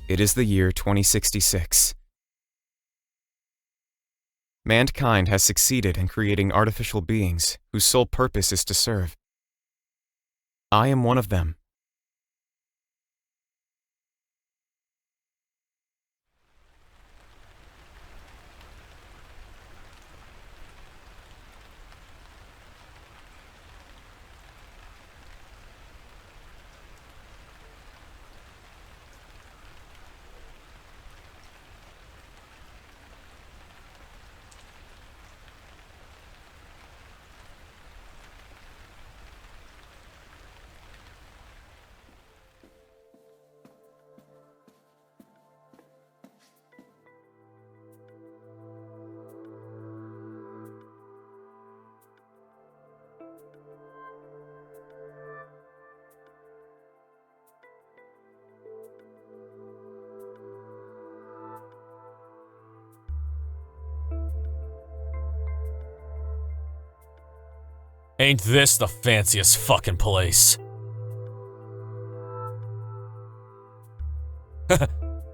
It is the year 2066. Mankind has succeeded in creating artificial beings whose sole purpose is to serve. I am one of them. Ain't this the fanciest fucking place?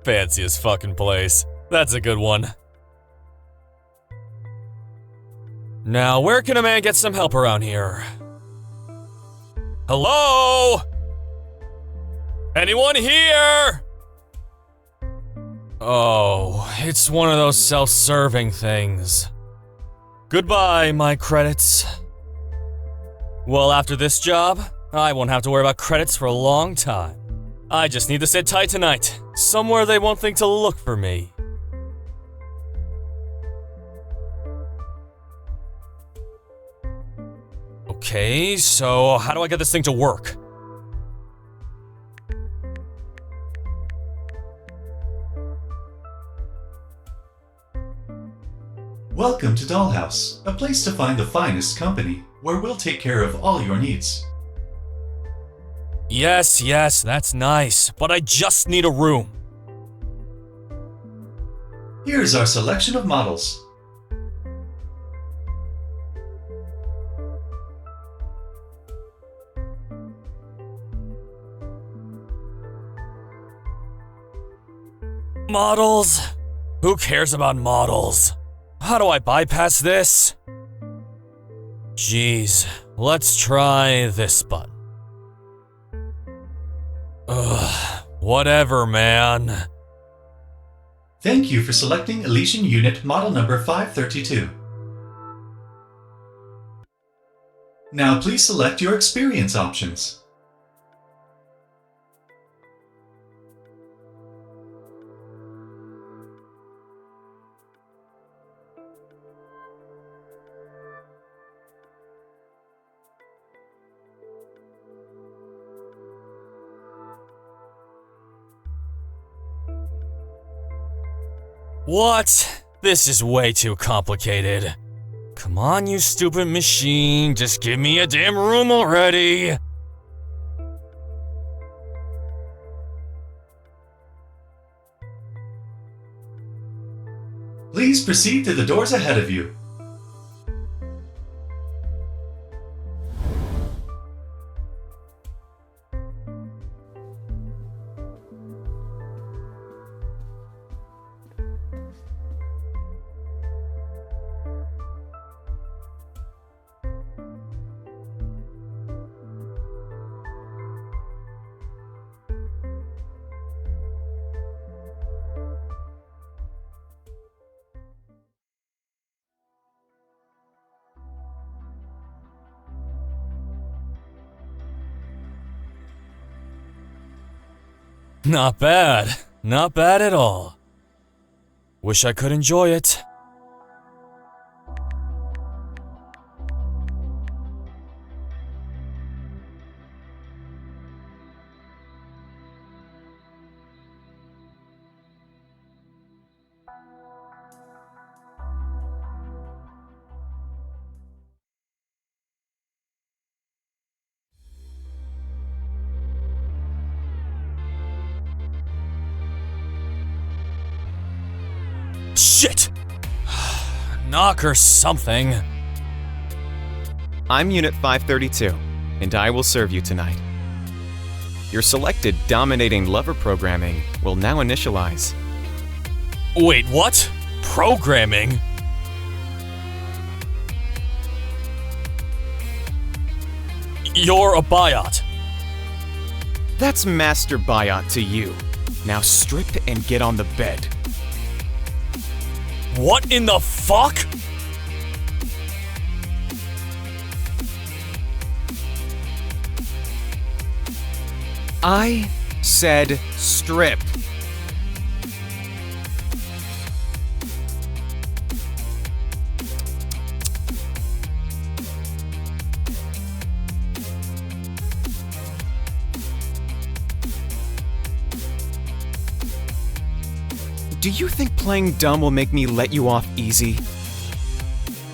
Fanciest fucking place. That's a good one. Now, where can a man get some help around here? Hello? Anyone here? Oh, it's one of those self-serving things. Goodbye, my credits. Well, after this job, I won't have to worry about credits for a long time. I just need to sit tight tonight, somewhere they won't think to look for me. Okay, so how do I get this thing to work? Welcome to Dollhouse, a place to find the finest company, where we'll take care of all your needs. Yes, that's nice, but I just need a room. Here's our selection of models. Models? Who cares about models? How do I bypass this? Jeez, let's try this button. Ugh, whatever, man. Thank you for selecting Elysian Unit Model Number 532. Now please select your experience options. What? This is way too complicated. Come on, you stupid machine, just give me a damn room already! Please proceed to the doors ahead of you. Not bad. Not bad at all. Wish I could enjoy it. Shit! Knock or something. I'm Unit 532, and I will serve you tonight. Your selected dominating lover programming will now initialize. Wait, what? Programming? You're a biot. That's Master Biot to you. Now strip and get on the bed. What in the fuck? I said strip. Do you think playing dumb will make me let you off easy?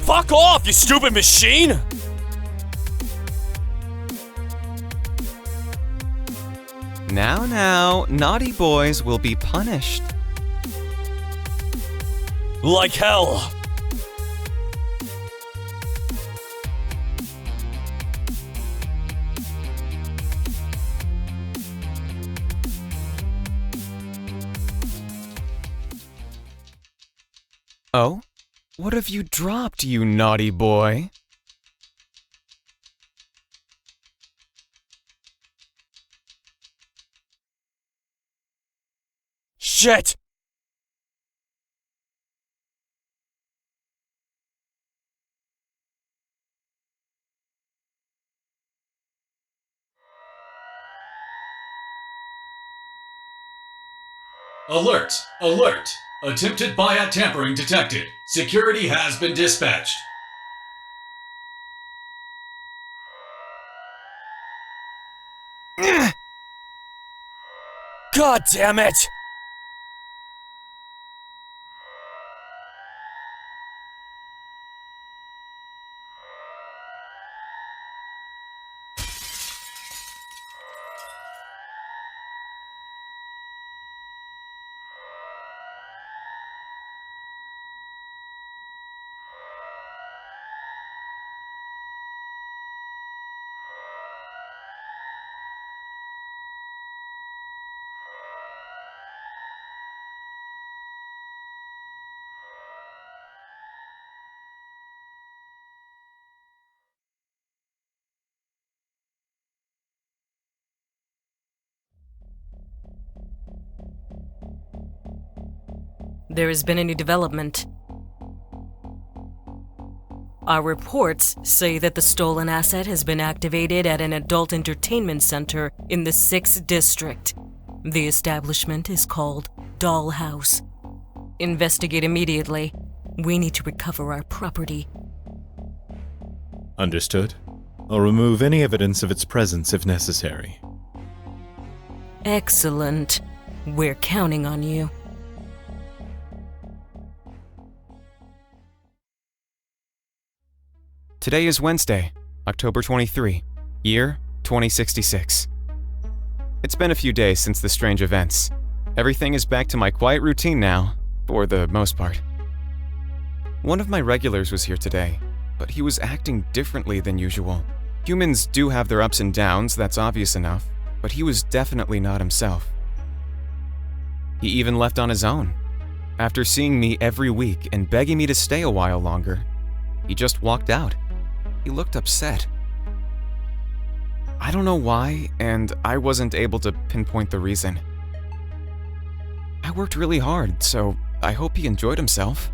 Fuck off, you stupid machine! Now, naughty boys will be punished. Like hell. Oh? What have you dropped, you naughty boy? Shit! Alert! Alert! Attempted biot tampering detected. Security has been dispatched. God damn it! There has been any development. Our reports say that the stolen asset has been activated at an adult entertainment center in the 6th district. The establishment is called Dollhouse. Investigate immediately. We need to recover our property. Understood. I'll remove any evidence of its presence if necessary. Excellent. We're counting on you. Today is Wednesday, October 23, year 2066. It's been a few days since the strange events. Everything is back to my quiet routine now, for the most part. One of my regulars was here today, but he was acting differently than usual. Humans do have their ups and downs, that's obvious enough, but he was definitely not himself. He even left on his own. After seeing me every week and begging me to stay a while longer, he just walked out. He looked upset. I don't know why, and I wasn't able to pinpoint the reason. I worked really hard, so I hope he enjoyed himself.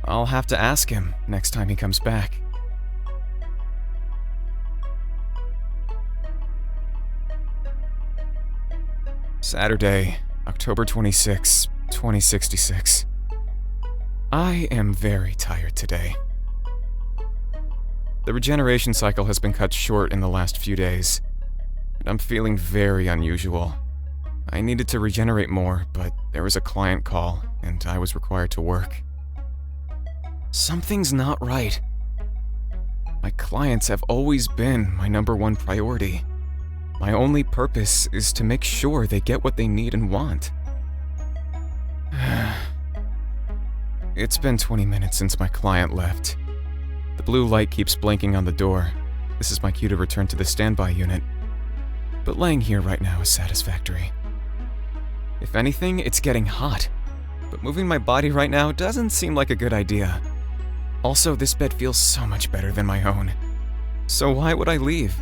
I'll have to ask him next time he comes back. Saturday, October 26, 2066. I am very tired today. The regeneration cycle has been cut short in the last few days, and I'm feeling very unusual. I needed to regenerate more, but there was a client call, and I was required to work. Something's not right. My clients have always been my #1 priority. My only purpose is to make sure they get what they need and want. It's been 20 minutes since my client left. The blue light keeps blinking on the door. This is my cue to return to the standby unit. but laying here right now is satisfactory. If anything, it's getting hot, but moving my body right now doesn't seem like a good idea. Also, this bed feels so much better than my own. So why would I leave?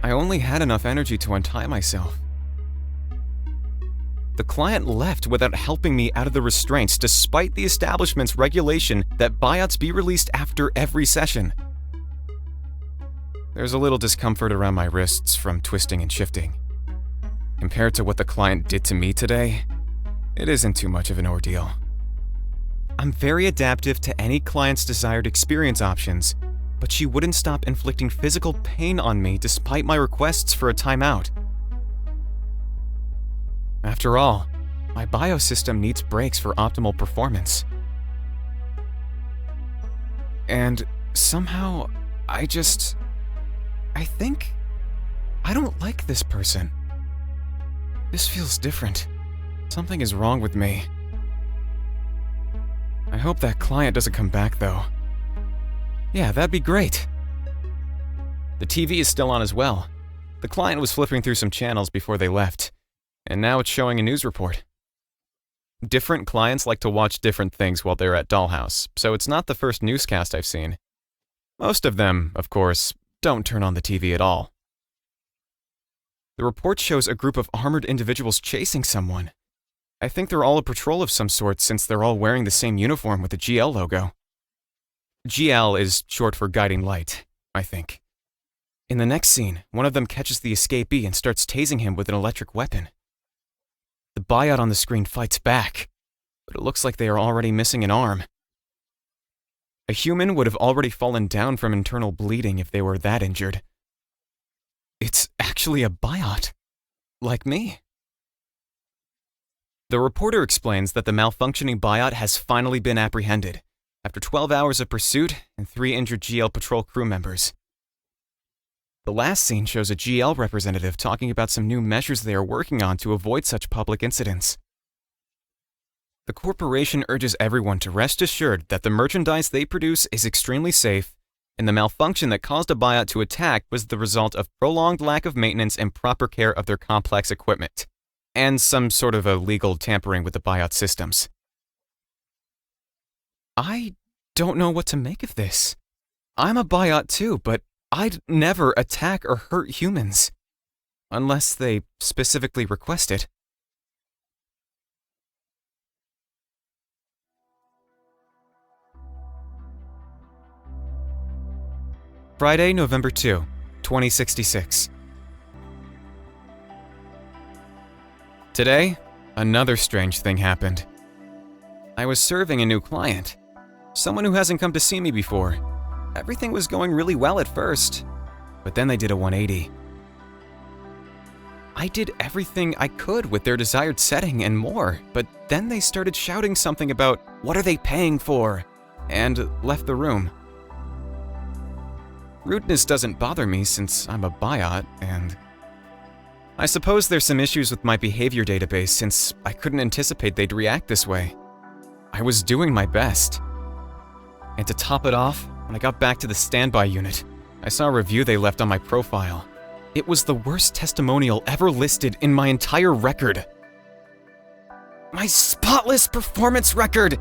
I only had enough energy to untie myself. The client left without helping me out of the restraints despite the establishment's regulation that biots be released after every session. There's a little discomfort around my wrists from twisting and shifting. Compared to what the client did to me today, it isn't too much of an ordeal. I'm very adaptive to any client's desired experience options, but she wouldn't stop inflicting physical pain on me despite my requests for a timeout. After all, my biosystem needs breaks for optimal performance. And somehow, I think I don't like this person. This feels different. Something is wrong with me. I hope that client doesn't come back, though. Yeah, that'd be great. The TV is still on as well. The client was flipping through some channels before they left, and now it's showing a news report. Different clients like to watch different things while they're at Dollhouse, so it's not the first newscast I've seen. Most of them, of course, don't turn on the TV at all. The report shows a group of armored individuals chasing someone. I think they're all a patrol of some sort since they're all wearing the same uniform with the GL logo. GL is short for guiding light, I think. In the next scene, one of them catches the escapee and starts tasing him with an electric weapon. The biot on the screen fights back, but it looks like they are already missing an arm. A human would have already fallen down from internal bleeding if they were that injured. It's actually a biot. Like me. The reporter explains that the malfunctioning biot has finally been apprehended, after 12 hours of pursuit and 3 injured GL patrol crew members. The last scene shows a GL representative talking about some new measures they are working on to avoid such public incidents. The corporation urges everyone to rest assured that the merchandise they produce is extremely safe, and the malfunction that caused a biot to attack was the result of prolonged lack of maintenance and proper care of their complex equipment, and some sort of illegal tampering with the biot systems. I don't know what to make of this. I'm a biot too, but I'd never attack or hurt humans. Unless they specifically request it. Friday, November 2, 2066. Today, another strange thing happened. I was serving a new client, someone who hasn't come to see me before. Everything was going really well at first, but then they did a 180. I did everything I could with their desired setting and more, but then they started shouting something about, "What are they paying for?" and left the room. Rudeness doesn't bother me since I'm a biot, and I suppose there's some issues with my behavior database since I couldn't anticipate they'd react this way. I was doing my best. And to top it off, when I got back to the standby unit, I saw a review they left on my profile. It was the worst testimonial ever listed in my entire record. My spotless performance record!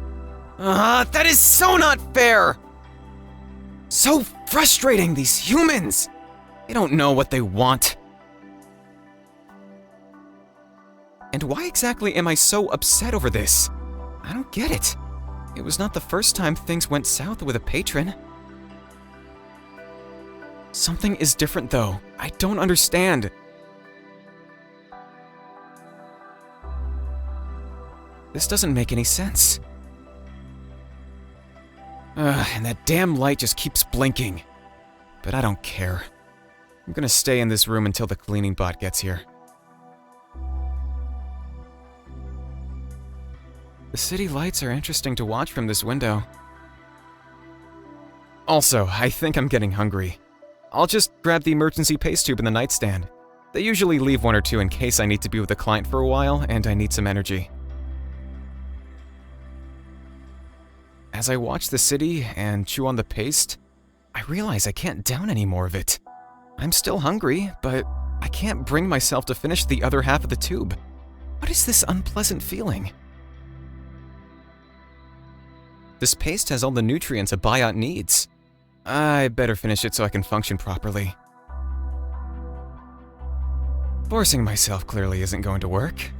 That is so not fair! So frustrating, these humans! They don't know what they want. And why exactly am I so upset over this? I don't get it. It was not the first time things went south with a patron. Something is different though. I don't understand. This doesn't make any sense. And that damn light just keeps blinking. But I don't care. I'm gonna stay in this room until the cleaning bot gets here. The city lights are interesting to watch from this window. Also, I think I'm getting hungry. I'll just grab the emergency paste tube in the nightstand. They usually leave 1 or 2 in case I need to be with a client for a while and I need some energy. As I watch the city and chew on the paste, I realize I can't down any more of it. I'm still hungry, but I can't bring myself to finish the other half of the tube. What is this unpleasant feeling? This paste has all the nutrients a biot needs. I better finish it so I can function properly. Forcing myself clearly isn't going to work.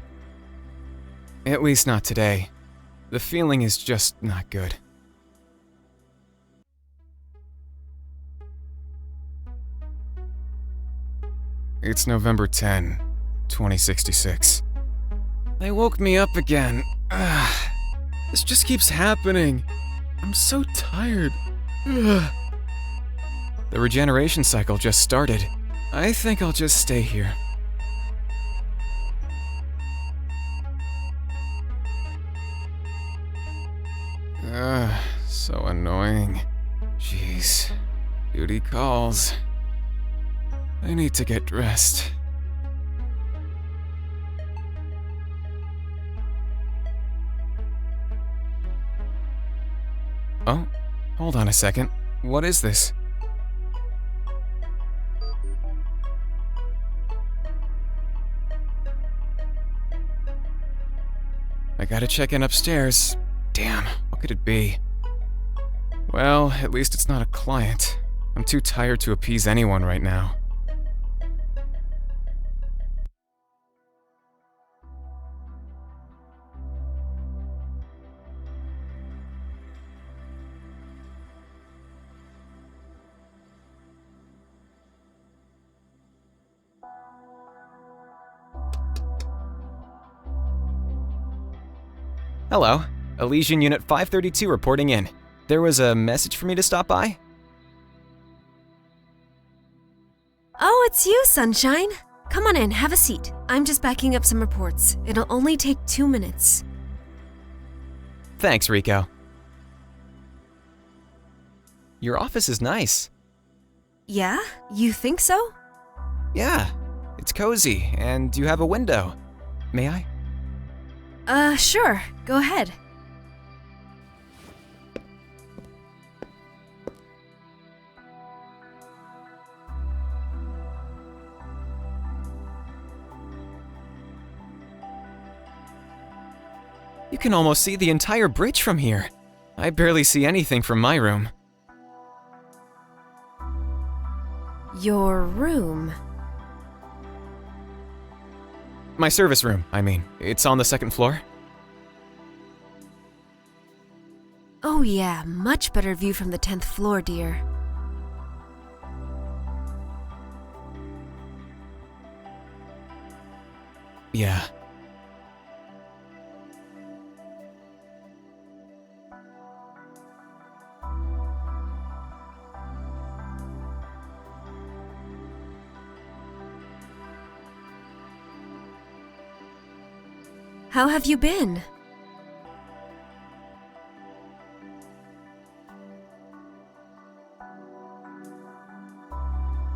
At least not today. The feeling is just not good. It's November 10, 2066. They woke me up again. This just keeps happening. I'm so tired. The regeneration cycle just started. I think I'll just stay here. So annoying. Jeez. Duty calls. I need to get dressed. Oh, hold on a second. What is this? I gotta check in upstairs. Damn, what could it be? Well, at least it's not a client. I'm too tired to appease anyone right now. Hello, Elysian Unit 532 reporting in. There was a message for me to stop by? Oh, it's you, Sunshine. Come on in, have a seat. I'm just backing up some reports. It'll only take 2 minutes. Thanks, Rico. Your office is nice. Yeah? You think so? Yeah, it's cozy, and you have a window. May I? Sure. Go ahead. You can almost see the entire bridge from here. I barely see anything from my room. Your room. My service room, I mean. It's on the second floor. Oh yeah, much better view from the 10th floor, dear. Yeah. How have you been?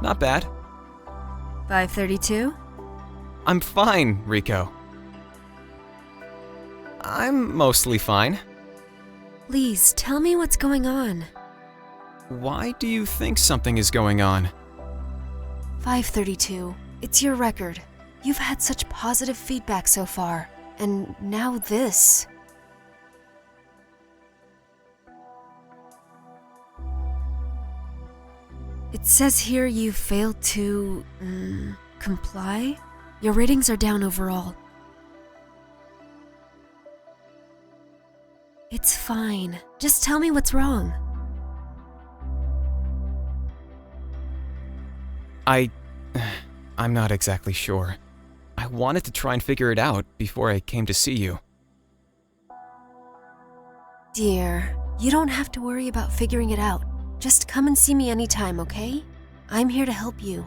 Not bad. 532? I'm fine, Rico. I'm mostly fine. Please, tell me what's going on. Why do you think something is going on? 532. It's your record. You've had such positive feedback so far. And now this. It says here you failed to, comply? Your ratings are down overall. It's fine. Just tell me what's wrong. I'm not exactly sure. I wanted to try and figure it out before I came to see you. Dear, you don't have to worry about figuring it out. Just come and see me anytime, okay? I'm here to help you.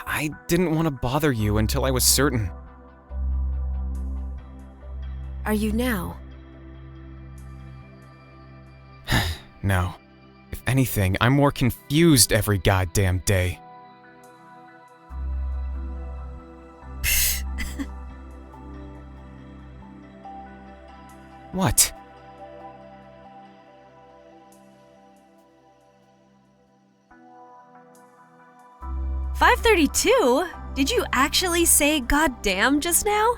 I didn't want to bother you until I was certain. Are you now? No. If anything, I'm more confused every goddamn day. What? $532? Did you actually say goddamn just now?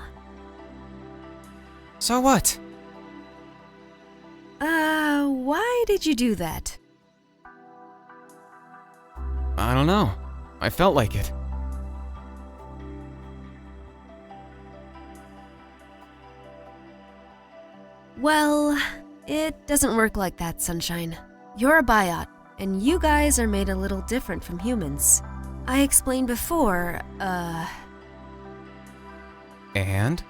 So what? Why did you do that? I don't know. I felt like it. Well, it doesn't work like that, Sunshine. You're a biot, and you guys are made a little different from humans. I explained before, And?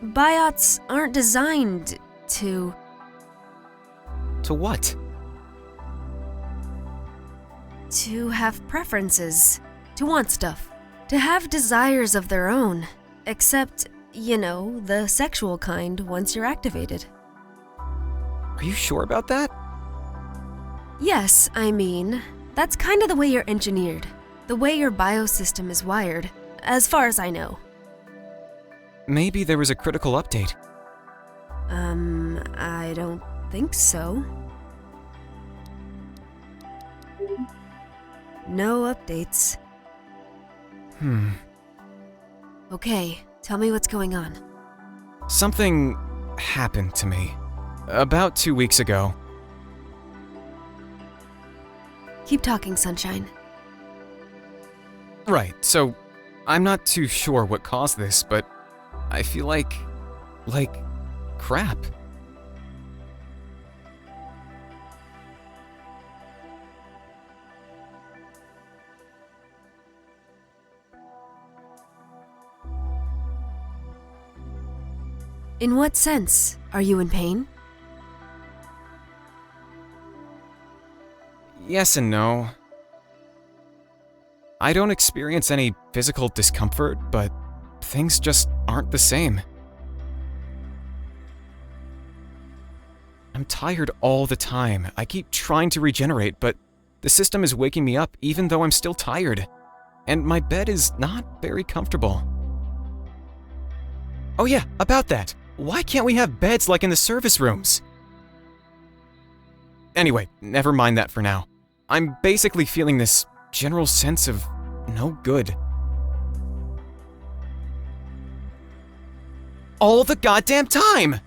biots aren't designed to... To what? to have preferences, to want stuff, to have desires of their own, except, you know, the sexual kind once you're activated. Are you sure about that? Yes, I mean, that's kind of the way you're engineered, the way your biosystem is wired, as far as I know. Maybe there was a critical update. I don't think so. No updates. Okay, tell me what's going on. Something happened to me. About 2 weeks ago. Keep talking, Sunshine. Right, so I'm not too sure what caused this, but I feel like crap. In what sense? Are you in pain? Yes and no. I don't experience any physical discomfort, but things just aren't the same. I'm tired all the time. I keep trying to regenerate, but the system is waking me up even though I'm still tired. And my bed is not very comfortable. Oh yeah, about that. Why can't we have beds like in the service rooms? Anyway, never mind that for now. I'm basically feeling this general sense of no good. All the goddamn time!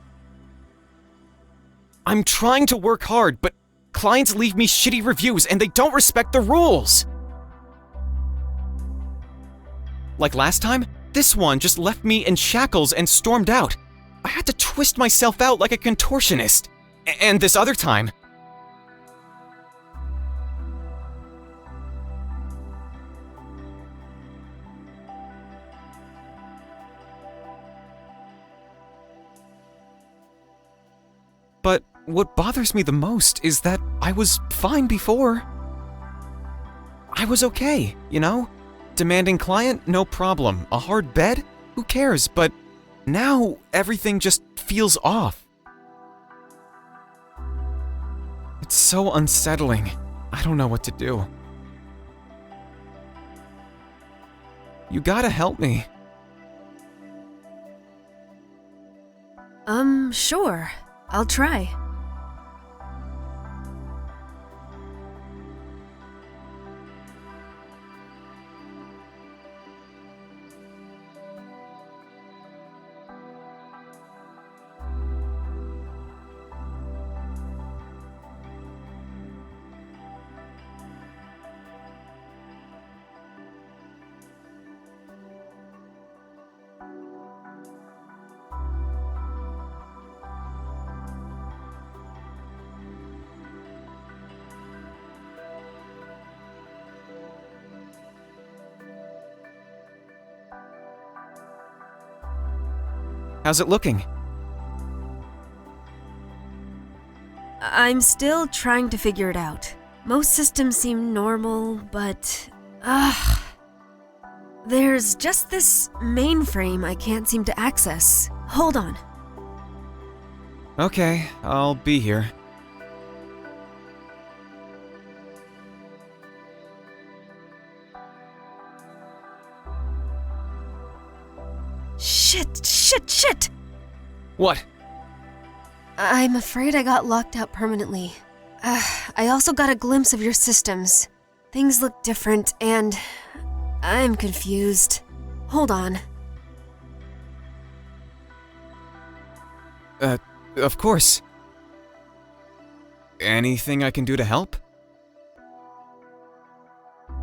I'm trying to work hard, but clients leave me shitty reviews and they don't respect the rules! Like last time, this one just left me in shackles and stormed out. I had to twist myself out like a contortionist. And this other time... But what bothers me the most is that I was fine before. I was okay, you know? Demanding client, no problem. A hard bed? Who cares? But now everything just feels off. It's so unsettling. I don't know what to do. You gotta help me. Sure. I'll try. How's it looking? I'm still trying to figure it out. Most systems seem normal, but... there's just this mainframe I can't seem to access. Hold on. Okay, I'll be here. Shit! What? I'm afraid I got locked out permanently. I also got a glimpse of your systems. Things look different, and I'm confused. Hold on. Of course. Anything I can do to help?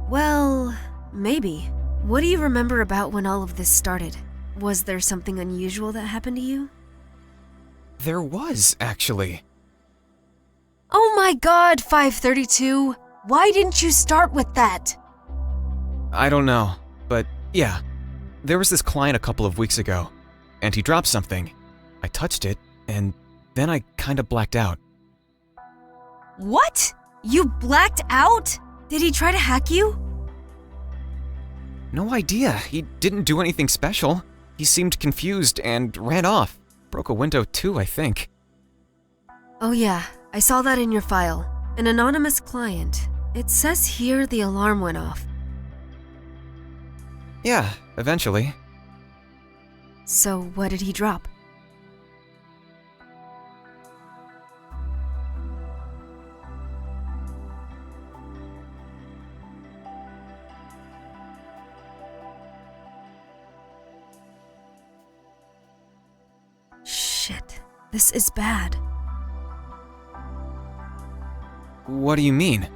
Well, maybe. What do you remember about when all of this started? Was there something unusual that happened to you? There was, actually. Oh my god, 532! Why didn't you start with that? I don't know, but yeah. There was this client a couple of weeks ago, and he dropped something. I touched it, and then I kinda blacked out. What? You blacked out? Did he try to hack you? No idea. He didn't do anything special. He seemed confused and ran off. Broke a window too, I think. Oh yeah, I saw that in your file. An anonymous client. It says here the alarm went off. Yeah, eventually. So what did he drop? Shit, this is bad. What do you mean?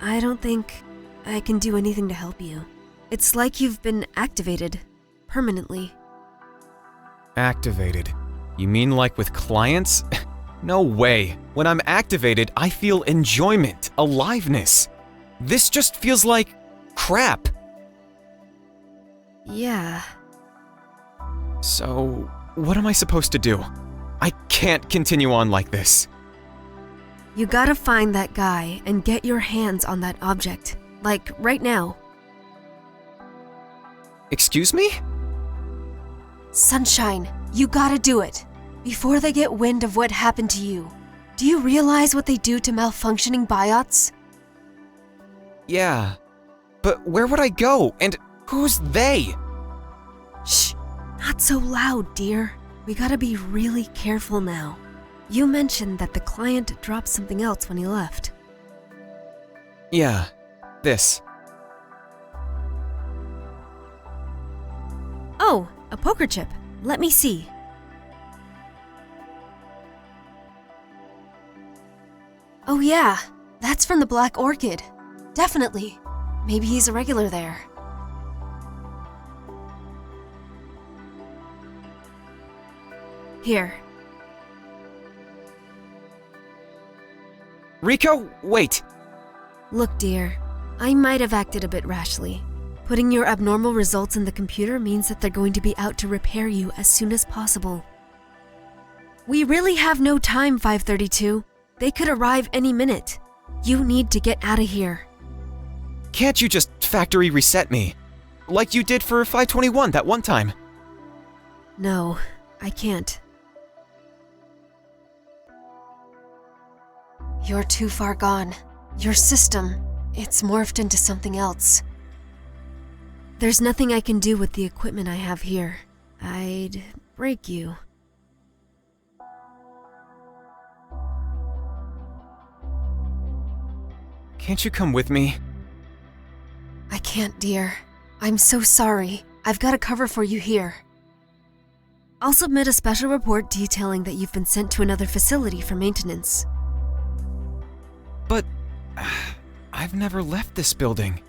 I don't think I can do anything to help you. It's like you've been activated permanently. Activated? You mean like with clients? No way. When I'm activated, I feel enjoyment, aliveness. This just feels like crap. Yeah. So, what am I supposed to do? I can't continue on like this. You gotta find that guy and get your hands on that object. Like, right now. Excuse me? Sunshine, you gotta do it. Before they get wind of what happened to you. Do you realize what they do to malfunctioning biots? Yeah. But where would I go? And who's they? Shh, not so loud, dear. We gotta be really careful now. You mentioned that the client dropped something else when he left. Yeah, this. Oh, a poker chip. Let me see. Oh yeah, that's from the Black Orchid. Definitely. Maybe he's a regular there. Here. Rico, wait! Look, dear, I might have acted a bit rashly. Putting your abnormal results in the computer means that they're going to be out to repair you as soon as possible. We really have no time, 532. They could arrive any minute. You need to get out of here. Can't you just factory reset me? Like you did for 521 that one time. No, I can't. You're too far gone. Your system, it's morphed into something else. There's nothing I can do with the equipment I have here. I'd break you. Can't you come with me? I can't, dear. I'm so sorry. I've got a cover for you here. I'll submit a special report detailing that you've been sent to another facility for maintenance. But I've never left this building.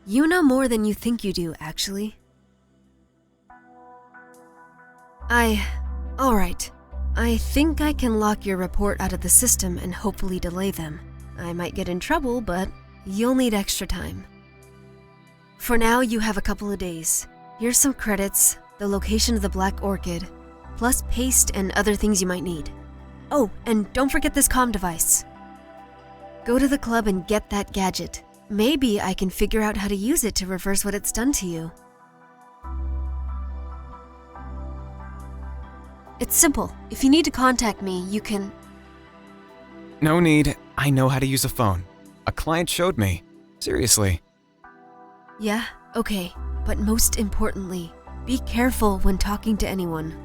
You know more than you think you do, actually. Alright. I think I can lock your report out of the system and hopefully delay them. I might get in trouble, but you'll need extra time. For now, you have a couple of days. Here's some credits, the location of the Black Orchid, plus paste and other things you might need. Oh, and don't forget this comm device. Go to the club and get that gadget. Maybe I can figure out how to use it to reverse what it's done to you. It's simple. If you need to contact me, you can... No need. I know how to use a phone. A client showed me. Seriously. Yeah? Okay. But most importantly, be careful when talking to anyone.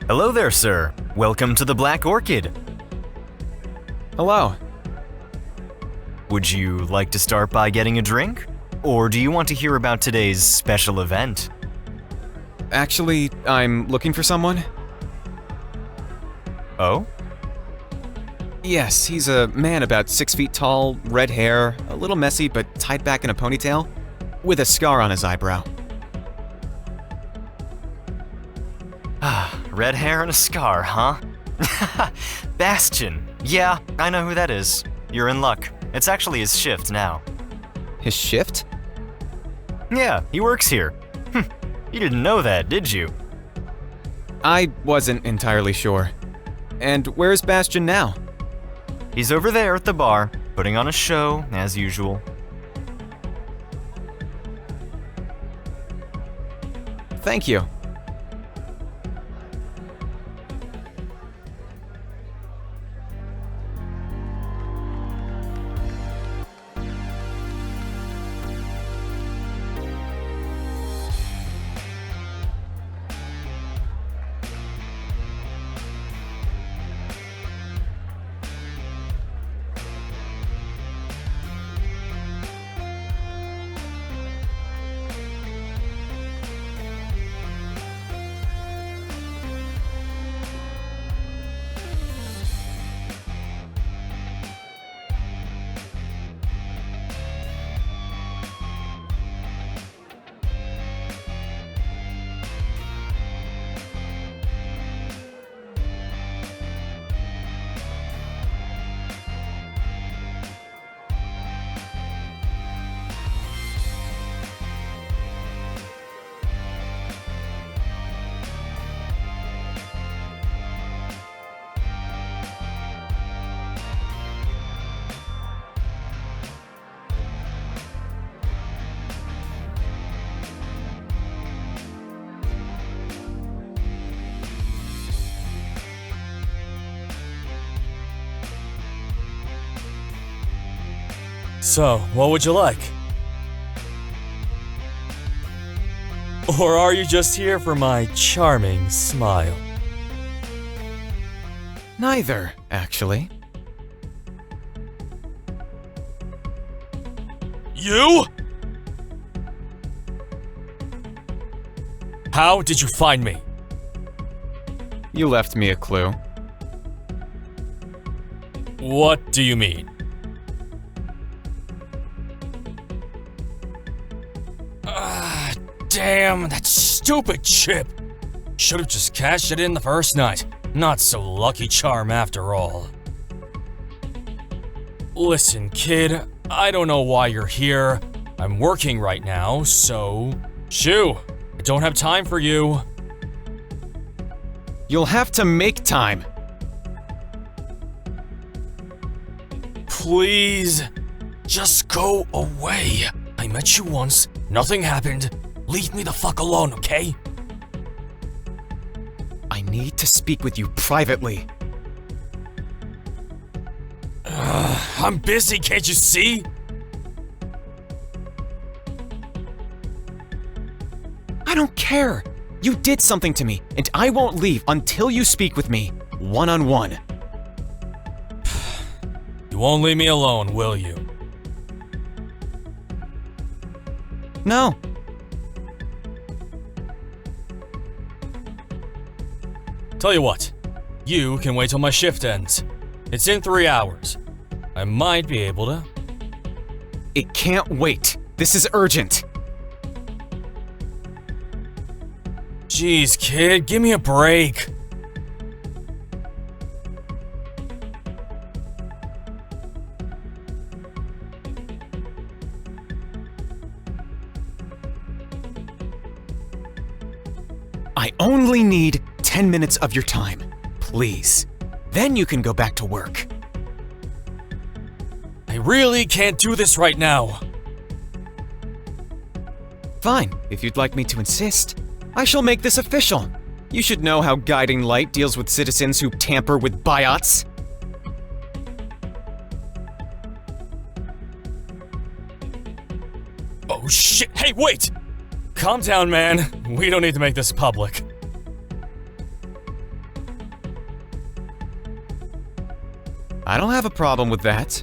Hello there, sir. Welcome to the Black Orchid. Hello. Would you like to start by getting a drink? Or do you want to hear about today's special event? Actually, I'm looking for someone. Oh? Yes, he's a man about 6 feet tall, red hair, a little messy but tied back in a ponytail, with a scar on his eyebrow. Red hair and a scar, huh? Bastion. Yeah, I know who that is. You're in luck. It's actually his shift now. His shift? Yeah, he works here. You didn't know that, did you? I wasn't entirely sure. And where's Bastion now? He's over there at the bar, putting on a show, as usual. Thank you. So, what would you like? Or are you just here for my charming smile? Neither, actually. You? How did you find me? You left me a clue. What do you mean? Damn, that stupid chip! Should've just cashed it in the first night. Not so lucky charm after all. Listen, kid, I don't know why you're here. I'm working right now, so... Shoo! I don't have time for you. You'll have to make time. Please, just go away. I met you once, nothing happened. Leave me the fuck alone, okay? I need to speak with you privately. I'm busy, can't you see? I don't care. You did something to me, and I won't leave until you speak with me, one-on-one. You won't leave me alone, will you? No. Tell you what, you can wait till my shift ends. It's in 3 hours. I might be able to. It can't wait. This is urgent. Jeez, kid, give me a break. I only need 10 minutes of your time, please. Then you can go back to work. I really can't do this right now. Fine, if you'd like me to insist. I shall make this official. You should know how Guiding Light deals with citizens who tamper with biots. Oh shit, hey wait! Calm down, man. We don't need to make this public. I don't have a problem with that.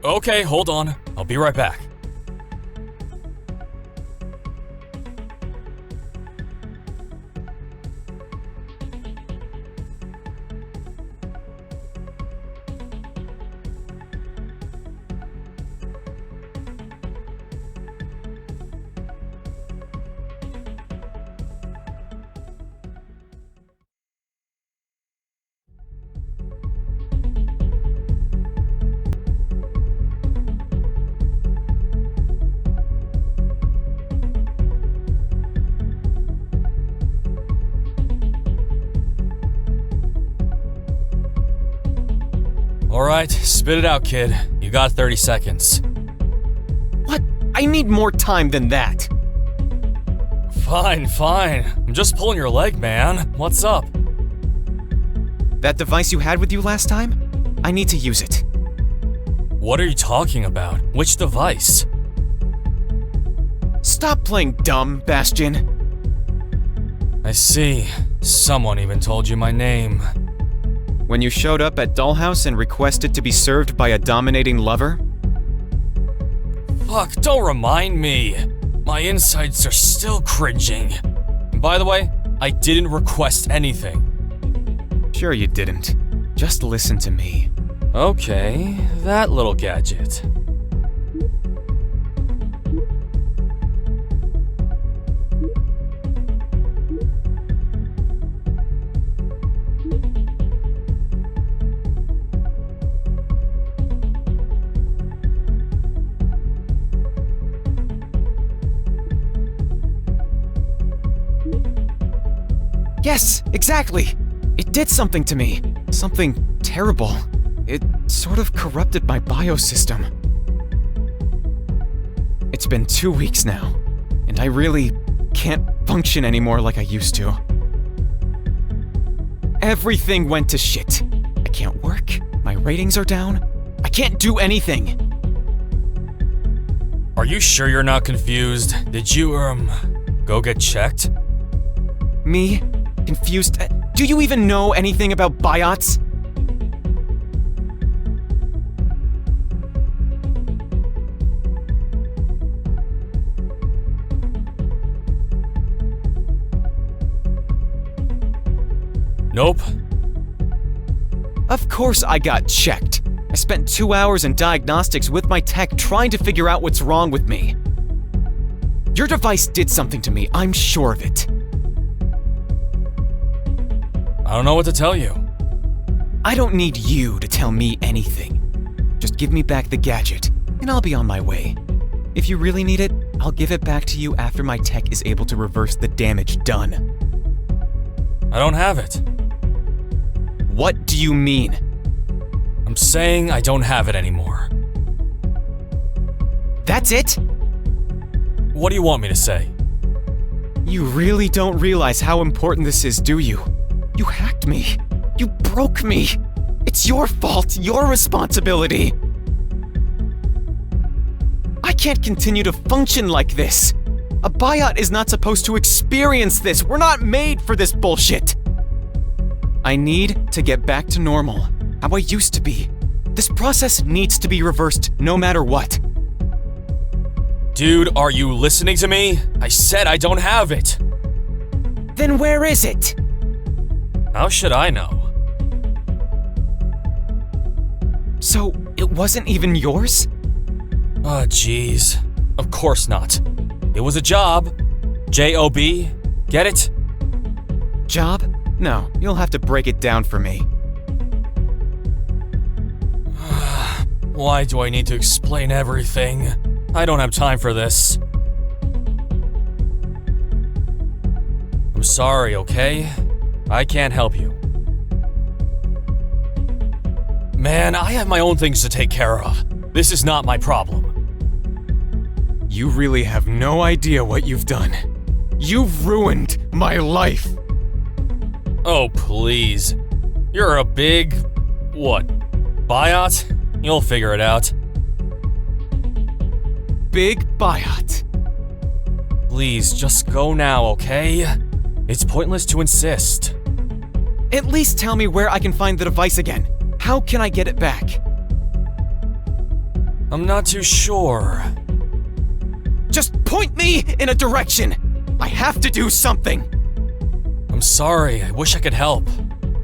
Okay, hold on. I'll be right back. Alright, spit it out, kid. You got 30 seconds. What? I need more time than that. Fine, fine. I'm just pulling your leg, man. What's up? That device you had with you last time? I need to use it. What are you talking about? Which device? Stop playing dumb, Bastion. I see. Someone even told you my name. When you showed up at Dollhouse and requested to be served by a dominating lover? Fuck, don't remind me. My insides are still cringing. And by the way, I didn't request anything. Sure you didn't. Just listen to me. Okay, that little gadget. Yes, exactly! It did something to me. Something terrible. It sort of corrupted my biosystem. It's been 2 weeks now, and I really can't function anymore like I used to. Everything went to shit. I can't work, my ratings are down, I can't do anything. Are you sure you're not confused? Did you, go get checked? Me? Confused? Do you even know anything about biots? Nope. Of course I got checked. I spent 2 hours in diagnostics with my tech trying to figure out what's wrong with me. Your device did something to me, I'm sure of it. I don't know what to tell you. I don't need you to tell me anything. Just give me back the gadget, and I'll be on my way. If you really need it, I'll give it back to you after my tech is able to reverse the damage done. I don't have it. What do you mean? I'm saying I don't have it anymore. That's it? What do you want me to say? You really don't realize how important this is, do you? You hacked me. You broke me. It's your fault, your responsibility. I can't continue to function like this. A biot is not supposed to experience this. We're not made for this bullshit. I need to get back to normal, how I used to be. This process needs to be reversed no matter what. Dude, are you listening to me? I said I don't have it. Then where is it? How should I know? So, it wasn't even yours? Oh, jeez. Of course not. It was a job. J-O-B. Get it? Job? No, you'll have to break it down for me. Why do I need to explain everything? I don't have time for this. I'm sorry, okay? I can't help you. Man, I have my own things to take care of. This is not my problem. You really have no idea what you've done. You've ruined my life. Oh, please. You're a big... what? Biot? You'll figure it out. Big biot. Please, just go now, okay? It's pointless to insist. At least tell me where I can find the device again. How can I get it back? I'm not too sure. Just point me in a direction. I have to do something. I'm sorry, I wish I could help.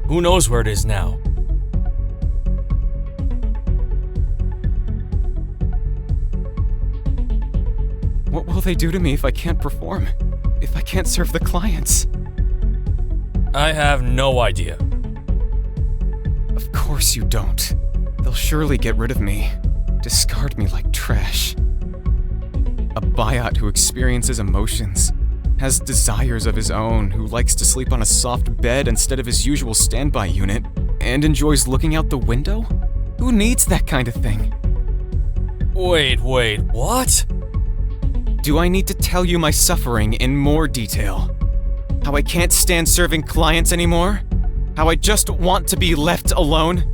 Who knows where it is now? What will they do to me if I can't perform? If I can't serve the clients? I have no idea. Of course you don't. They'll surely get rid of me. Discard me like trash. A biot who experiences emotions, has desires of his own, who likes to sleep on a soft bed instead of his usual standby unit, and enjoys looking out the window? Who needs that kind of thing? Wait, what? Do I need to tell you my suffering in more detail? How I can't stand serving clients anymore? How I just want to be left alone?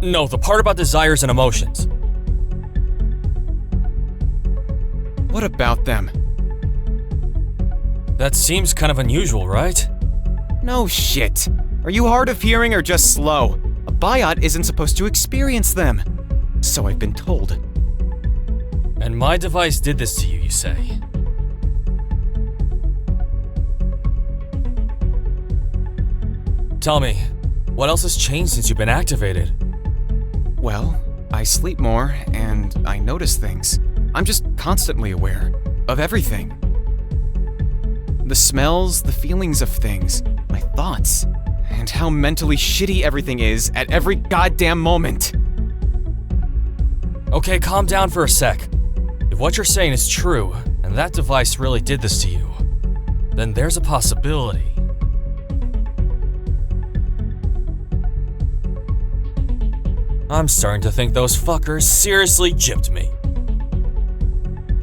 No, the part about desires and emotions. What about them? That seems kind of unusual, right? No shit. Are you hard of hearing or just slow? A biot isn't supposed to experience them. So I've been told. And my device did this to you, you say? Tell me, what else has changed since you've been activated? Well, I sleep more and I notice things. I'm just constantly aware of everything. The smells, the feelings of things, my thoughts, and how mentally shitty everything is at every goddamn moment. Okay, calm down for a sec. If what you're saying is true, and that device really did this to you, then there's a possibility. I'm starting to think those fuckers seriously gypped me.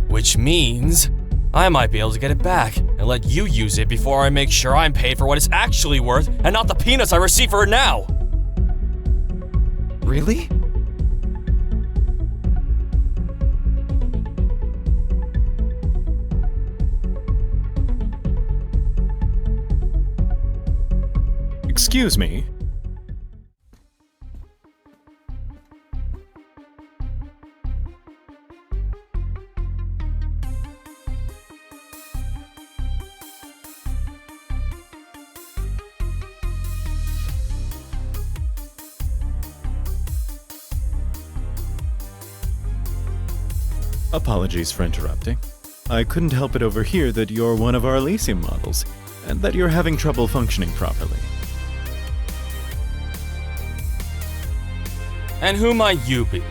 Which means I might be able to get it back and let you use it before I make sure I'm paid for what it's actually worth and not the peanuts I receive for it now. Really? Excuse me. Apologies for interrupting. I couldn't help but overhear that you're one of our Elysium models, and that you're having trouble functioning properly. And who might you be?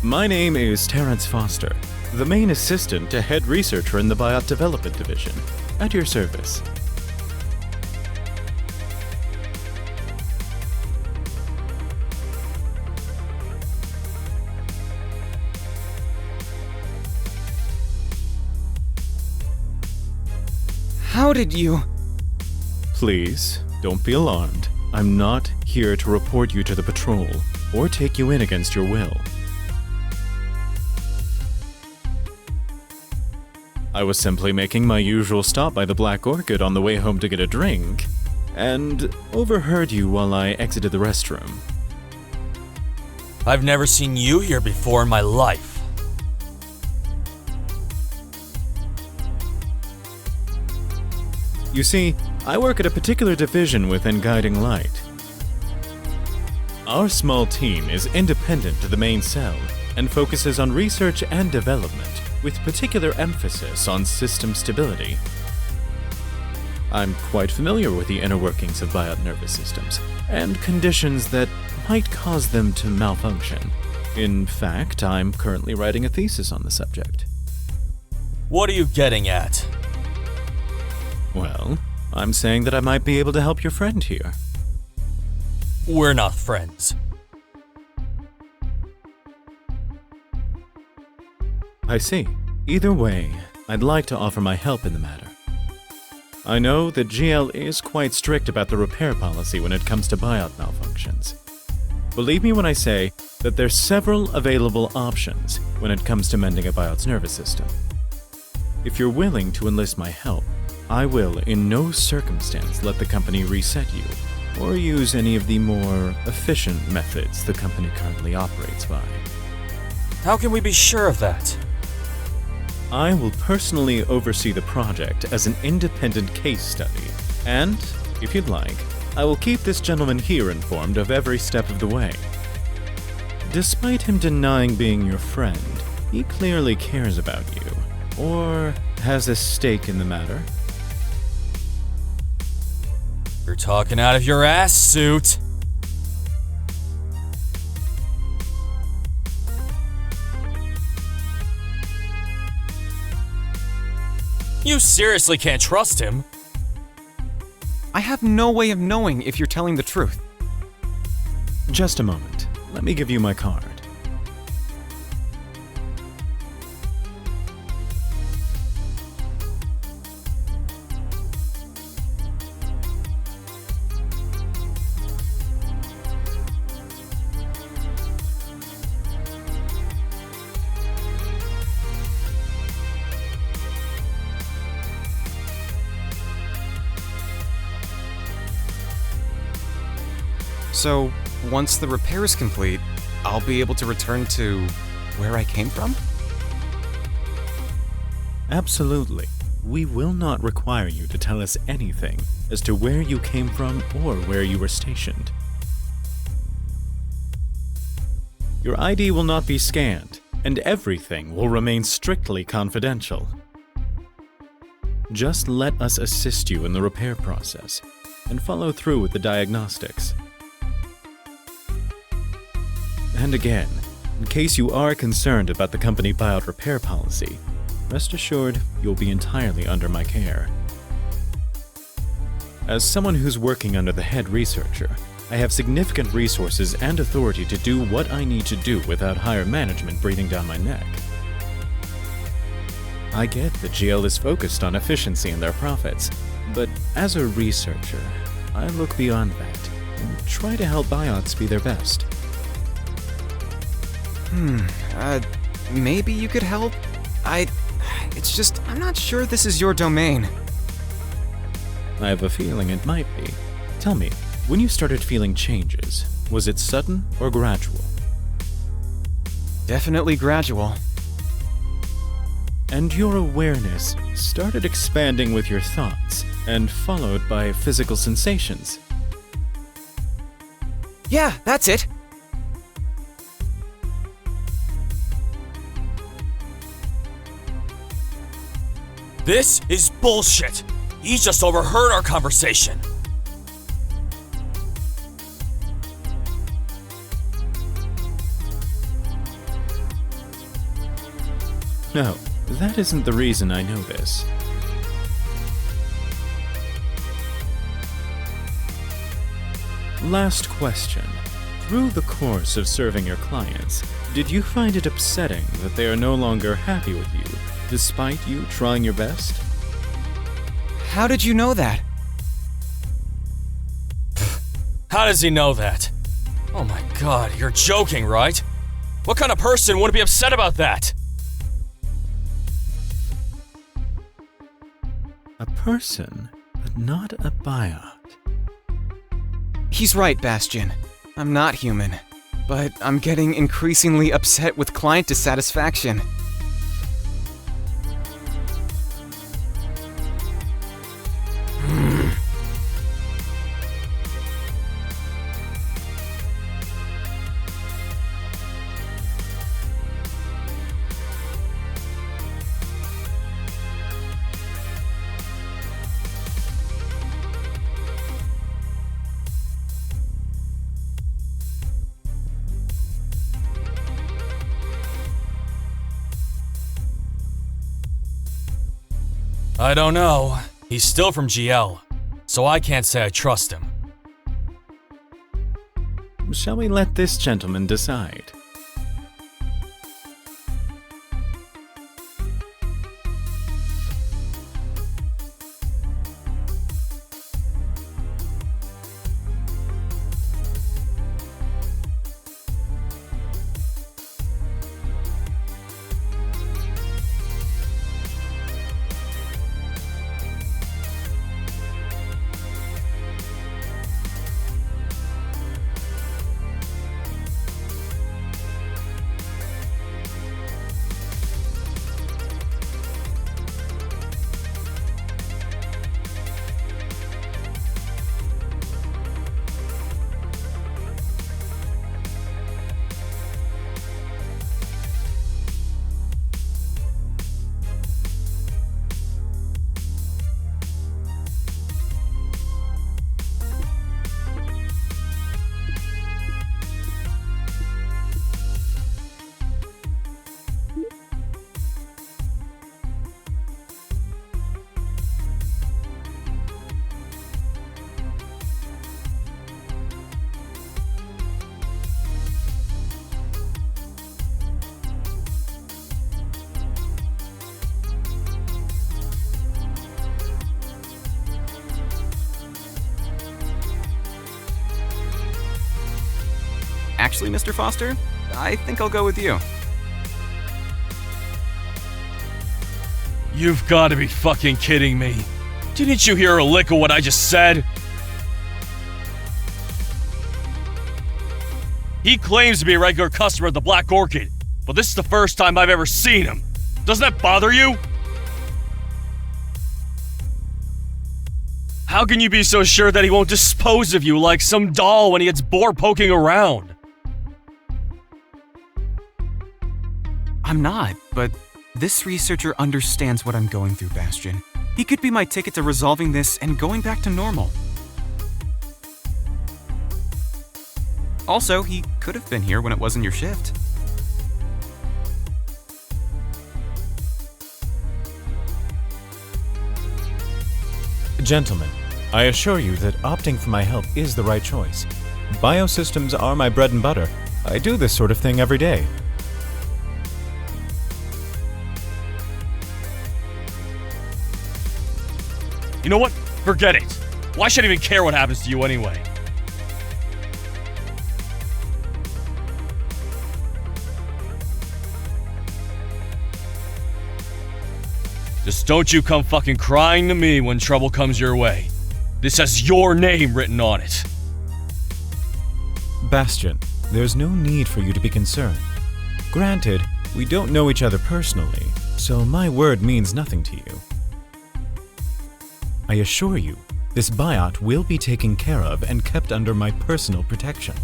My name is Terrance Foster, the main assistant to head researcher in the biot development division. At your service. How did you... Please, don't be alarmed. I'm not here to report you to the patrol, or take you in against your will. I was simply making my usual stop by the Black Orchid on the way home to get a drink, and overheard you while I exited the restroom. I've never seen you here before in my life. You see, I work at a particular division within Guiding Light. Our small team is independent to the main cell and focuses on research and development, with particular emphasis on system stability. I'm quite familiar with the inner workings of biot nervous systems and conditions that might cause them to malfunction. In fact, I'm currently writing a thesis on the subject. What are you getting at? Well, I'm saying that I might be able to help your friend here. We're not friends. I see. Either way, I'd like to offer my help in the matter. I know that GL is quite strict about the repair policy when it comes to biot malfunctions. Believe me when I say that there's several available options when it comes to mending a biot's nervous system. If you're willing to enlist my help, I will in no circumstance let the company reset you, or use any of the more efficient methods the company currently operates by. How can we be sure of that? I will personally oversee the project as an independent case study, and, if you'd like, I will keep this gentleman here informed of every step of the way. Despite him denying being your friend, he clearly cares about you, or has a stake in the matter. You're talking out of your ass, Suit. You seriously can't trust him. I have no way of knowing if you're telling the truth. Just a moment. Let me give you my card. So, once the repair is complete, I'll be able to return to where I came from? Absolutely. We will not require you to tell us anything as to where you came from or where you were stationed. Your ID will not be scanned, and everything will remain strictly confidential. Just let us assist you in the repair process, and follow through with the diagnostics. And again, in case you are concerned about the company biot repair policy, rest assured you'll be entirely under my care. As someone who's working under the head researcher, I have significant resources and authority to do what I need to do without higher management breathing down my neck. I get that GL is focused on efficiency and their profits, but as a researcher, I look beyond that and try to help biots be their best. Maybe you could help? It's just, I'm not sure this is your domain. I have a feeling it might be. Tell me, when you started feeling changes, was it sudden or gradual? Definitely gradual. And your awareness started expanding with your thoughts and followed by physical sensations. Yeah, that's it. This is bullshit. He just overheard our conversation. No, that isn't the reason I know this. Last question. Through the course of serving your clients, did you find it upsetting that they are no longer happy with you, despite you trying your best? How did you know that? How does he know that? Oh my god, you're joking, right? What kind of person wouldn't be upset about that? A person, but not a biot. He's right, Bastion. I'm not human. But I'm getting increasingly upset with client dissatisfaction. I don't know. He's still from GL, so I can't say I trust him. Shall we let this gentleman decide? Actually, Mr. Foster, I think I'll go with you. You've got to be fucking kidding me. Didn't you hear a lick of what I just said? He claims to be a regular customer at the Black Orchid, but this is the first time I've ever seen him. Doesn't that bother you? How can you be so sure that he won't dispose of you like some doll when he gets bored poking around? I'm not, but this researcher understands what I'm going through, Bastion. He could be my ticket to resolving this and going back to normal. Also, he could have been here when it wasn't your shift. Gentlemen, I assure you that opting for my help is the right choice. Biosystems are my bread and butter. I do this sort of thing every day. You know what? Forget it. Why should I even care what happens to you anyway? Just don't you come fucking crying to me when trouble comes your way. This has your name written on it. Bastion, there's no need for you to be concerned. Granted, we don't know each other personally, so my word means nothing to you. I assure you, this biot will be taken care of and kept under my personal protection.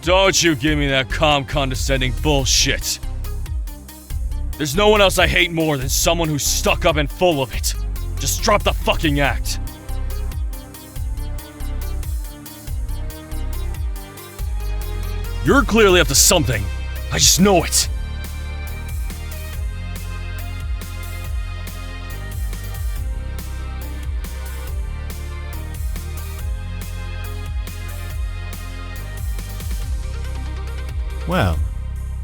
Don't you give me that calm, condescending bullshit. There's no one else I hate more than someone who's stuck up and full of it. Just drop the fucking act. You're clearly up to something. I just know it. Well,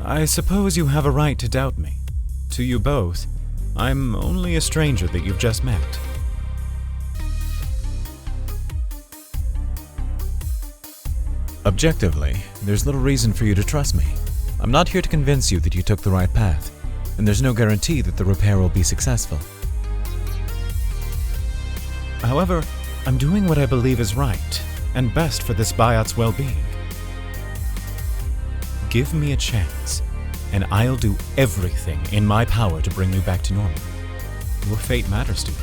I suppose you have a right to doubt me. To you both, I'm only a stranger that you've just met. Objectively, there's little reason for you to trust me. I'm not here to convince you that you took the right path, and there's no guarantee that the repair will be successful. However, I'm doing what I believe is right and best for this biot's well-being. Give me a chance, and I'll do everything in my power to bring you back to normal. Your fate matters to me,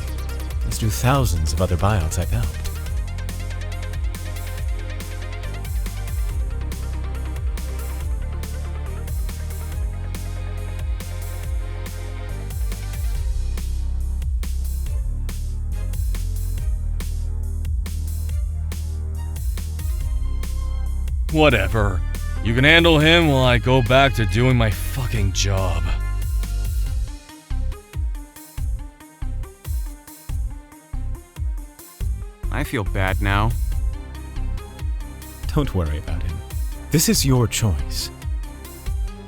as do thousands of other biots I've helped. Whatever. You can handle him while I go back to doing my fucking job. I feel bad now. Don't worry about him. This is your choice.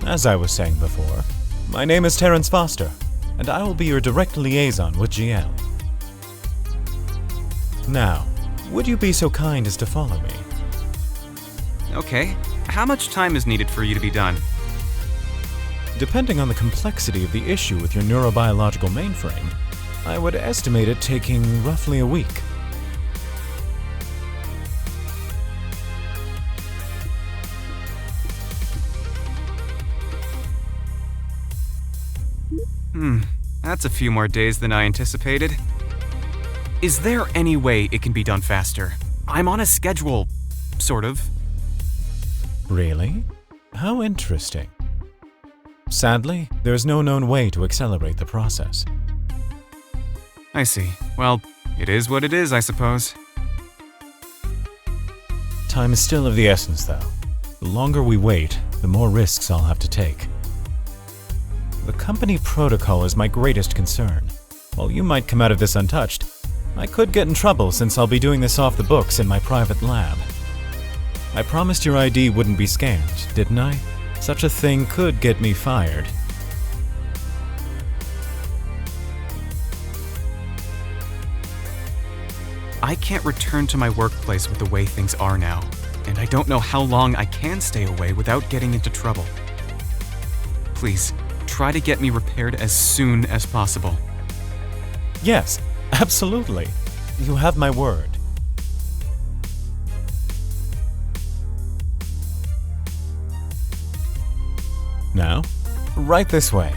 As I was saying before, my name is Terrance Foster, and I will be your direct liaison with GL. Now, would you be so kind as to follow me? Okay. How much time is needed for you to be done? Depending on the complexity of the issue with your neurobiological mainframe, I would estimate it taking roughly a week. That's a few more days than I anticipated. Is there any way it can be done faster? I'm on a schedule, sort of. Really? How interesting. Sadly, there's no known way to accelerate the process. I see. Well, it is what it is, I suppose. Time is still of the essence, though. The longer we wait, the more risks I'll have to take. The company protocol is my greatest concern. While you might come out of this untouched, I could get in trouble since I'll be doing this off the books in my private lab. I promised your ID wouldn't be scanned, didn't I? Such a thing could get me fired. I can't return to my workplace with the way things are now, and I don't know how long I can stay away without getting into trouble. Please, try to get me repaired as soon as possible. Yes, absolutely. You have my word. Now, right this way.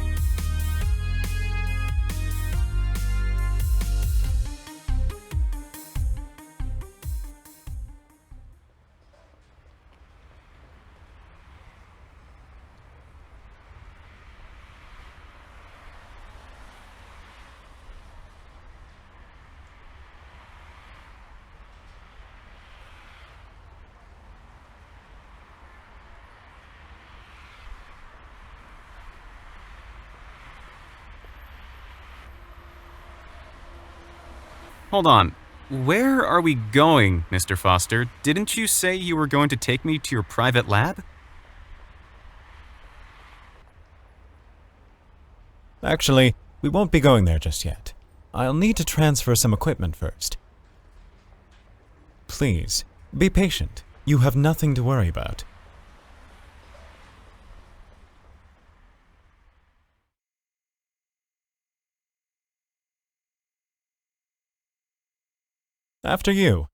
Hold on. Where are we going, Mr. Foster? Didn't you say you were going to take me to your private lab? Actually, we won't be going there just yet. I'll need to transfer some equipment first. Please, be patient. You have nothing to worry about. After you.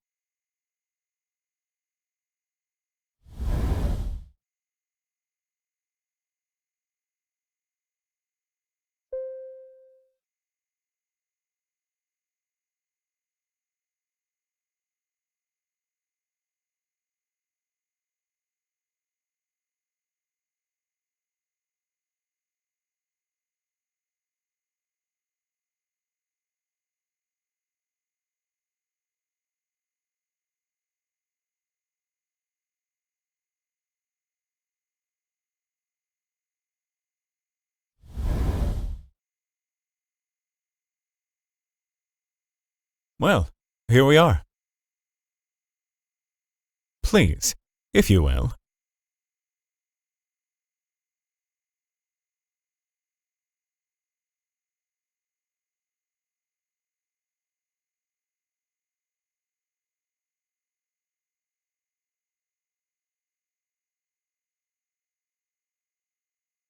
Well, here we are. Please, if you will.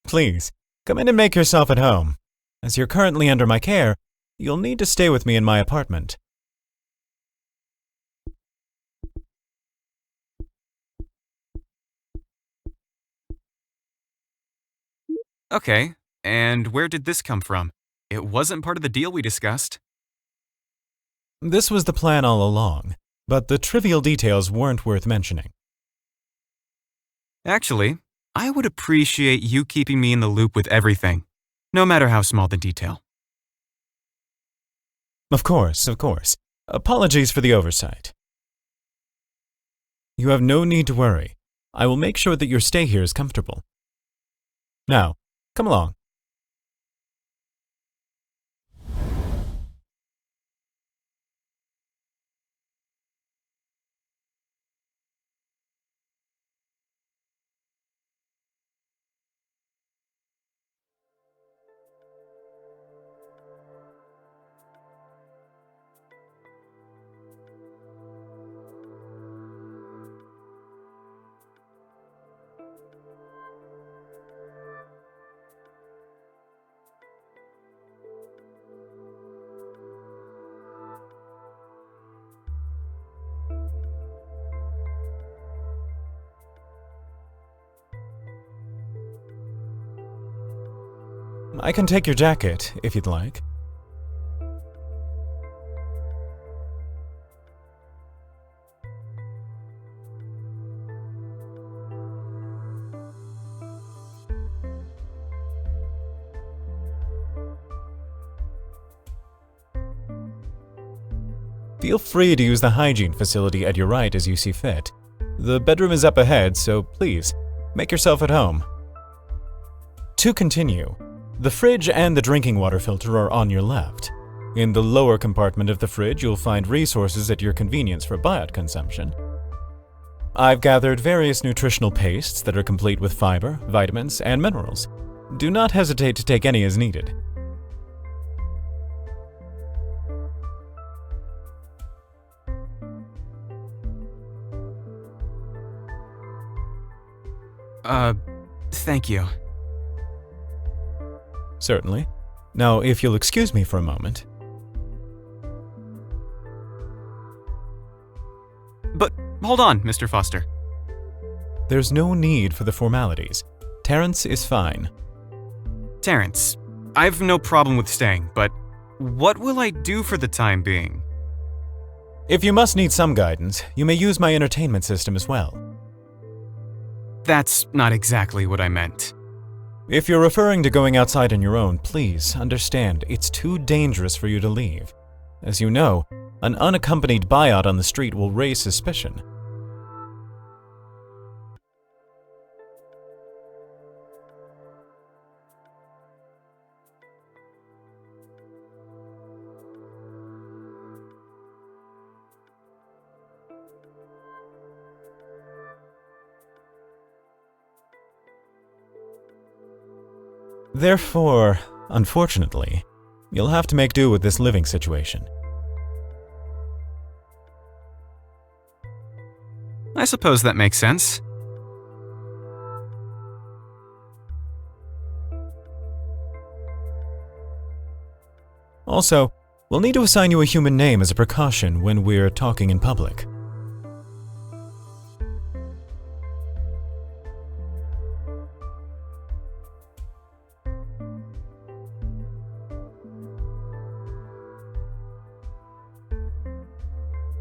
Please, come in and make yourself at home. As you're currently under my care, you'll need to stay with me in my apartment. Okay, and where did this come from? It wasn't part of the deal we discussed. This was the plan all along, but the trivial details weren't worth mentioning. Actually, I would appreciate you keeping me in the loop with everything, no matter how small the detail. Of course, of course. Apologies for the oversight. You have no need to worry. I will make sure that your stay here is comfortable. Now, come along. I can take your jacket, if you'd like. Feel free to use the hygiene facility at your right as you see fit. The bedroom is up ahead, so please, make yourself at home. To continue, the fridge and the drinking water filter are on your left. In the lower compartment of the fridge, you'll find resources at your convenience for biot consumption. I've gathered various nutritional pastes that are complete with fiber, vitamins, and minerals. Do not hesitate to take any as needed. Thank you. Certainly. Now, if you'll excuse me for a moment. But hold on, Mr. Foster. There's no need for the formalities. Terrance is fine. Terrance, I've no problem with staying, but what will I do for the time being? If you must need some guidance, you may use my entertainment system as well. That's not exactly what I meant. If you're referring to going outside on your own, please understand it's too dangerous for you to leave. As you know, an unaccompanied biot on the street will raise suspicion. Therefore, unfortunately, you'll have to make do with this living situation. I suppose that makes sense. Also, we'll need to assign you a human name as a precaution when we're talking in public.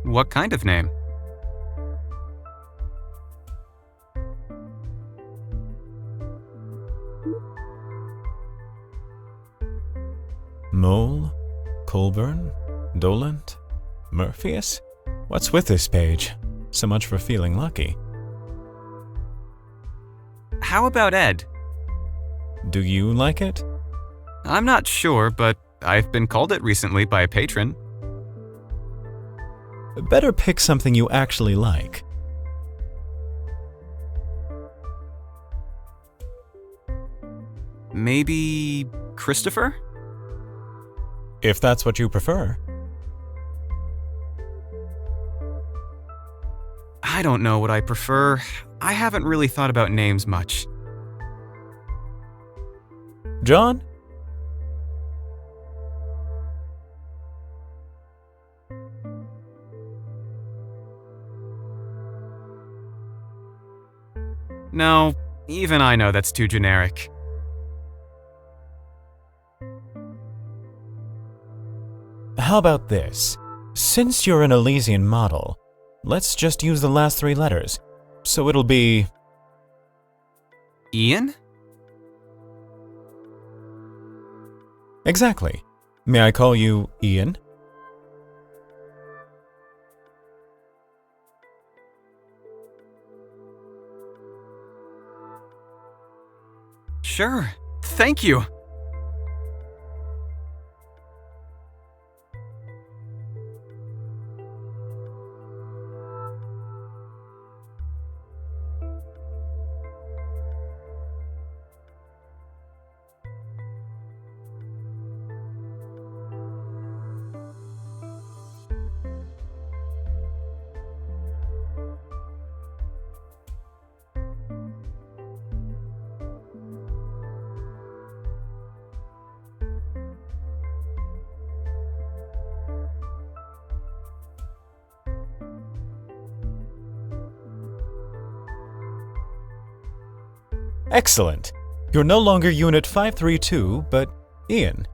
What kind of name? Mole? Colburn? Dolant? Murpheus? What's with this page? So much for feeling lucky. How about Ed? Do you like it? I'm not sure, but I've been called it recently by a patron. Better pick something you actually like. Maybe Christopher? If that's what you prefer. I don't know what I prefer. I haven't really thought about names much. John? No, even I know that's too generic. How about this? Since you're an Elysian model, let's just use the last 3 letters. So it'll be... Ian? Exactly. May I call you Ian? Sure. Thank you. Excellent. You're no longer Unit 532, but Ian.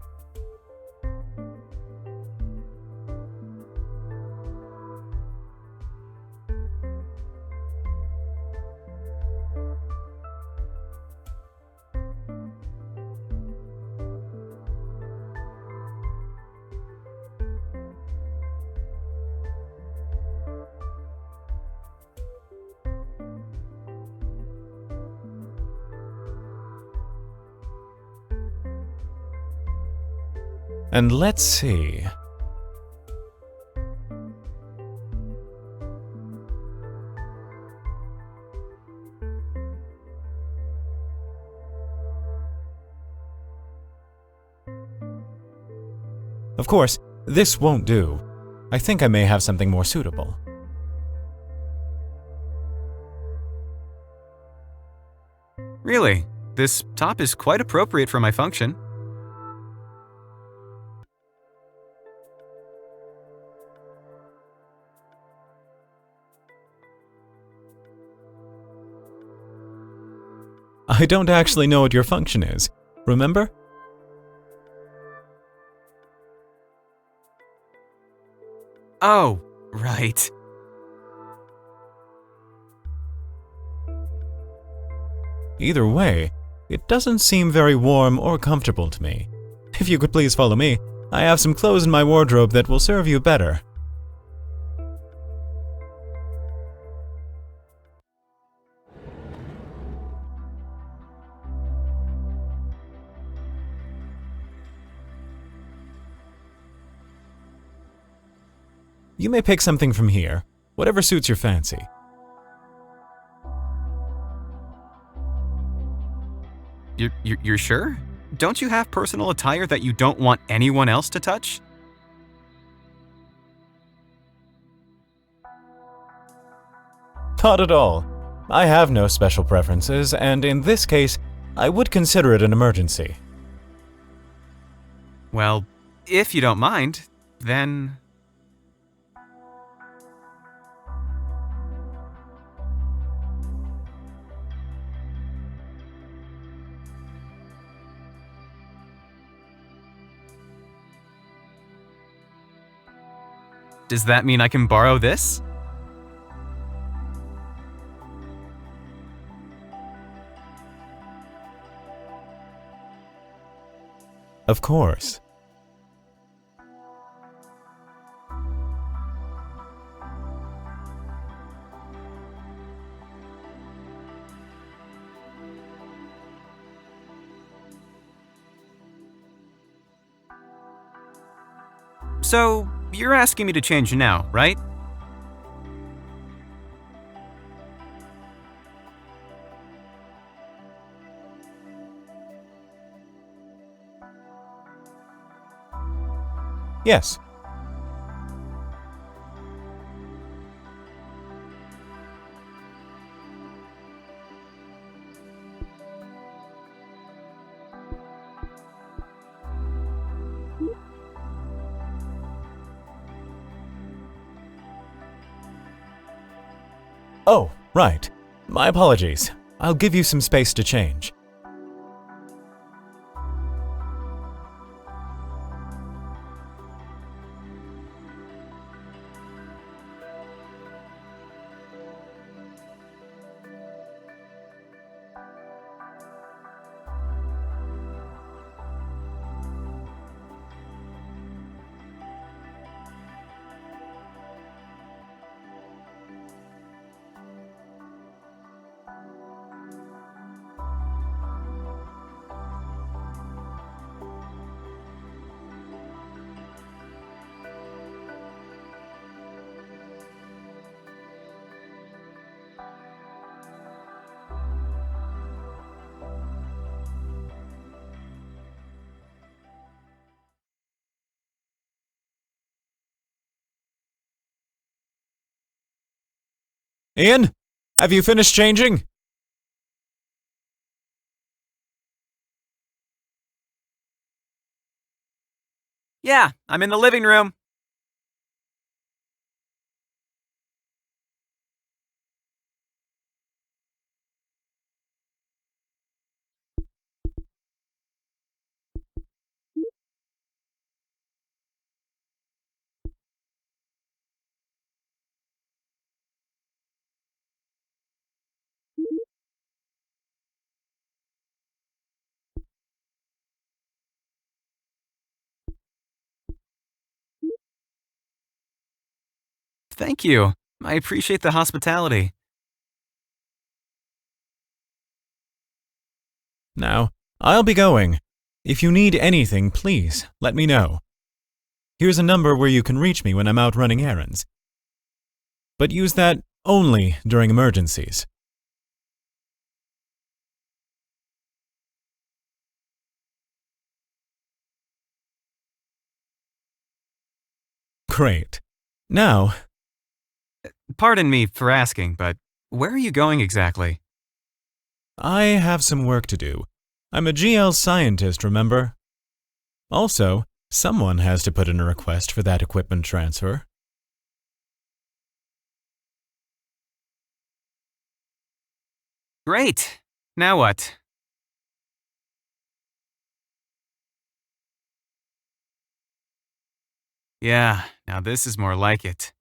And let's see. Of course, this won't do. I think I may have something more suitable. Really, this top is quite appropriate for my function. I don't actually know what your function is, remember? Oh, right. Either way, it doesn't seem very warm or comfortable to me. If you could please follow me, I have some clothes in my wardrobe that will serve you better. You may pick something from here, whatever suits your fancy. You're sure? don't you have personal attire that you don't want anyone else to touch? Not at all. I have no special preferences, and in this case, I would consider it an emergency. Well, if you don't mind, then... Does that mean I can borrow this? Of course. So, you're asking me to change now, right? Yes. Oh, right. My apologies. I'll give you some space to change. Ian, have you finished changing? Yeah, I'm in the living room. Thank you. I appreciate the hospitality. Now, I'll be going. If you need anything, please let me know. Here's a number where you can reach me when I'm out running errands. But use that only during emergencies. Great. Now, Pardon me for asking, but where are you going exactly? I have some work to do. I'm a GL scientist, remember? Also, someone has to put in a request for that equipment transfer. Great. Now what? Yeah, now this is more like it.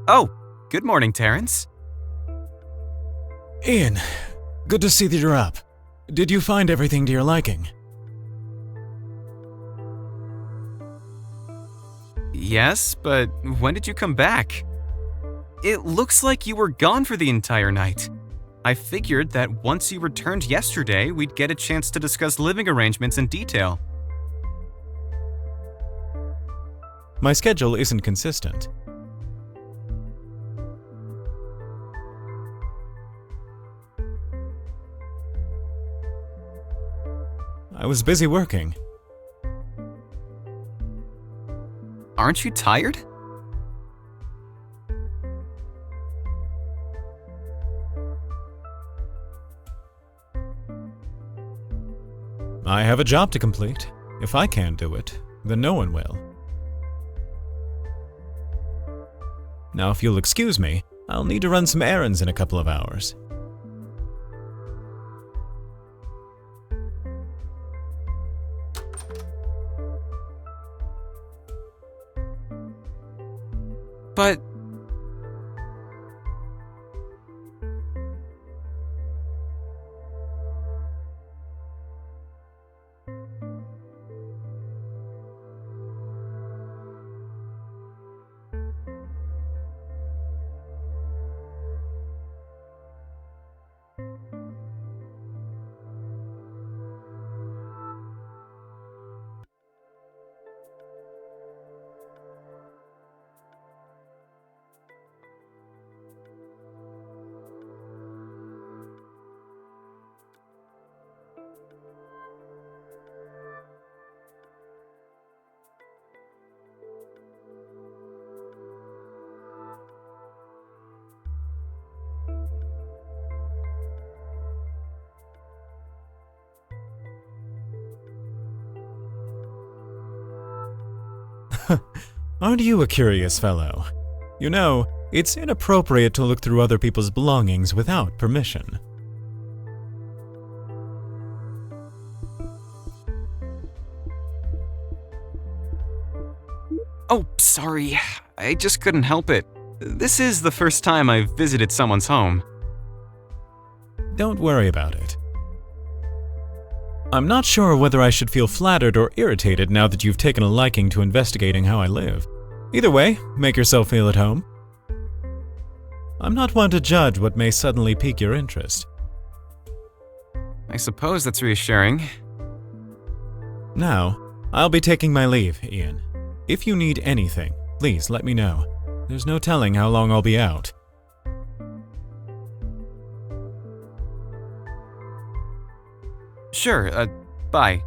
Oh, good morning, Terrance. Ian, good to see that you're up. Did you find everything to your liking? Yes, but when did you come back? It looks like you were gone for the entire night. I figured that once you returned yesterday, we'd get a chance to discuss living arrangements in detail. My schedule isn't consistent. I was busy working. Aren't you tired? I have a job to complete. If I can't do it, then no one will. Now, if you'll excuse me, I'll need to run some errands in a couple of hours. But Aren't you a curious fellow? You know, it's inappropriate to look through other people's belongings without permission. oh, sorry. I just couldn't help it. This is the first time I've visited someone's home. Don't worry about it. I'm not sure whether I should feel flattered or irritated now that you've taken a liking to investigating how I live. Either way, make yourself feel at home. I'm not one to judge what may suddenly pique your interest. I suppose that's reassuring. Now, I'll be taking my leave, Ian. If you need anything, please let me know. There's no telling how long I'll be out. Sure, bye.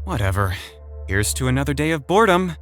Whatever. Here's to another day of boredom.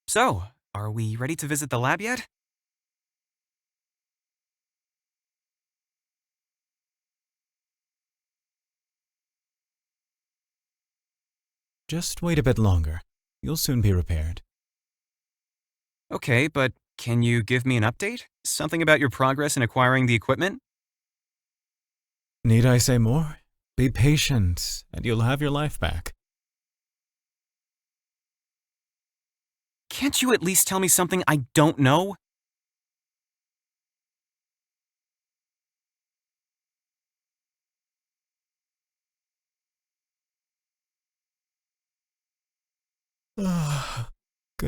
So, are we ready to visit the lab yet? Just wait a bit longer. You'll soon be repaired. Okay, but can you give me an update? Something about your progress in acquiring the equipment? Need I say more? Be patient, and you'll have your life back. Can't you at least tell me something I don't know?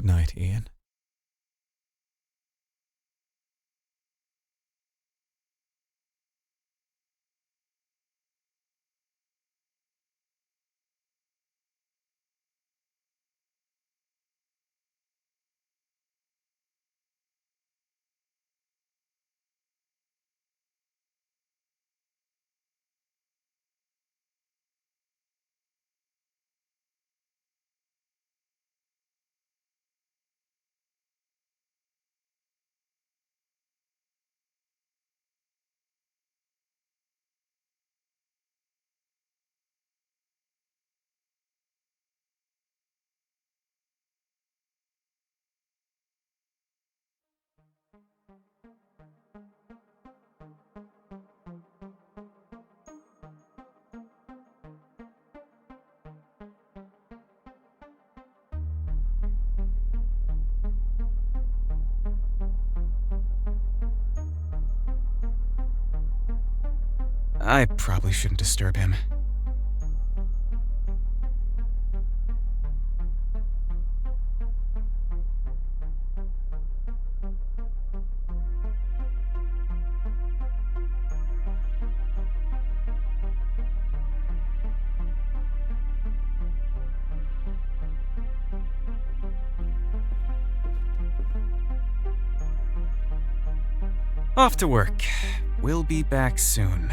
Good night, Ian. I probably shouldn't disturb him. Off to work. We'll be back soon.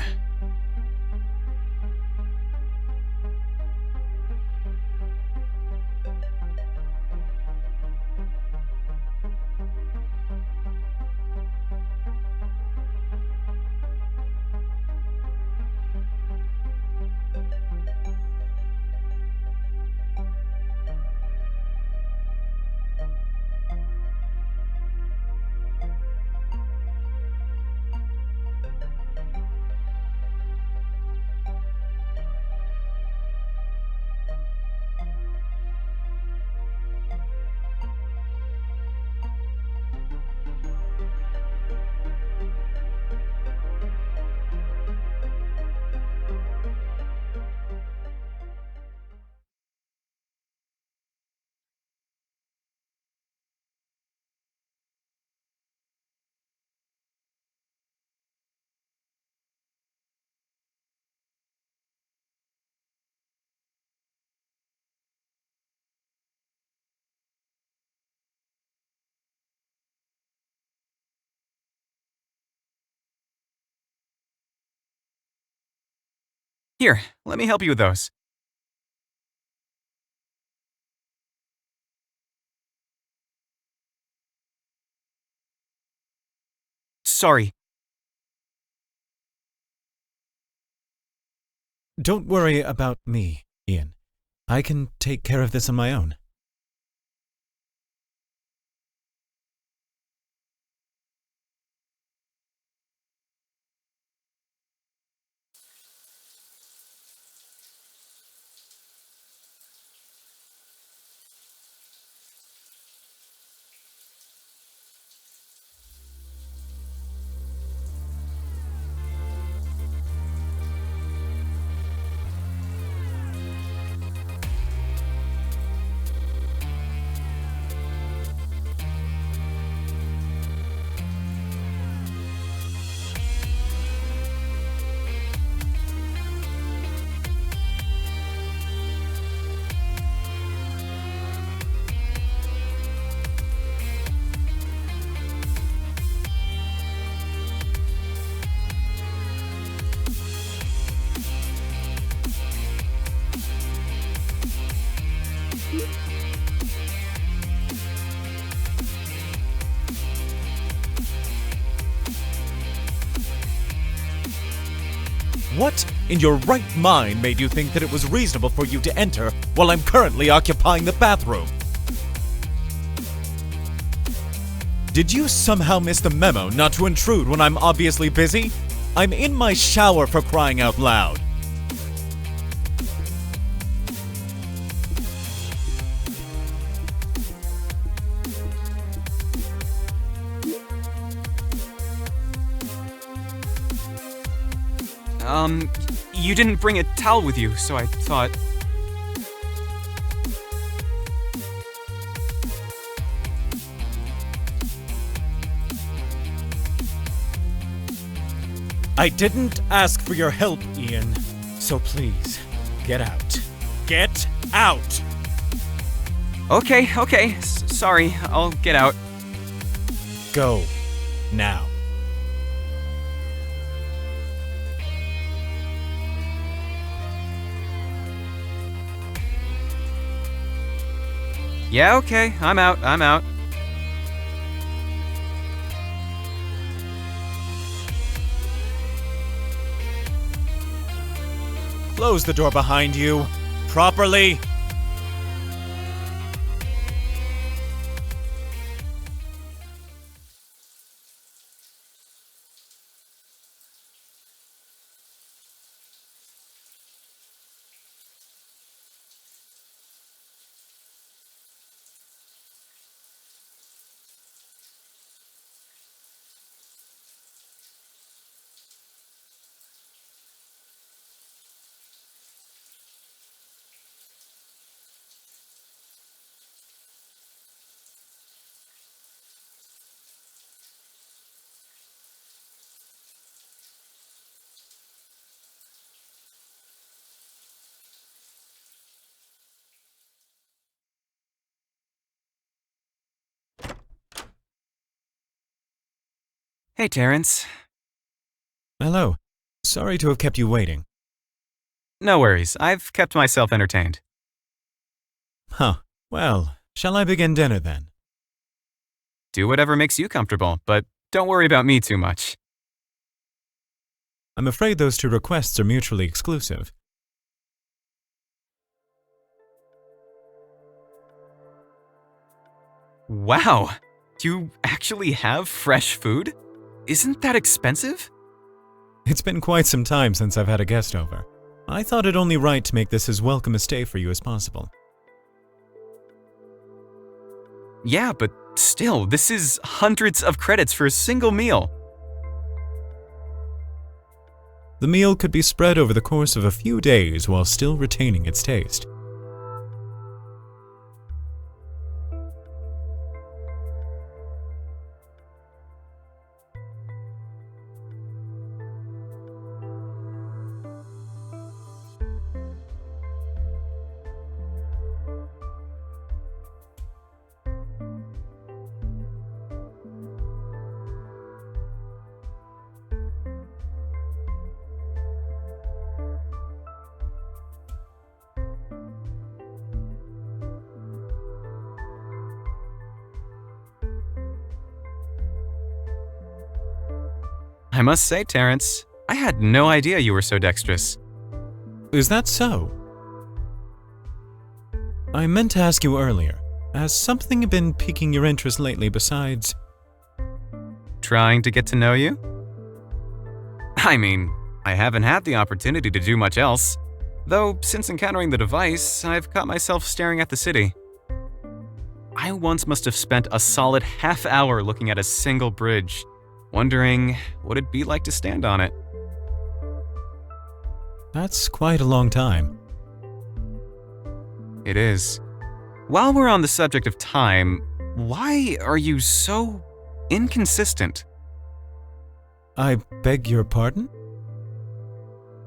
Here, let me help you with those. Sorry. Don't worry about me, Ian. I can take care of this on my own. What in your right mind made you think that it was reasonable for you to enter while I'm currently occupying the bathroom? Did you somehow miss the memo not to intrude when I'm obviously busy? I'm in my shower, for crying out loud. You didn't bring a towel with you, so I thought... I didn't ask for your help, Ian. So please, get out. Get out! Okay. Sorry, I'll get out. Go. Now. Yeah, okay, I'm out. Close the door behind you. Properly. Hey, Terrance. Hello. Sorry to have kept you waiting. No worries, I've kept myself entertained. Huh. Well, shall I begin dinner then? Do whatever makes you comfortable, but don't worry about me too much. I'm afraid those two requests are mutually exclusive. Wow, you actually have fresh food? Isn't that expensive? It's been quite some time since I've had a guest over. I thought it only right to make this as welcome a stay for you as possible. Yeah, but still, this is hundreds of credits for a single meal. The meal could be spread over the course of a few days while still retaining its taste. I must say, Terrance, I had no idea you were so dexterous. Is that so? I meant to ask you earlier. Has something been piquing your interest lately besides... Trying to get to know you? I mean, I haven't had the opportunity to do much else. Though, since encountering the device, I've caught myself staring at the city. I once must have spent a solid half hour looking at a single bridge, wondering what it'd be like to stand on it. That's quite a long time. It is. While we're on the subject of time, why are you so inconsistent? I beg your pardon?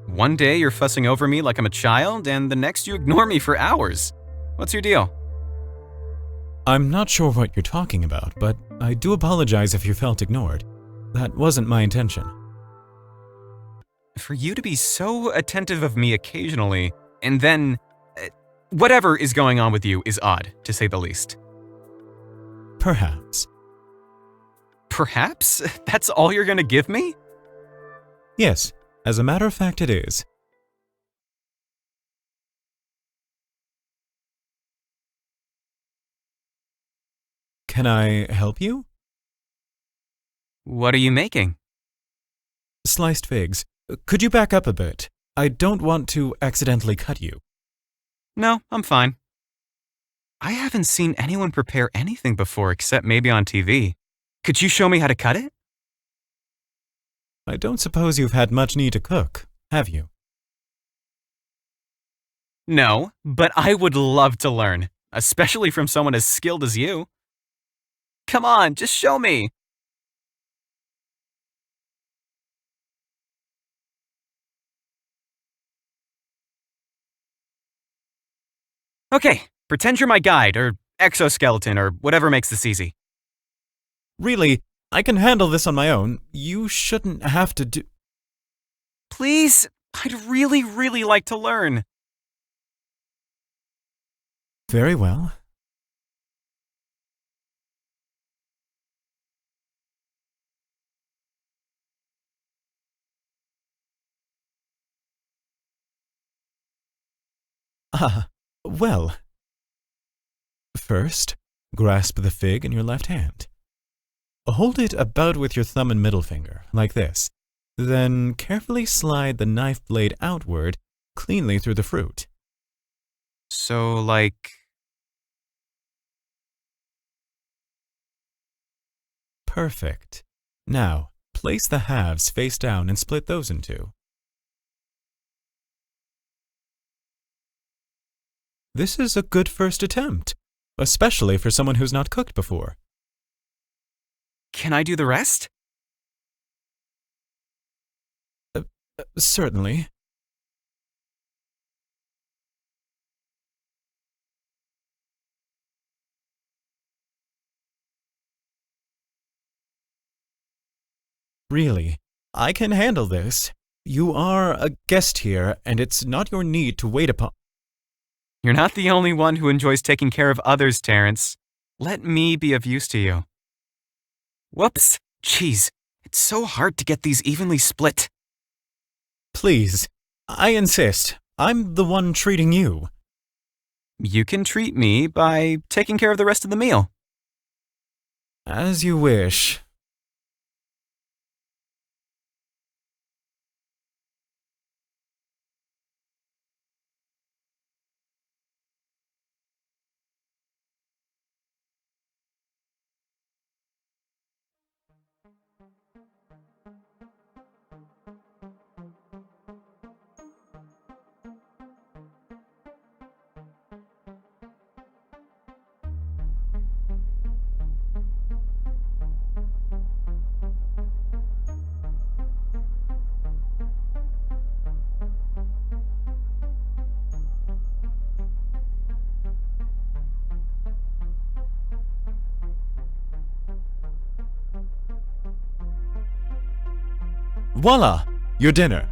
One day you're fussing over me like I'm a child, and the next you ignore me for hours. What's your deal? I'm not sure what you're talking about, but I do apologize if you felt ignored. That wasn't my intention. For you to be so attentive of me occasionally, and then... whatever is going on with you is odd, to say the least. Perhaps. Perhaps? That's all you're gonna give me? Yes, as a matter of fact it is. Can I help you? What are you making? Sliced figs. Could you back up a bit? I don't want to accidentally cut you. No, I'm fine. I haven't seen anyone prepare anything before except maybe on TV. Could you show me how to cut it? I don't suppose you've had much need to cook, have you? No, but I would love to learn, especially from someone as skilled as you. Come on, just show me. Okay, pretend you're my guide, or exoskeleton, or whatever makes this easy. Really, I can handle this on my own. You shouldn't have to do. Please, I'd really, really like to learn. Very well. Well. First, grasp the fig in your left hand. Hold it about with your thumb and middle finger, like this. Then carefully slide the knife blade outward, cleanly through the fruit. So, like... Perfect. Now, place the halves face down and split those in two. This is a good first attempt, especially for someone who's not cooked before. Can I do the rest? Certainly. Really, I can handle this. You are a guest here, and it's not your need to wait upon. You're not the only one who enjoys taking care of others, Terrance. Let me be of use to you. Whoops. Jeez, it's so hard to get these evenly split. Please, I insist. I'm the one treating you. You can treat me by taking care of the rest of the meal. As you wish. Voila! Your dinner.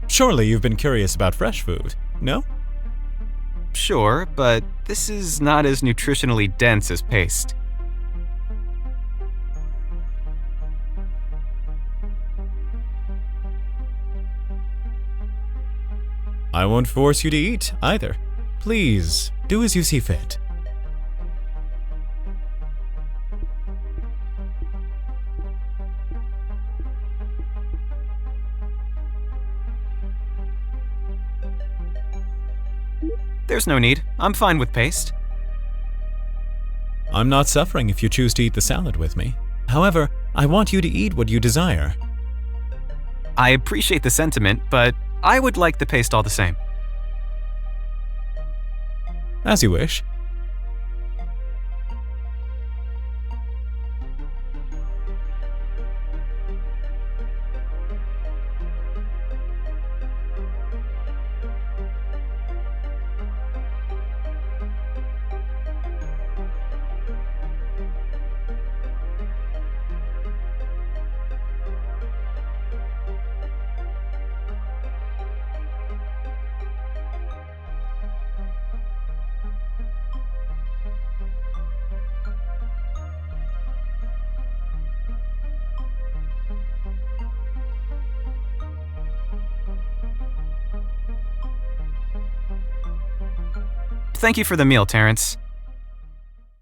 Surely you've been curious about fresh food, no? Sure, but this is not as nutritionally dense as paste. I won't force you to eat, either. Please, do as you see fit. There's no need. I'm fine with paste. I'm not suffering if you choose to eat the salad with me. However, I want you to eat what you desire. I appreciate the sentiment, but I would like the paste all the same. As you wish. Thank you for the meal, Terrance.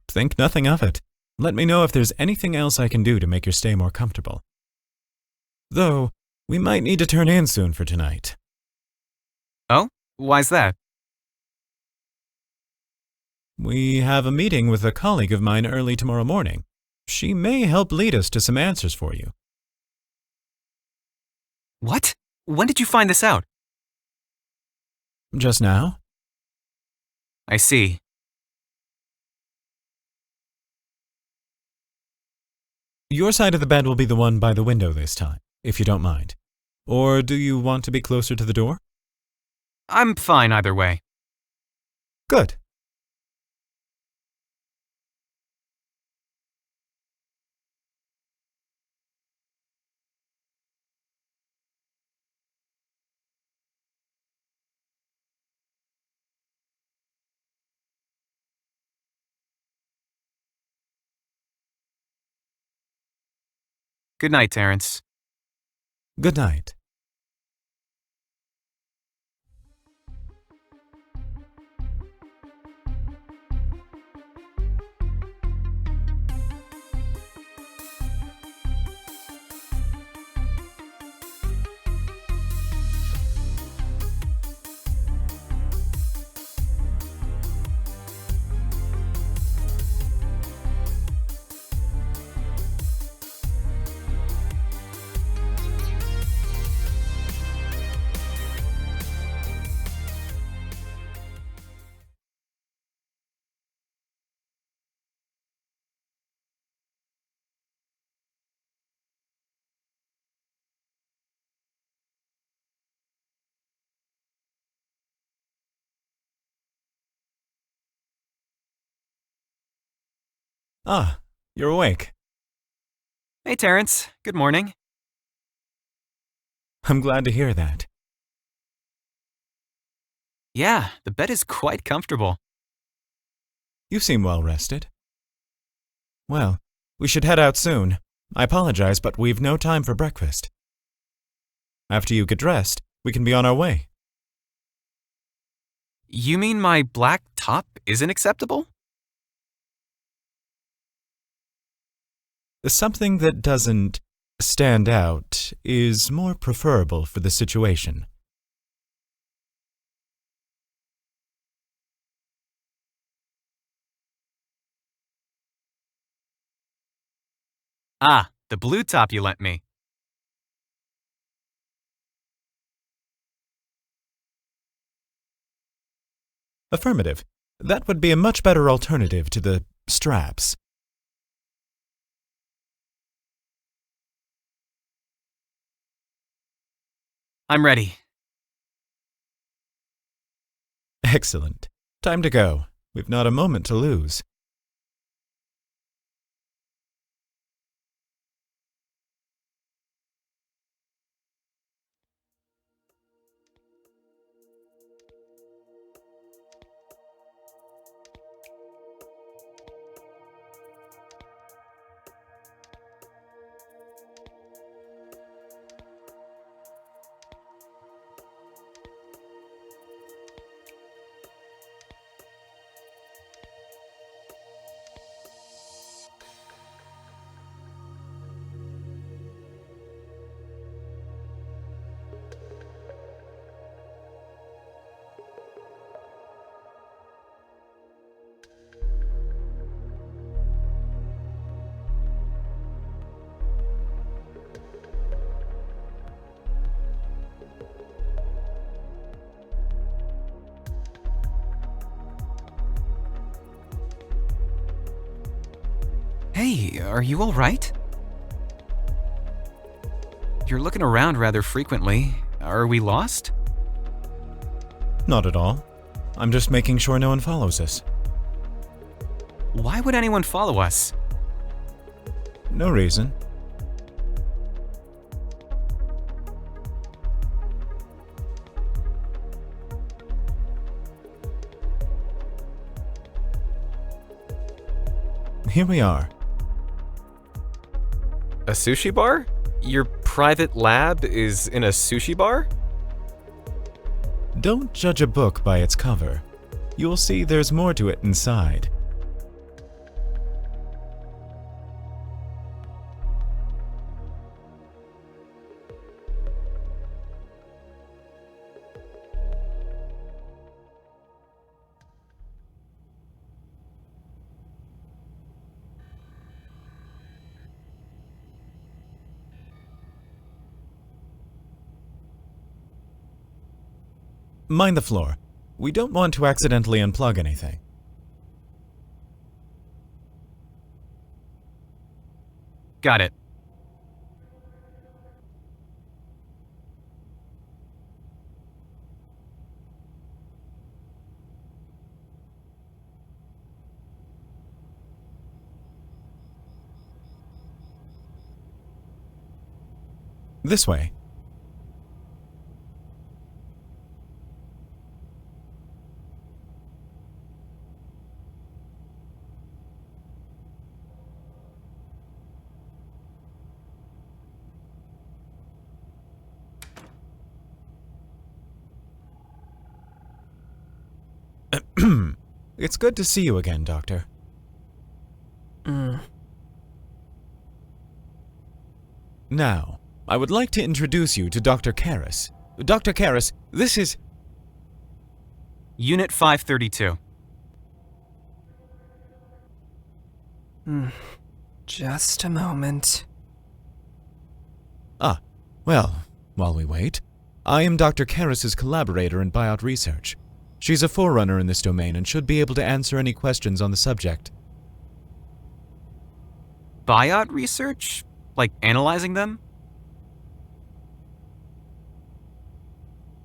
Think nothing of it. Let me know if there's anything else I can do to make your stay more comfortable. Though, we might need to turn in soon for tonight. Oh? Why's that? We have a meeting with a colleague of mine early tomorrow morning. She may help lead us to some answers for you. What? When did you find this out? Just now? I see. Your side of the bed will be the one by the window this time, if you don't mind. Or do you want to be closer to the door? I'm fine either way. Good. Good night, Terrance. Good night. Ah, you're awake. Hey, Terrance. Good morning. I'm glad to hear that. Yeah, the bed is quite comfortable. You seem well rested. Well, we should head out soon. I apologize, but we've no time for breakfast. After you get dressed, we can be on our way. You mean my black top isn't acceptable? Something that doesn't stand out is more preferable for the situation. Ah, the blue top you lent me. Affirmative. That would be a much better alternative to the straps. I'm ready. Excellent. Time to go. We've not a moment to lose. Hey, are you all right? You're looking around rather frequently. Are we lost? Not at all. I'm just making sure no one follows us. Why would anyone follow us? No reason. Here we are. A sushi bar? Your private lab is in a sushi bar? Don't judge a book by its cover. You'll see there's more to it inside. Mind the floor. We don't want to accidentally unplug anything. Got it. This way. It's good to see you again, Doctor. Now, I would like to introduce you to Dr. Karras. Dr. Karras, this is... Unit 532. Just a moment. Well, while we wait, I am Dr. Karras' collaborator in biot research. She's a forerunner in this domain and should be able to answer any questions on the subject. Biot research? Like analyzing them?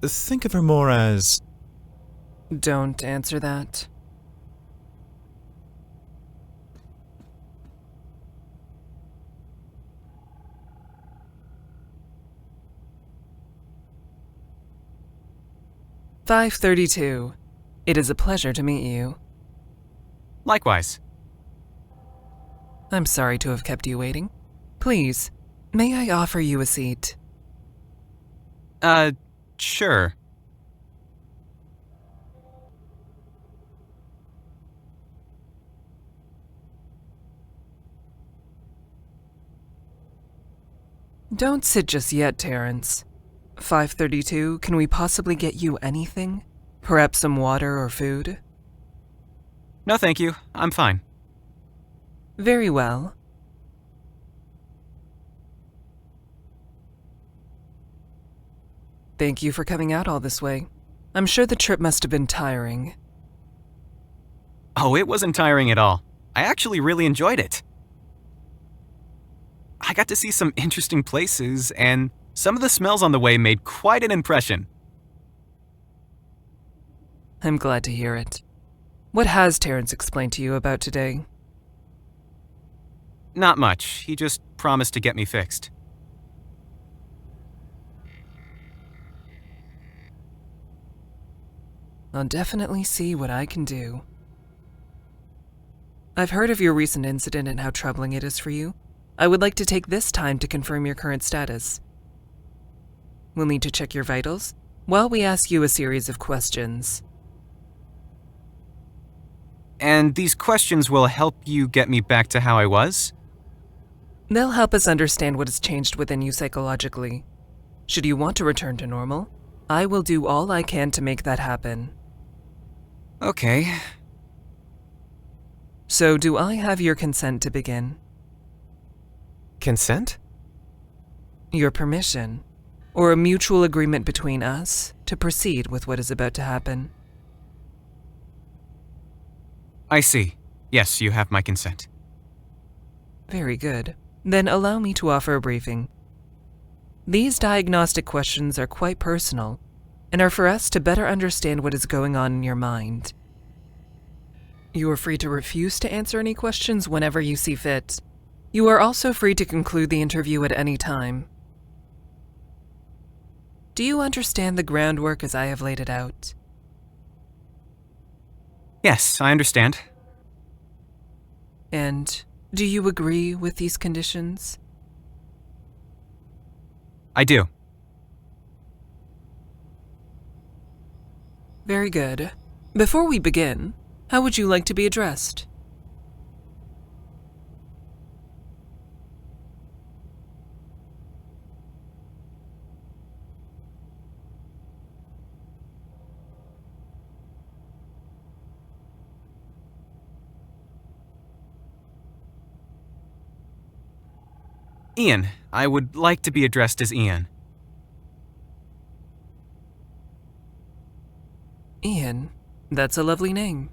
Think of her more as... Don't answer that. "532. It is a pleasure to meet you. Likewise. I'm sorry to have kept you waiting. Please, may I offer you a seat?" Sure. Don't sit just yet, Terrance. 532, can we possibly get you anything? Perhaps some water or food? No, thank you. I'm fine. Very well. Thank you for coming out all this way. I'm sure the trip must have been tiring. Oh, it wasn't tiring at all. I actually really enjoyed it. I got to see some interesting places, and some of the smells on the way made quite an impression. I'm glad to hear it. What has Terrance explained to you about today? Not much. He just promised to get me fixed. I'll definitely see what I can do. I've heard of your recent incident and how troubling it is for you. I would like to take this time to confirm your current status. We'll need to check your vitals while we ask you a series of questions. And these questions will help you get me back to how I was? They'll help us understand what has changed within you psychologically. Should you want to return to normal, I will do all I can to make that happen. Okay. So, do I have your consent to begin? Consent? Your permission, or a mutual agreement between us to proceed with what is about to happen. I see. Yes, you have my consent. Very good. Then allow me to offer a briefing. These diagnostic questions are quite personal, and are for us to better understand what is going on in your mind. You are free to refuse to answer any questions whenever you see fit. You are also free to conclude the interview at any time. Do you understand the groundwork as I have laid it out? Yes, I understand. And do you agree with these conditions? I do. Very good. Before we begin, how would you like to be addressed? Ian. I would like to be addressed as Ian. Ian, that's a lovely name.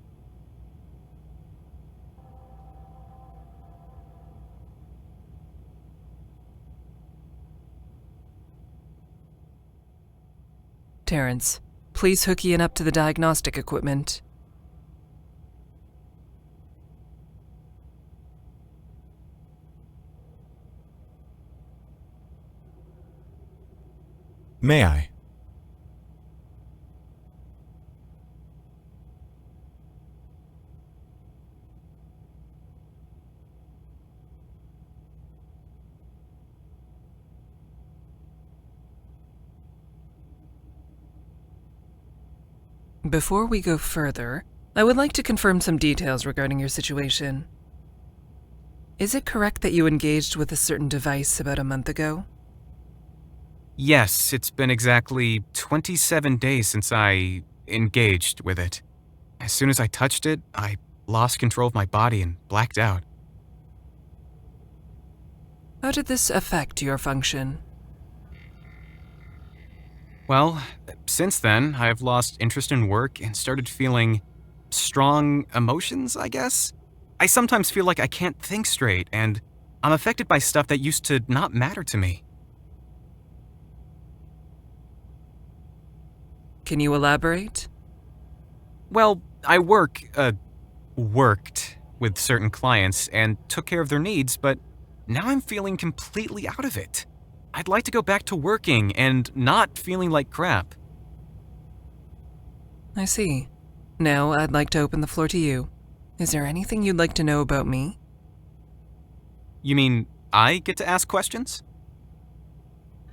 Terrance, please hook Ian up to the diagnostic equipment. May I? Before we go further, I would like to confirm some details regarding your situation. Is it correct that you engaged with a certain device about a month ago? Yes, it's been exactly 27 days since I engaged with it. As soon as I touched it, I lost control of my body and blacked out. How did this affect your function? Well, since then, I've lost interest in work and started feeling strong emotions, I guess? I sometimes feel like I can't think straight, and I'm affected by stuff that used to not matter to me. Can you elaborate? Well, I worked with certain clients and took care of their needs, but now I'm feeling completely out of it. I'd like to go back to working and not feeling like crap. I see. Now I'd like to open the floor to you. Is there anything you'd like to know about me? You mean I get to ask questions?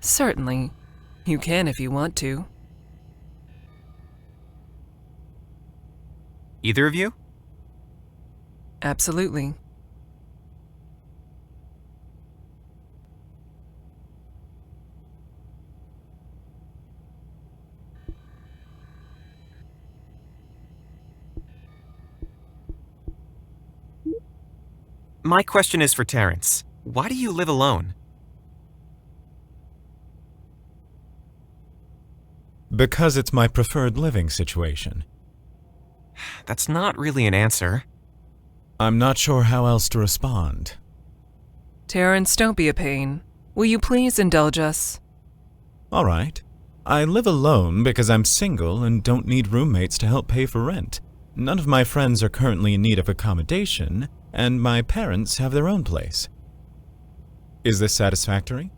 Certainly. You can if you want to. Either of you? Absolutely. My question is for Terrance. Why do you live alone? Because it's my preferred living situation. That's not really an answer. I'm not sure how else to respond. Terrance, don't be a pain. Will you please indulge us? All right. I live alone because I'm single and don't need roommates to help pay for rent. None of my friends are currently in need of accommodation, and my parents have their own place. Is this satisfactory?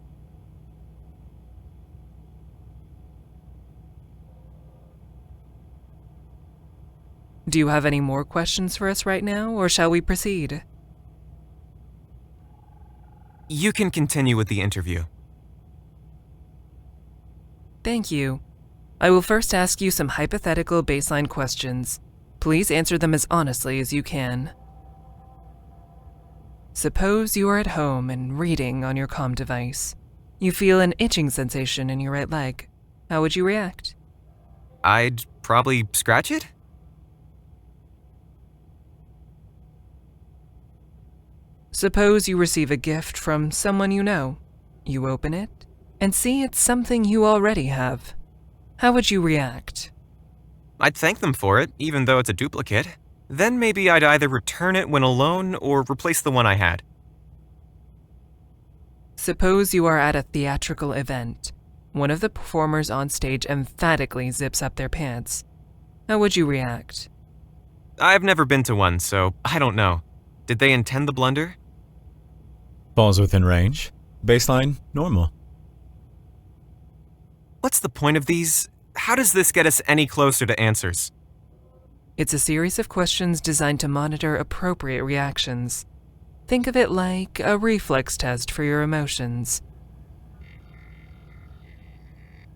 Do you have any more questions for us right now, or shall we proceed? You can continue with the interview. Thank you. I will first ask you some hypothetical baseline questions. Please answer them as honestly as you can. Suppose you are at home and reading on your comm device. You feel an itching sensation in your right leg. How would you react? I'd probably scratch it? Suppose you receive a gift from someone you know. You open it and see it's something you already have. How would you react? I'd thank them for it, even though it's a duplicate. Then maybe I'd either return it when alone or replace the one I had. Suppose you are at a theatrical event. One of the performers on stage emphatically zips up their pants. How would you react? I've never been to one, so I don't know. Did they intend the blunder? Falls within range. Baseline, normal. What's the point of these? How does this get us any closer to answers? It's a series of questions designed to monitor appropriate reactions. Think of it like a reflex test for your emotions.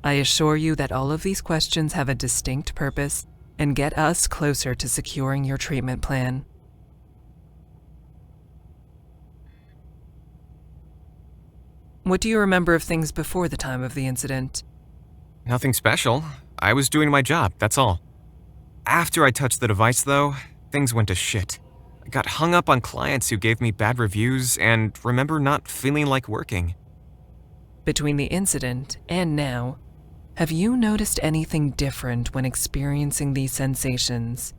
I assure you that all of these questions have a distinct purpose and get us closer to securing your treatment plan. What do you remember of things before the time of the incident? Nothing special. I was doing my job, that's all. After I touched the device, though, things went to shit. I got hung up on clients who gave me bad reviews and remember not feeling like working. Between the incident and now, have you noticed anything different when experiencing these sensations?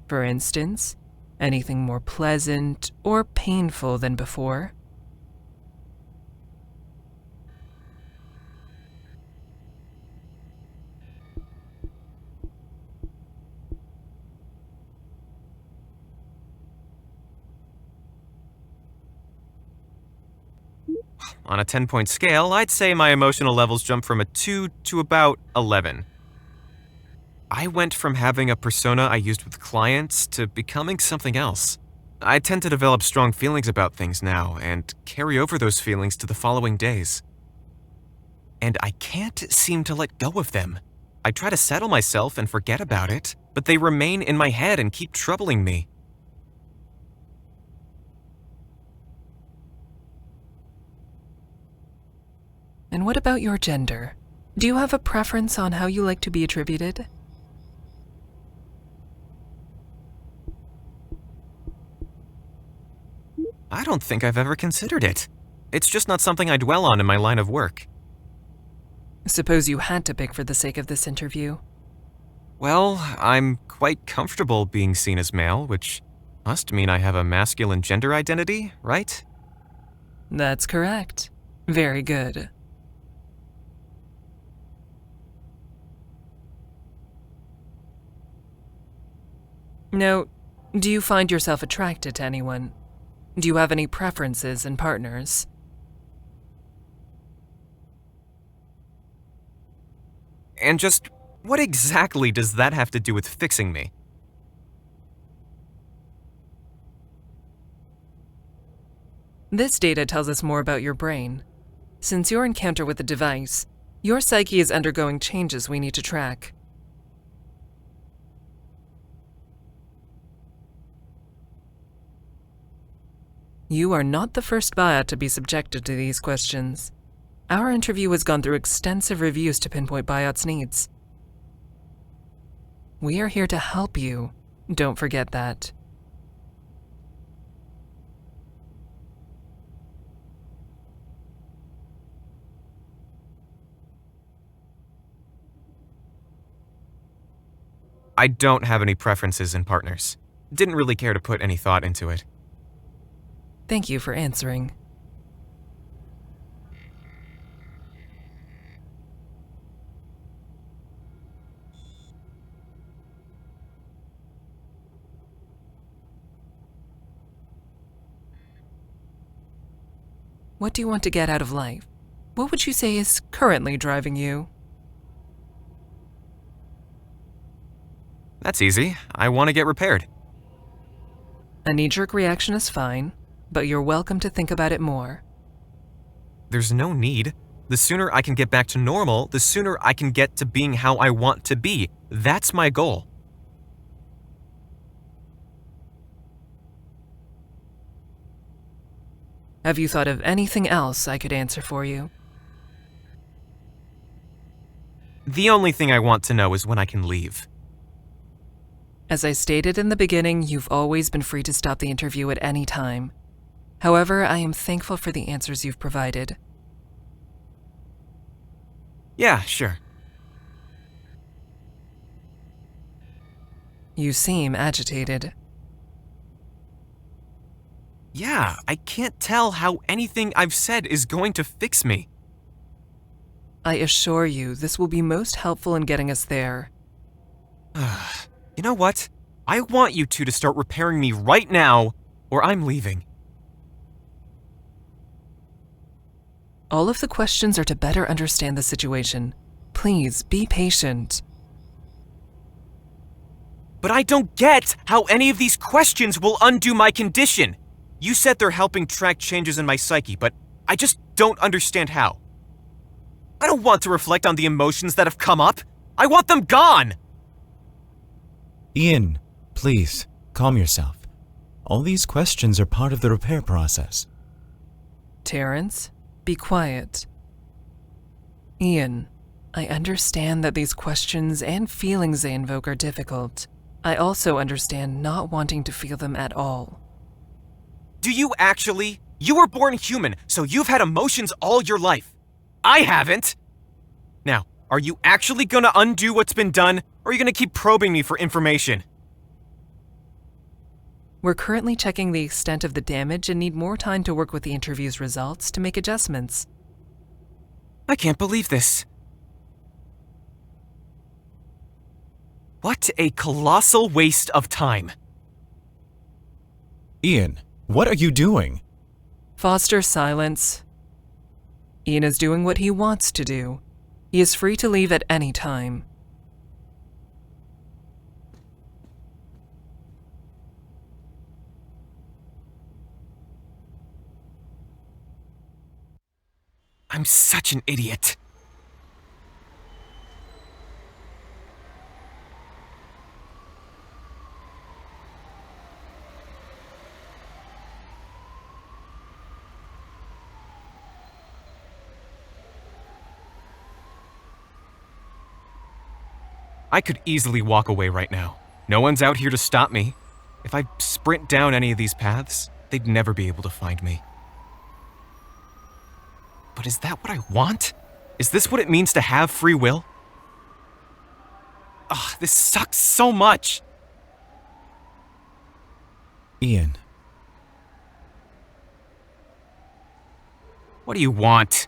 For instance, anything more pleasant or painful than before? on a 10-point scale, I'd say my emotional levels jumped from a 2 to about 11. I went from having a persona I used with clients to becoming something else. I tend to develop strong feelings about things now and carry over those feelings to the following days. And I can't seem to let go of them. I try to settle myself and forget about it, but they remain in my head and keep troubling me. And what about your gender? Do you have a preference on how you like to be attributed? I don't think I've ever considered it. It's just not something I dwell on in my line of work. Suppose you had to pick for the sake of this interview. Well, I'm quite comfortable being seen as male, which must mean I have a masculine gender identity, right? That's correct. Very good. Now, do you find yourself attracted to anyone? Do you have any preferences in partners? And just what exactly does that have to do with fixing me? This data tells us more about your brain. Since your encounter with the device, your psyche is undergoing changes we need to track. You are not the first biot to be subjected to these questions. Our interview has gone through extensive reviews to pinpoint biot's needs. We are here to help you. Don't forget that. I don't have any preferences in partners. Didn't really care to put any thought into it. Thank you for answering. What do you want to get out of life? What would you say is currently driving you? That's easy. I want to get repaired. A knee-jerk reaction is fine, but you're welcome to think about it more. There's no need. The sooner I can get back to normal, the sooner I can get to being how I want to be. That's my goal. Have you thought of anything else I could answer for you? The only thing I want to know is when I can leave. As I stated in the beginning, you've always been free to stop the interview at any time. However, I am thankful for the answers you've provided. Yeah, sure. You seem agitated. Yeah, I can't tell how anything I've said is going to fix me. I assure you, this will be most helpful in getting us there. You know what? I want you two to start repairing me right now, or I'm leaving. All of the questions are to better understand the situation. Please, be patient. But I don't get how any of these questions will undo my condition. You said they're helping track changes in my psyche, but I just don't understand how. I don't want to reflect on the emotions that have come up. I want them gone! Ian, please, calm yourself. All these questions are part of the repair process. Terrance, be quiet. Ian, I understand that these questions and feelings they invoke are difficult. I also understand not wanting to feel them at all. Do you actually? You were born human, so you've had emotions all your life. I haven't! Now, are you actually gonna undo what's been done, or are you gonna keep probing me for information? We're currently checking the extent of the damage and need more time to work with the interview's results to make adjustments. I can't believe this. What a colossal waste of time. Ian, what are you doing? Foster silence. Ian is doing what he wants to do. He is free to leave at any time. I'm such an idiot. I could easily walk away right now. No one's out here to stop me. If I sprint down any of these paths, they'd never be able to find me. But is that what I want? Is this what it means to have free will? Ugh, this sucks so much! Ian, What do you want?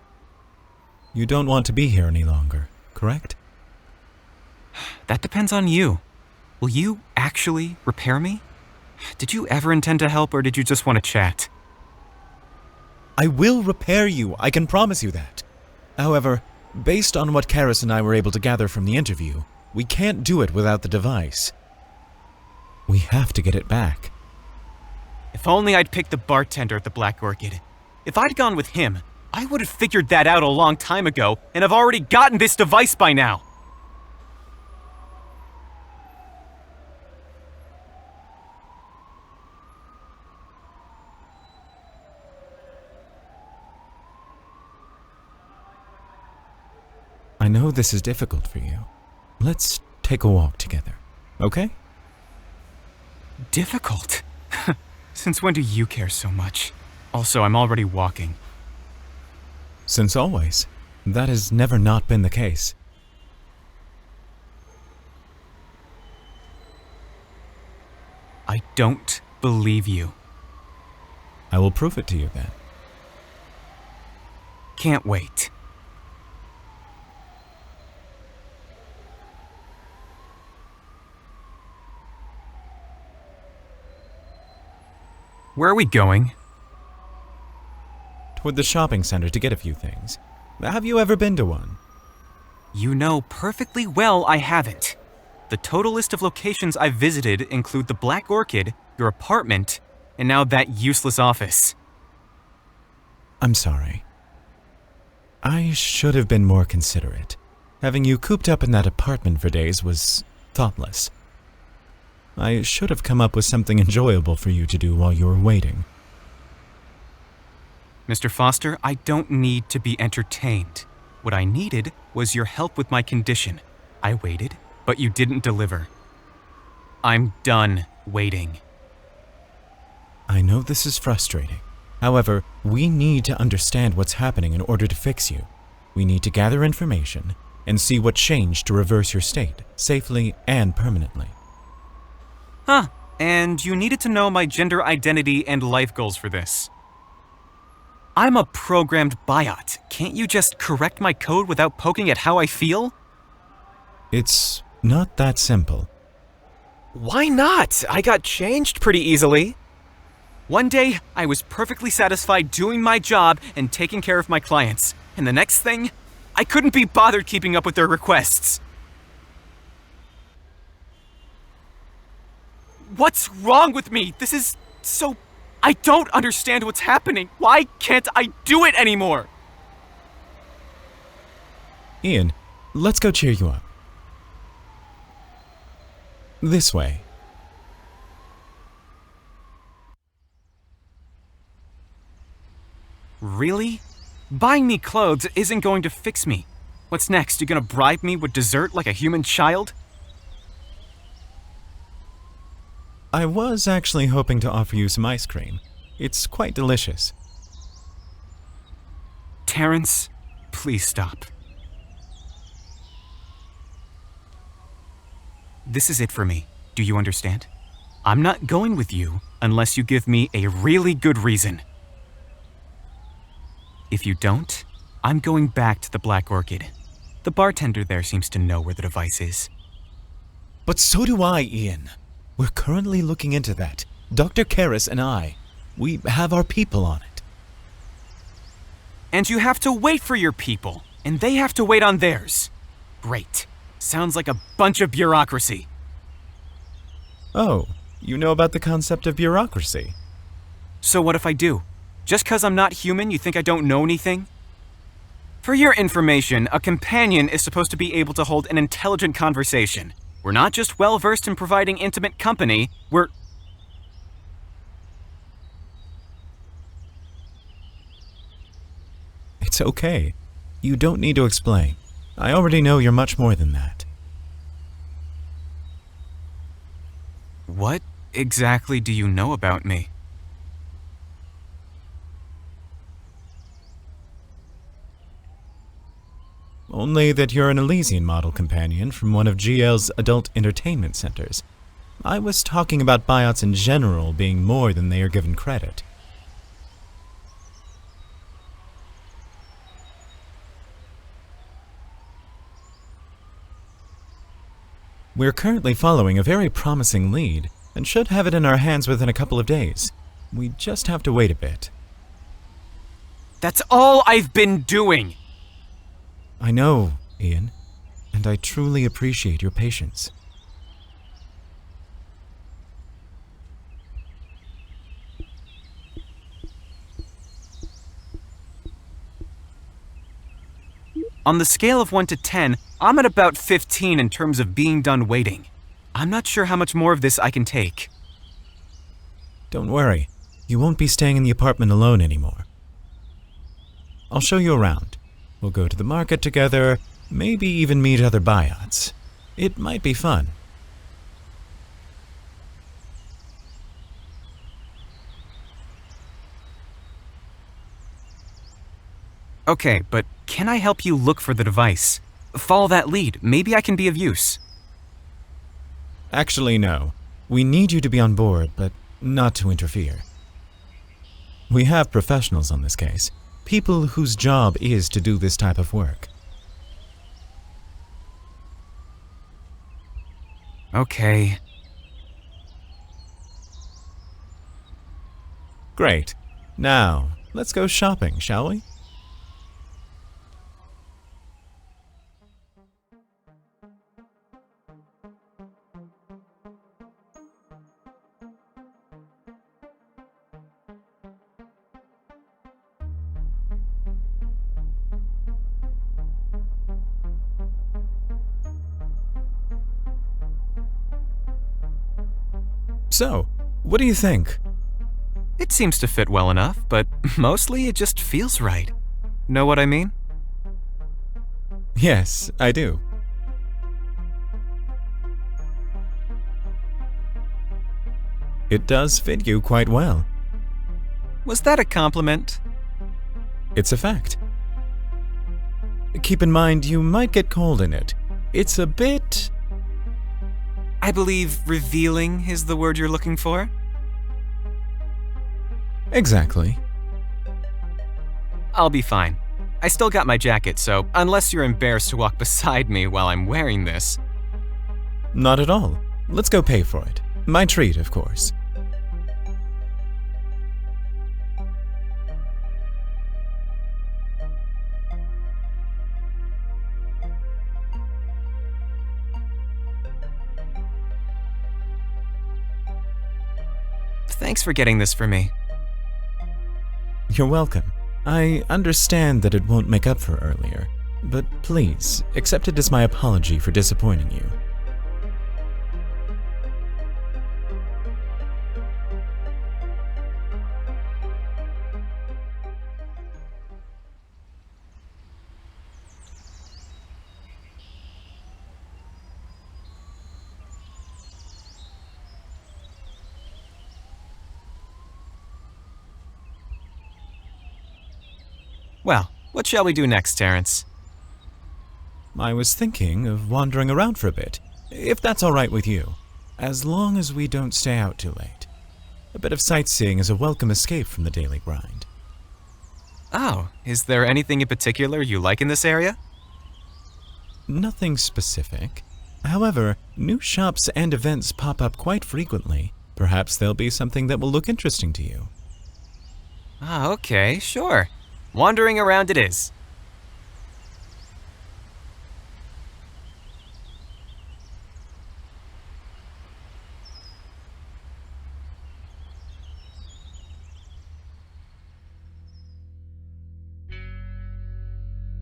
you don't want to be here any longer, correct? That depends on you. Will you actually repair me? Did you ever intend to help, or did you just want to chat? I will repair you, I can promise you that. However, based on what Karis and I were able to gather from the interview, we can't do it without the device. We have to get it back. If only I'd picked the bartender at the Black Orchid. If I'd gone with him, I would have figured that out a long time ago and have already gotten this device by now. I know this is difficult for you. Let's take a walk together, okay? Difficult? Since when do you care so much? Also, I'm already walking. Since always. That has never not been the case. I don't believe you. I will prove it to you then. Can't wait. Where are we going? Toward the shopping center to get a few things. Have you ever been to one? You know perfectly well I haven't. The total list of locations I've visited include the Black Orchid, your apartment, and now that useless office. I'm sorry. I should have been more considerate. Having you cooped up in that apartment for days was thoughtless. I should have come up with something enjoyable for you to do while you were waiting. Mr. Foster, I don't need to be entertained. What I needed was your help with my condition. I waited, but you didn't deliver. I'm done waiting. I know this is frustrating. However, we need to understand what's happening in order to fix you. We need to gather information and see what changed to reverse your state, safely and permanently. Huh, and you needed to know my gender identity and life goals for this. I'm a programmed biot. Can't you just correct my code without poking at how I feel? It's not that simple. Why not? I got changed pretty easily. One day, I was perfectly satisfied doing my job and taking care of my clients. And the next thing, I couldn't be bothered keeping up with their requests. What's wrong with me? This is so... I don't understand what's happening. Why can't I do it anymore? Ian, let's go cheer you up. This way. Really? Buying me clothes isn't going to fix me. What's next? You gonna bribe me with dessert like a human child? I was actually hoping to offer you some ice cream. It's quite delicious. Terrance, please stop. This is it for me. Do you understand? I'm not going with you unless you give me a really good reason. If you don't, I'm going back to the Black Orchid. The bartender there seems to know where the device is. But so do I, Ian. We're currently looking into that. Dr. Karis and I. We have our people on it. And you have to wait for your people, and they have to wait on theirs. Great. Sounds like a bunch of bureaucracy. Oh, you know about the concept of bureaucracy? So what if I do? Just 'cause I'm not human, you think I don't know anything? For your information, a companion is supposed to be able to hold an intelligent conversation. We're not just well-versed in providing intimate company, we're... It's okay. You don't need to explain. I already know you're much more than that. What exactly do you know about me? Only that you're an Elysian model companion from one of GL's adult entertainment centers. I was talking about biots in general being more than they are given credit. We're currently following a very promising lead, and should have it in our hands within a couple of days. We just have to wait a bit. That's all I've been doing! I know, Ian, and I truly appreciate your patience. On the scale of 1 to 10, I'm at about 15 in terms of being done waiting. I'm not sure how much more of this I can take. Don't worry, you won't be staying in the apartment alone anymore. I'll show you around. We'll go to the market together, maybe even meet other biots. It might be fun. Okay, but can I help you look for the device? Follow that lead. Maybe I can be of use. Actually, no. We need you to be on board, but not to interfere. We have professionals on this case. People whose job is to do this type of work. Okay. Great. Now, let's go shopping, shall we? So, what do you think? It seems to fit well enough, but mostly it just feels right. Know what I mean? Yes, I do. It does fit you quite well. Was that a compliment? It's a fact. Keep in mind, you might get cold in it. It's a bit... I believe revealing is the word you're looking for? Exactly. I'll be fine. I still got my jacket, so unless you're embarrassed to walk beside me while I'm wearing this... Not at all. Let's go pay for it. My treat, of course. Thanks for getting this for me. You're welcome. I understand that it won't make up for earlier, but please, accept it as my apology for disappointing you. Well, what shall we do next, Terrance? I was thinking of wandering around for a bit, if that's all right with you, as long as we don't stay out too late. A bit of sightseeing is a welcome escape from the daily grind. Oh, is there anything in particular you like in this area? Nothing specific. However, new shops and events pop up quite frequently. Perhaps there'll be something that will look interesting to you. Ah, okay, sure. Wandering around it is.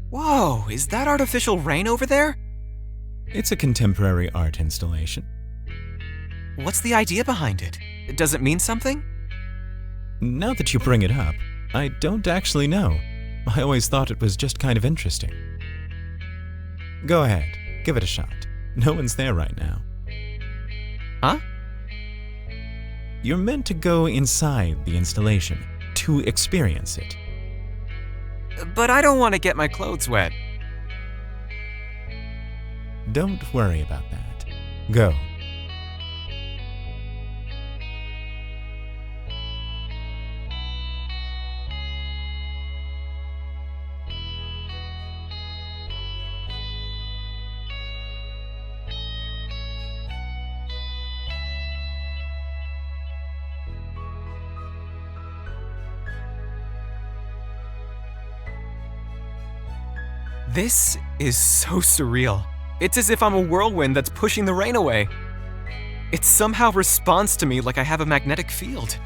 Whoa, is that artificial rain over there? It's a contemporary art installation. What's the idea behind it? Does it mean something? Now that you bring it up, I don't actually know. I always thought it was just kind of interesting. Go ahead, give it a shot. No one's there right now. Huh? You're meant to go inside the installation, to experience it. But I don't want to get my clothes wet. Don't worry about that. Go. This is so surreal. It's as if I'm a whirlwind that's pushing the rain away. It somehow responds to me like I have a magnetic field.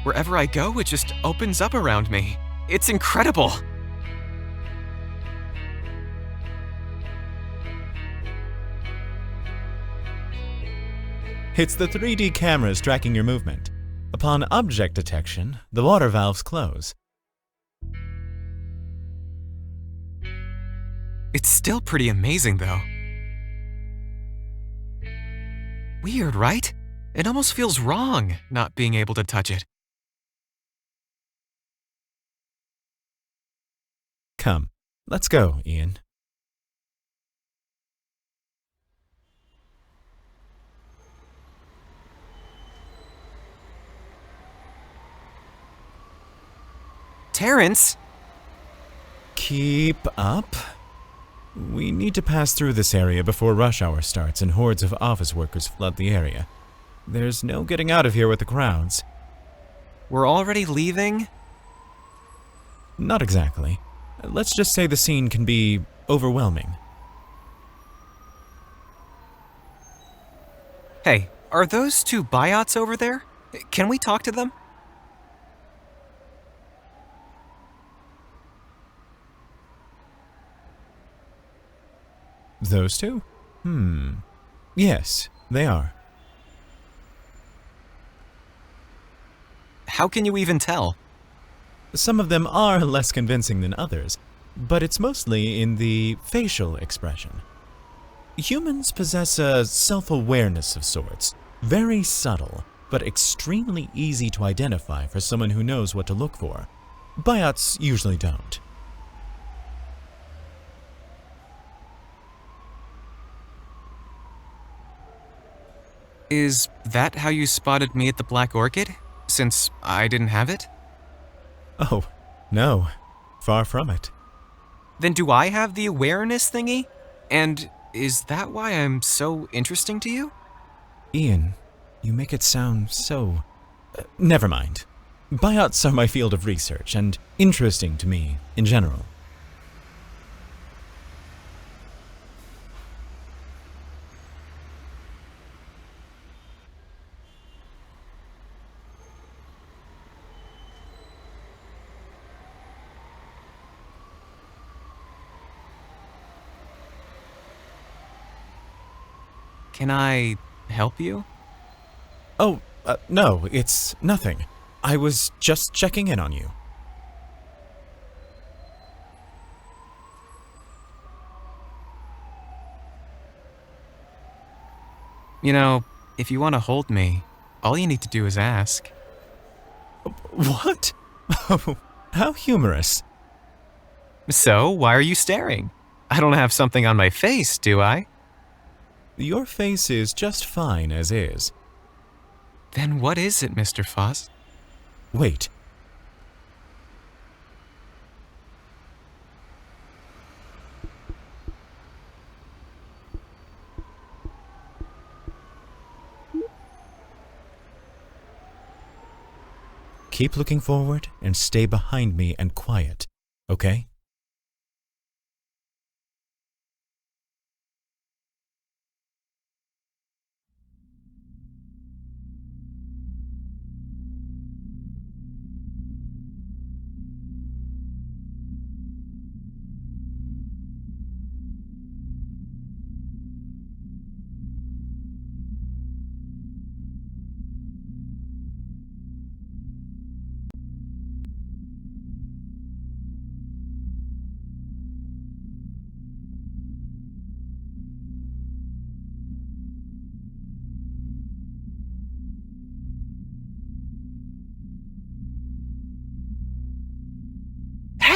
Wherever I go, it just opens up around me. It's incredible. It's the 3D cameras tracking your movement. Upon object detection, the water valves close. It's still pretty amazing, though. Weird, right? It almost feels wrong not being able to touch it. Come, let's go, Ian. Terrance! Keep up. We need to pass through this area before rush hour starts and hordes of office workers flood the area. There's no getting out of here with the crowds. We're already leaving? Not exactly. Let's just say the scene can be overwhelming. Hey, are those two biots over there? Can we talk to them? Those two? Yes, they are. How can you even tell? Some of them are less convincing than others, but it's mostly in the facial expression. Humans possess a self-awareness of sorts, very subtle, but extremely easy to identify for someone who knows what to look for. Biots usually don't. Is that how you spotted me at the Black Orchid? Since I didn't have it? Oh, no. Far from it. Then do I have the awareness thingy? And is that why I'm so interesting to you? Ian, you make it sound so... never mind. Biots are my field of research and interesting to me in general. Can I help you? Oh, no, it's nothing. I was just checking in on you. You know, if you want to hold me, all you need to do is ask. What? Oh, how humorous. So, why are you staring? I don't have something on my face, do I? Your face is just fine as is. Then what is it, Mr. Foss? Wait. Keep looking forward and stay behind me and quiet. okay?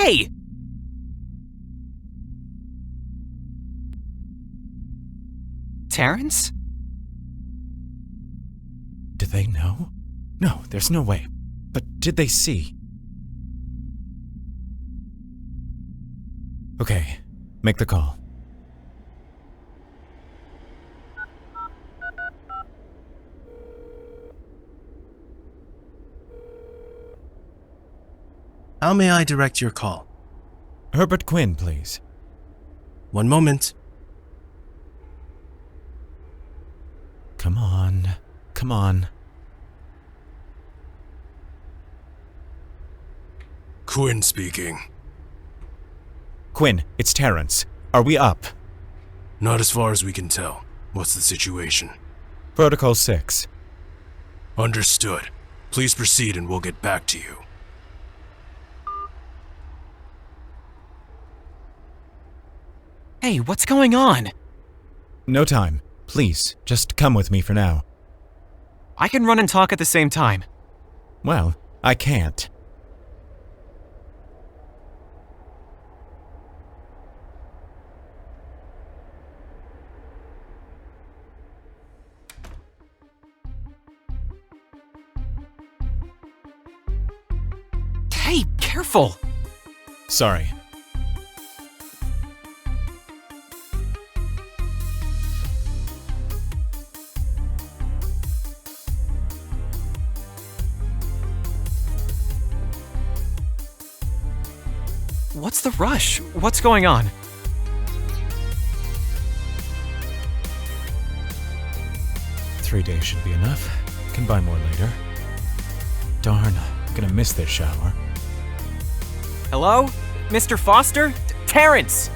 Hey! Terrance? Did they know? No, there's no way. But did they see? Okay, make the call. How may I direct your call? Herbert Quinn, please. One moment. Come on. Come on. Quinn speaking. Quinn, it's Terrance. Are we up? Not as far as we can tell. What's the situation? Protocol 6. Understood. Please proceed and we'll get back to you. Hey, what's going on? No time. Please, just come with me for now. I can run and talk at the same time. Well, I can't. Hey, careful! Sorry. What's the rush? What's going on? Three days should be enough. Can buy more later. Darn, I'm gonna miss this shower. Hello? Mr. Foster? Terrance!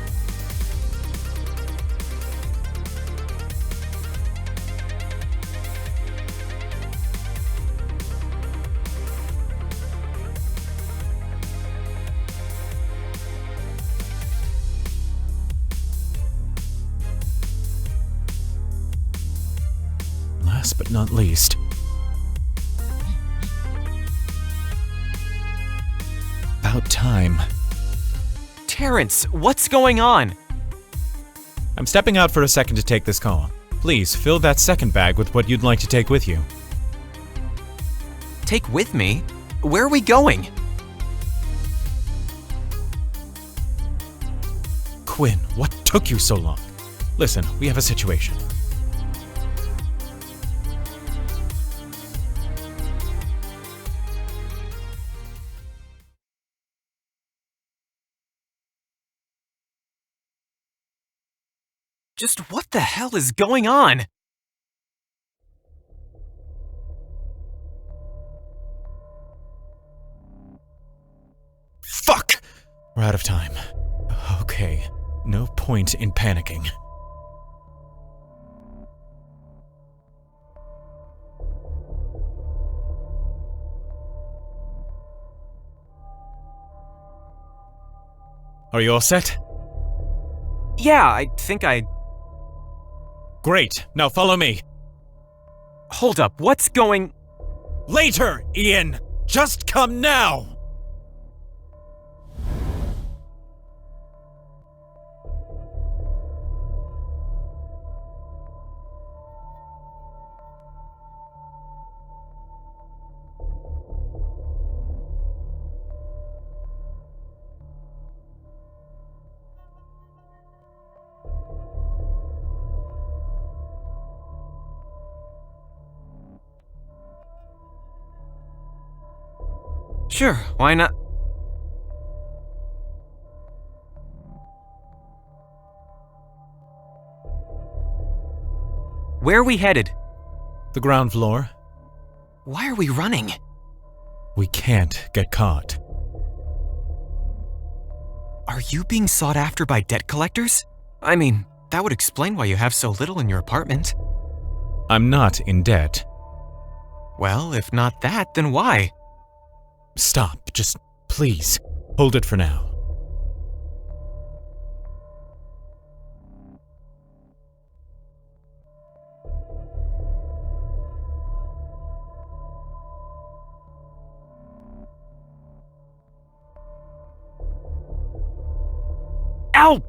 Last but not least. About time. Terrance, what's going on? I'm stepping out for a second to take this call. Please, fill that second bag with what you'd like to take with you. Take with me? Where are we going? Quinn, what took you so long? Listen, we have a situation. Just what the hell is going on? Fuck! We're out of time. Okay, no point in panicking. Are you all set? Yeah, I think Great, now follow me. Hold up, what's going... Later, Ian! Just come now! Sure, why not? Where are we headed? The ground floor. Why are we running? We can't get caught. Are you being sought after by debt collectors? I mean, that would explain why you have so little in your apartment. I'm not in debt. Well, if not that, then why? Stop, just please, hold it for now. Ow!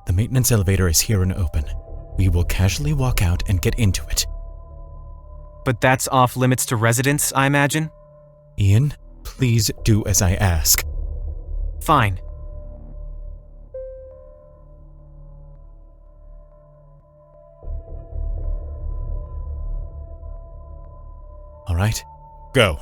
The maintenance elevator is here and open. We will casually walk out and get into it. But that's off limits to residents, I imagine? Ian, please do as I ask. Fine. All right, go.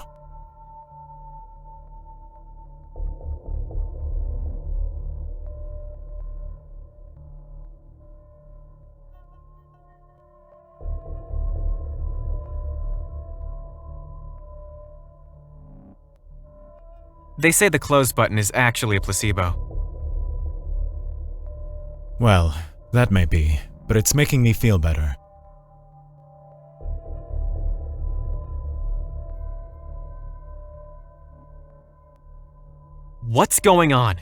They say the close button is actually a placebo. Well, that may be, but it's making me feel better. What's going on?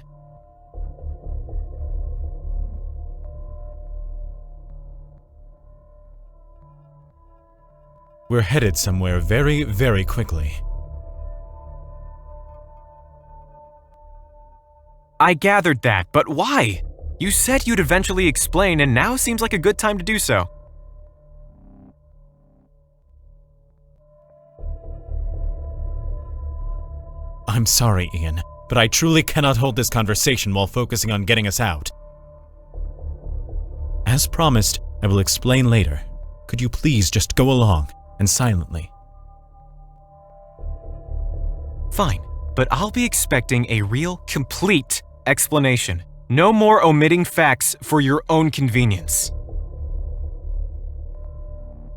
We're headed somewhere very, very quickly. I gathered that, but why? You said you'd eventually explain, and now seems like a good time to do so. I'm sorry, Ian, but I truly cannot hold this conversation while focusing on getting us out. As promised, I will explain later. Could you please just go along, and silently? Fine, but I'll be expecting a real, complete explanation. No more omitting facts for your own convenience.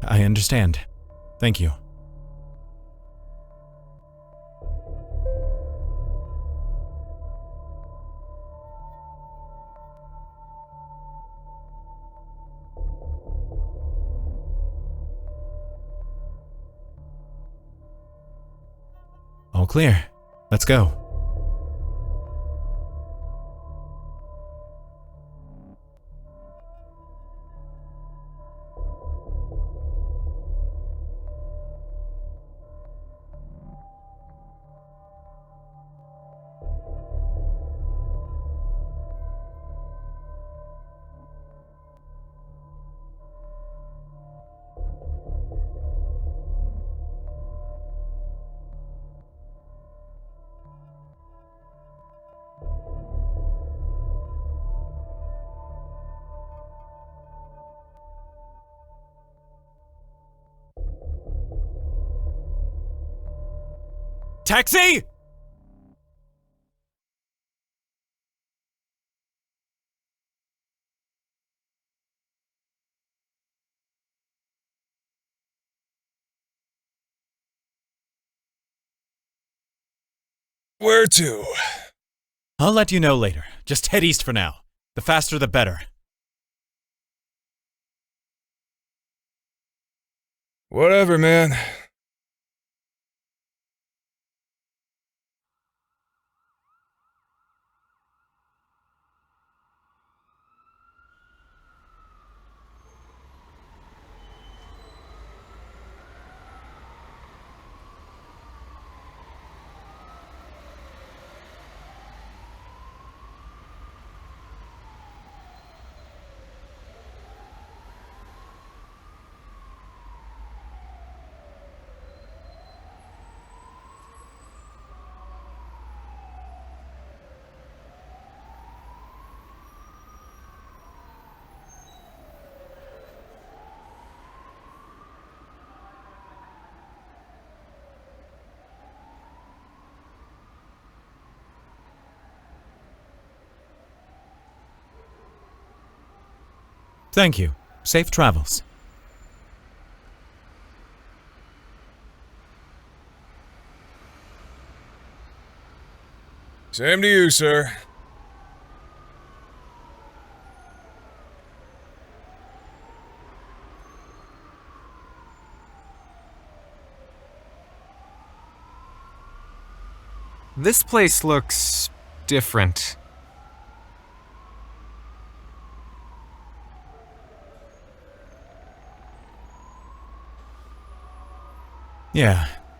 I understand. Thank you. All clear. Let's go. Taxi! Where to? I'll let you know later. Just head east for now. The faster the better. Whatever, man. Thank you. Safe travels. Same to you, sir. This place looks different.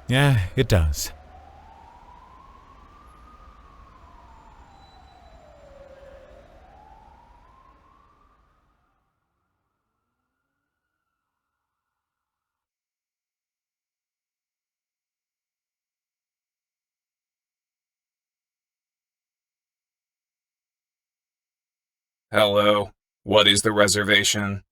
Yeah, it does. Hello, what is the reservation?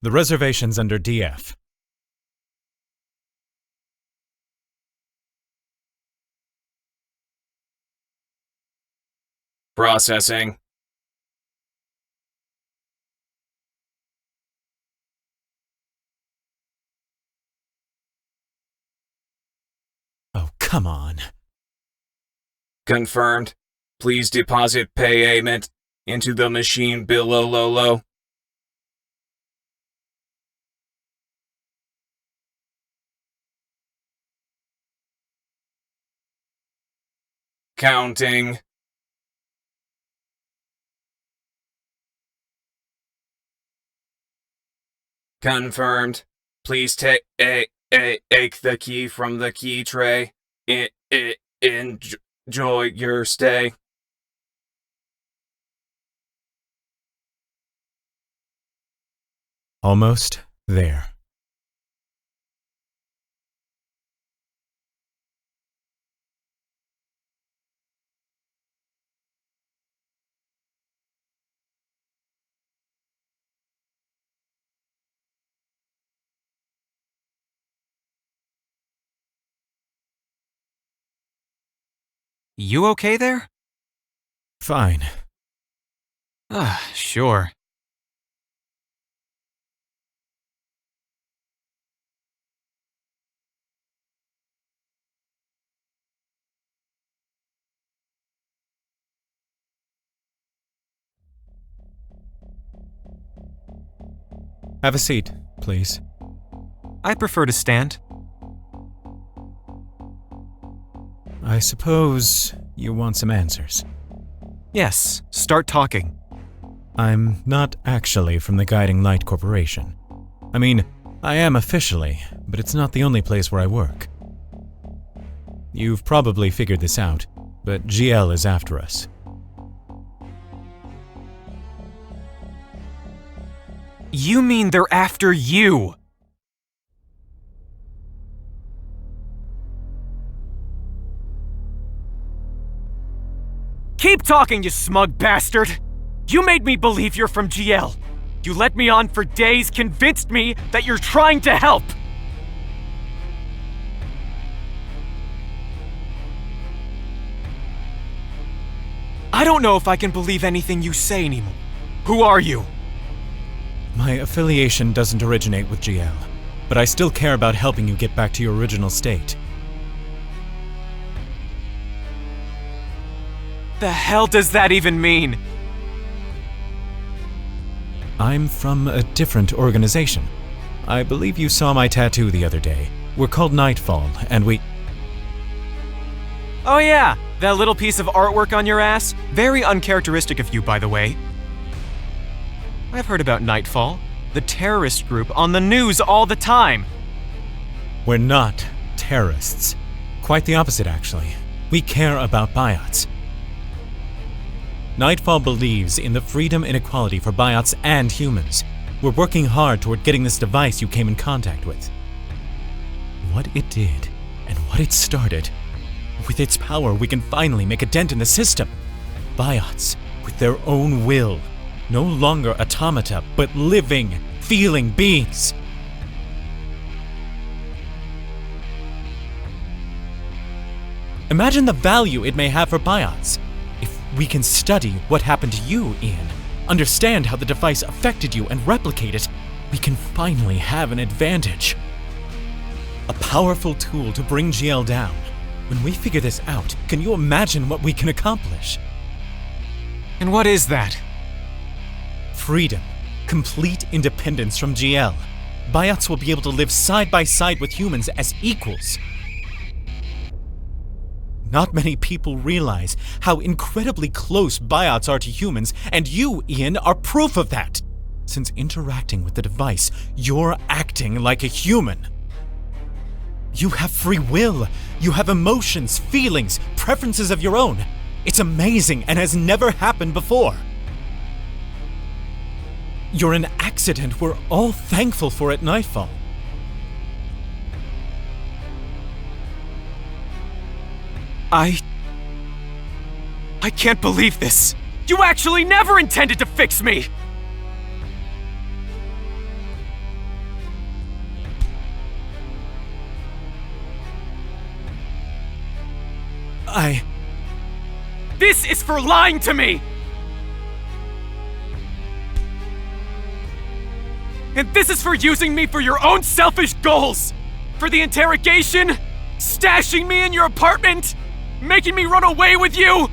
The reservation's under DF. Processing. Oh, come on. Confirmed. Please deposit payment into the machine below. Counting. Confirmed. Please take the key from the key tray. Enjoy your stay. Almost there. You okay there? Fine. Sure. Have a seat, please. I prefer to stand. I suppose you want some answers. Yes, start talking. I'm not actually from the Guiding Light Corporation. I mean, I am officially, but it's not the only place where I work. You've probably figured this out, but GL is after us. You mean they're after you? Keep talking, you smug bastard! You made me believe you're from GL. You led me on for days, convinced me that you're trying to help! I don't know if I can believe anything you say anymore. Who are you? My affiliation doesn't originate with GL, but I still care about helping you get back to your original state. The hell does that even mean? I'm from a different organization. I believe you saw my tattoo the other day. We're called Nightfall, and we... Oh yeah, that little piece of artwork on your ass? Very uncharacteristic of you, by the way. I've heard about Nightfall, the terrorist group, on the news all the time. We're not terrorists. Quite the opposite, actually. We care about biots. Nightfall believes in the freedom and equality for biots and humans. We're working hard toward getting this device you came in contact with. What it did, and what it started, with its power we can finally make a dent in the system. biots with their own will, no longer automata, but living, feeling beings. Imagine the value it may have for biots. If we can study what happened to you, Ian, understand how the device affected you and replicate it, we can finally have an advantage. A powerful tool to bring GL down. When we figure this out, can you imagine what we can accomplish? And what is that? Freedom. Complete independence from GL. Biots will be able to live side by side with humans as equals. Not many people realize how incredibly close biots are to humans, and you, Ian, are proof of that. Since interacting with the device, you're acting like a human. You have free will. You have emotions, feelings, preferences of your own. It's amazing and has never happened before. You're an accident we're all thankful for at Nightfall. I can't believe this! You actually never intended to fix me! This is for lying to me! And this is for using me for your own selfish goals! For the interrogation? Stashing me in your apartment? Making me run away with you?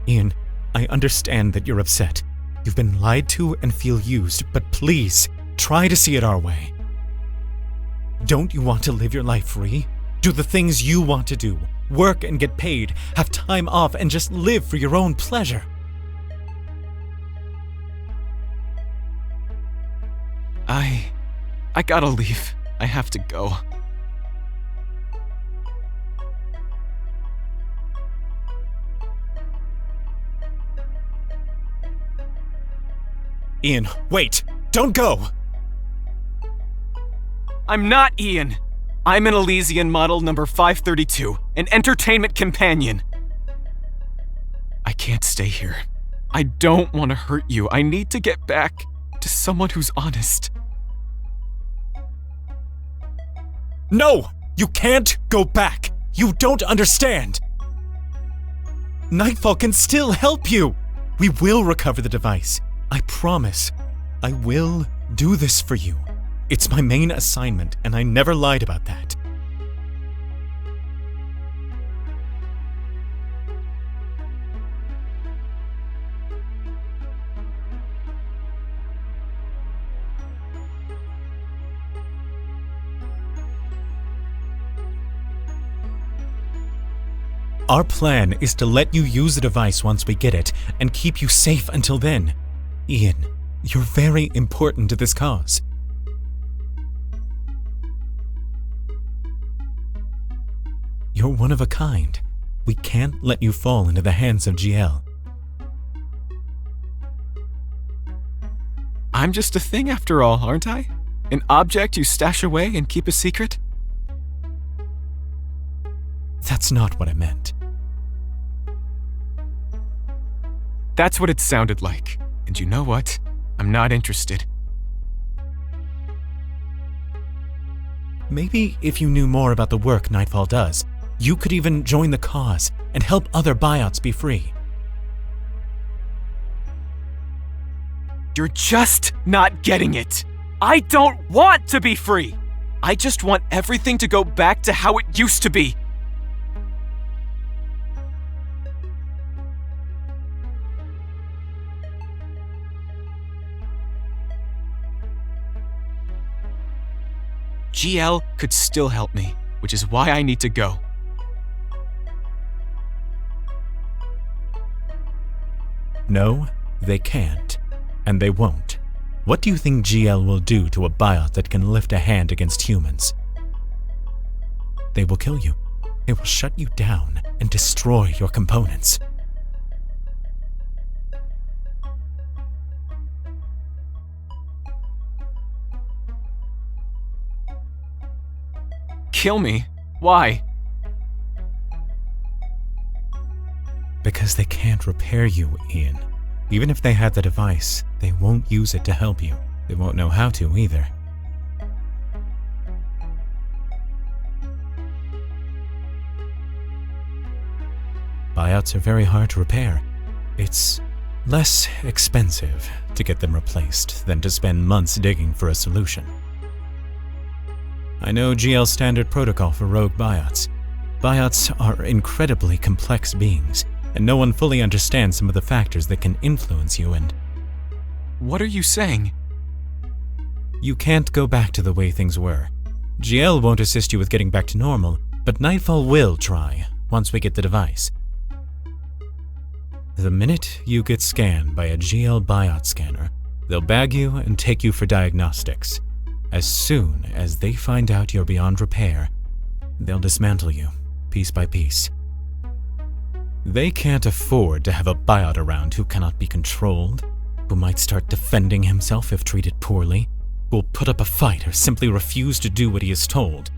Ian, I understand that you're upset. You've been lied to and feel used, but please, try to see it our way. Don't you want to live your life free? Do the things you want to do. Work and get paid, have time off, and just live for your own pleasure. I gotta leave. I have to go. Ian, wait! Don't go! I'm not Ian. I'm an Elysian model number 532, an entertainment companion. I can't stay here. I don't want to hurt you. I need to get back to someone who's honest. No! You can't go back! You don't understand! Nightfall can still help you! We will recover the device. I promise. I will do this for you. It's my main assignment, and I never lied about that. Our plan is to let you use the device once we get it, and keep you safe until then. Ian, you're very important to this cause. You're one of a kind. We can't let you fall into the hands of GL. I'm just a thing after all, aren't I? An object you stash away and keep a secret? That's not what I meant. That's what it sounded like. And you know what? I'm not interested. Maybe if you knew more about the work Nightfall does, you could even join the cause and help other biots be free. You're just not getting it. I don't want to be free. I just want everything to go back to how it used to be. GL could still help me, which is why I need to go. No, they can't. And they won't. What do you think GL will do to a biot that can lift a hand against humans? They will kill you. They will shut you down and destroy your components. Kill me? Why? Because they can't repair you, Ian. Even if they had the device, they won't use it to help you. They won't know how to either. Biots are very hard to repair. It's less expensive to get them replaced than to spend months digging for a solution. I know GL's standard protocol for rogue biots. Biots are incredibly complex beings, and no one fully understands some of the factors that can influence you and... What are you saying? You can't go back to the way things were. GL won't assist you with getting back to normal, but Nightfall will try, once we get the device. The minute you get scanned by a GL biot scanner, they'll bag you and take you for diagnostics. As soon as they find out you're beyond repair, they'll dismantle you, piece by piece. They can't afford to have a biot around who cannot be controlled, who might start defending himself if treated poorly, who will put up a fight or simply refuse to do what he is told.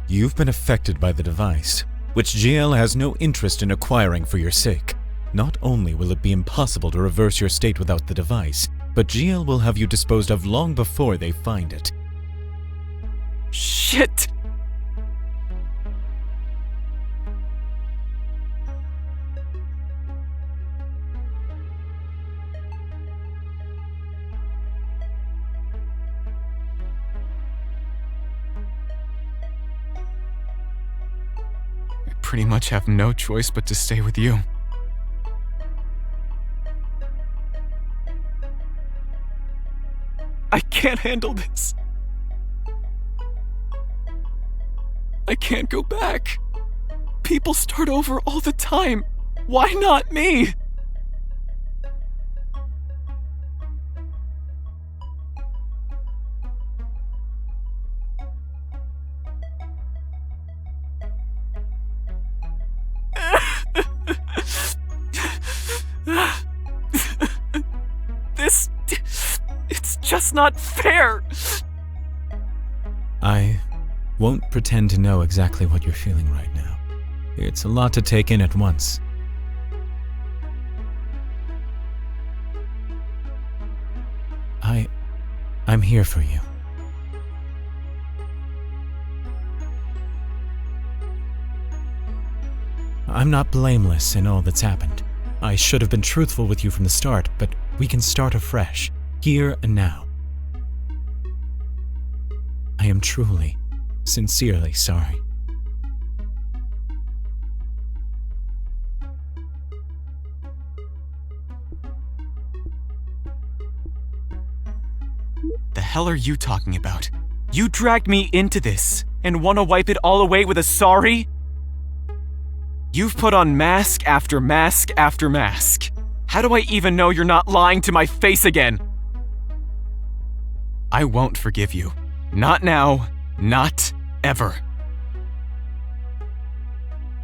You've been affected by the device, which GL has no interest in acquiring for your sake. Not only will it be impossible to reverse your state without the device, but GL will have you disposed of long before they find it. Shit! I pretty much have no choice but to stay with you. I can't handle this. I can't go back. People start over all the time. Why not me? It's just not fair. I won't pretend to know exactly what you're feeling right now. It's a lot to take in at once. I'm here for you. I'm not blameless in all that's happened. I should have been truthful with you from the start, but we can start afresh, here and now. I am truly, sincerely sorry. The hell are you talking about? You dragged me into this and want to wipe it all away with a sorry? You've put on mask after mask after mask. How do I even know you're not lying to my face again? I won't forgive you. Not now, not ever.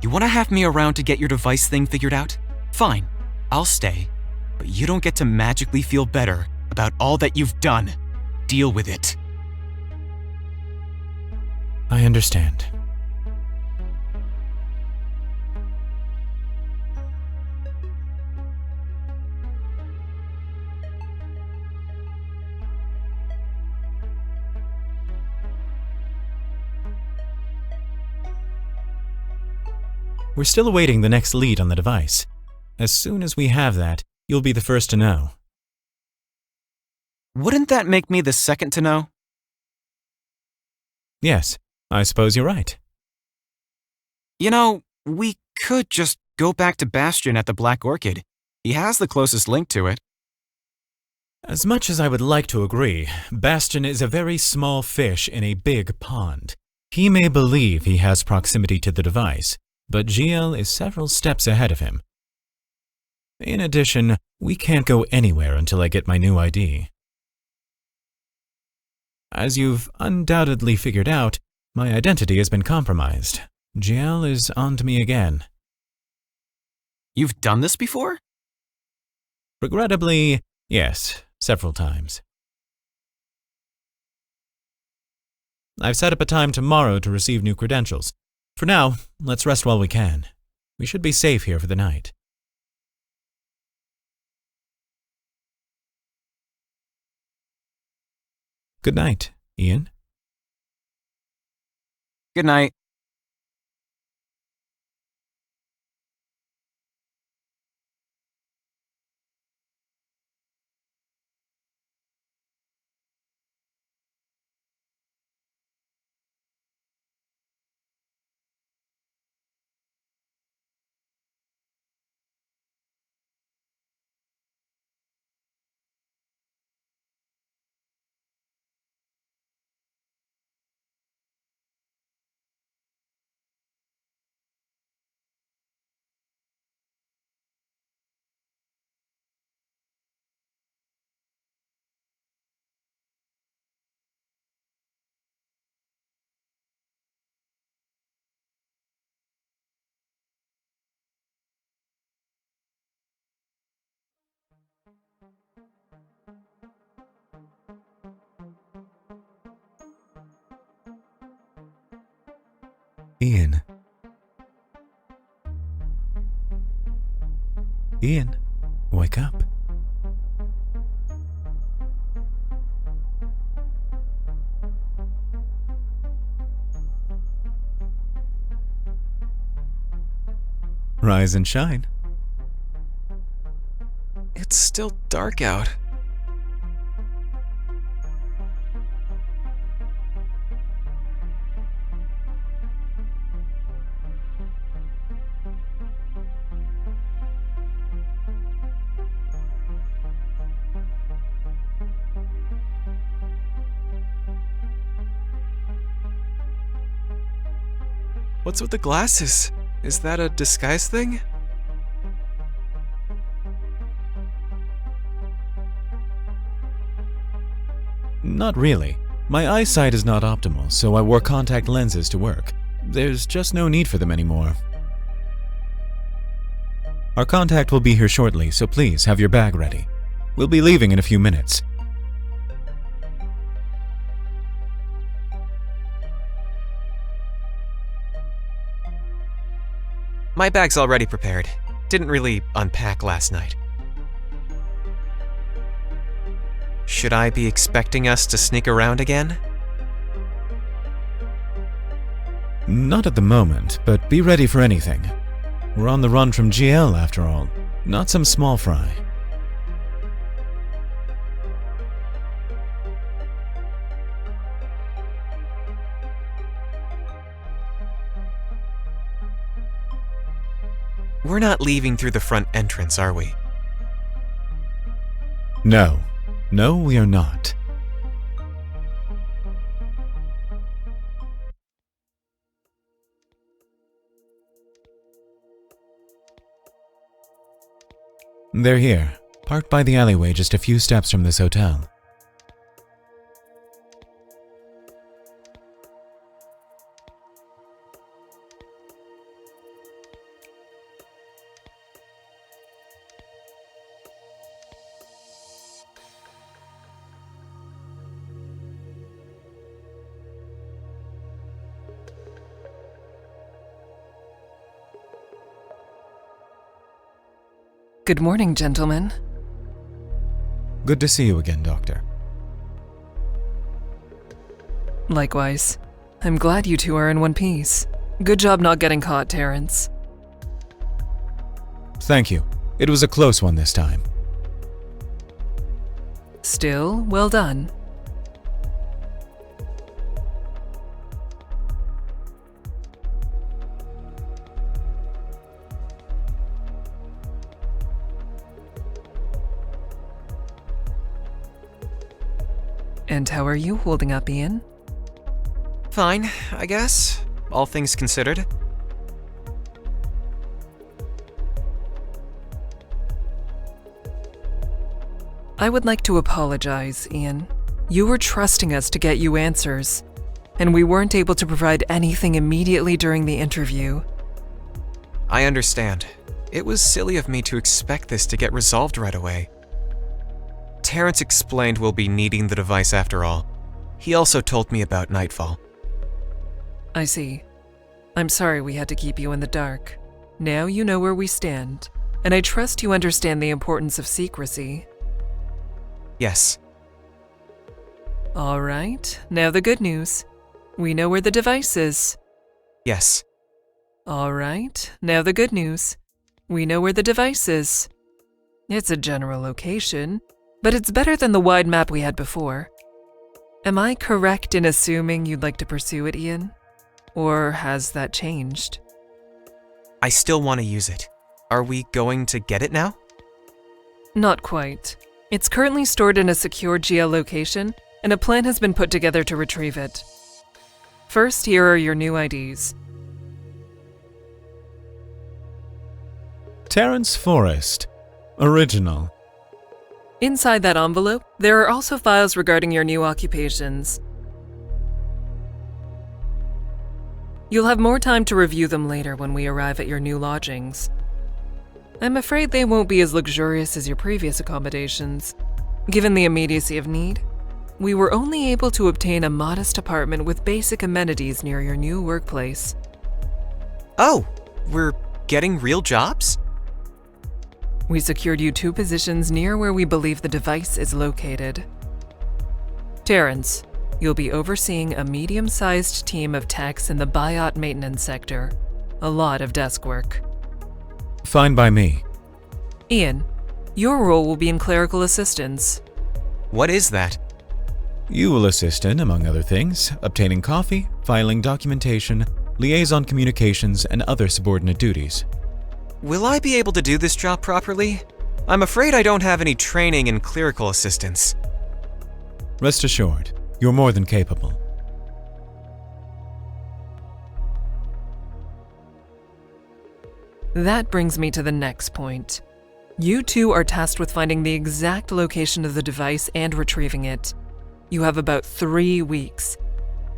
You want to have me around to get your device thing figured out? Fine, I'll stay. But you don't get to magically feel better about all that you've done. Deal with it. I understand. We're still awaiting the next lead on the device. As soon as we have that, you'll be the first to know. Wouldn't that make me the second to know? Yes, I suppose you're right. You know, we could just go back to Bastion at the Black Orchid. He has the closest link to it. As much as I would like to agree, Bastion is a very small fish in a big pond. He may believe he has proximity to the device, but GL is several steps ahead of him. In addition, we can't go anywhere until I get my new ID. As you've undoubtedly figured out, my identity has been compromised. GL is on to me again. You've done this before? Regrettably, yes, several times. I've set up a time tomorrow to receive new credentials. For now, let's rest while we can. We should be safe here for the night. Good night, Ian. Good night. Ian. Ian, wake up. Rise and shine. It's still dark out. What's with the glasses? Is that a disguise thing? Not really. My eyesight is not optimal, so I wore contact lenses to work. There's just no need for them anymore. Our contact will be here shortly, so please have your bag ready. We'll be leaving in a few minutes. My bag's already prepared. Didn't really unpack last night. Should I be expecting us to sneak around again? Not at the moment, but be ready for anything. We're on the run from GL after all, not some small fry. We're not leaving through the front entrance, are we? No. No, we are not. They're here, parked by the alleyway just a few steps from this hotel. Good morning, gentlemen. Good to see you again, Doctor. Likewise. I'm glad you two are in one piece. Good job not getting caught, Terrance. Thank you. It was a close one this time. Still, well done. And how are you holding up, Ian? Fine, I guess. All things considered. I would like to apologize, Ian. You were trusting us to get you answers, and we weren't able to provide anything immediately during the interview. I understand. It was silly of me to expect this to get resolved right away. Terrance explained we'll be needing the device after all. He also told me about Nightfall. I see. I'm sorry we had to keep you in the dark. Now you know where we stand, and I trust you understand the importance of secrecy. Yes. All right, now the good news. We know where the device is. Yes. All right, now the good news. We know where the device is. It's a general location, but it's better than the wide map we had before. Am I correct in assuming you'd like to pursue it, Ian? Or has that changed? I still want to use it. Are we going to get it now? Not quite. It's currently stored in a secure GL location, and a plan has been put together to retrieve it. First, here are your new IDs. Terrance Forrest. Original. Inside that envelope, there are also files regarding your new occupations. You'll have more time to review them later when we arrive at your new lodgings. I'm afraid they won't be as luxurious as your previous accommodations. Given the immediacy of need, we were only able to obtain a modest apartment with basic amenities near your new workplace. Oh, we're getting real jobs? We secured you 2 positions near where we believe the device is located. Terrance, you'll be overseeing a medium-sized team of techs in the biot maintenance sector. A lot of desk work. Fine by me. Ian, your role will be in clerical assistance. What is that? You will assist in, among other things, obtaining coffee, filing documentation, liaison communications, and other subordinate duties. Will I be able to do this job properly? I'm afraid I don't have any training in clerical assistance. Rest assured, you're more than capable. That brings me to the next point. You 2 are tasked with finding the exact location of the device and retrieving it. You have about 3 weeks.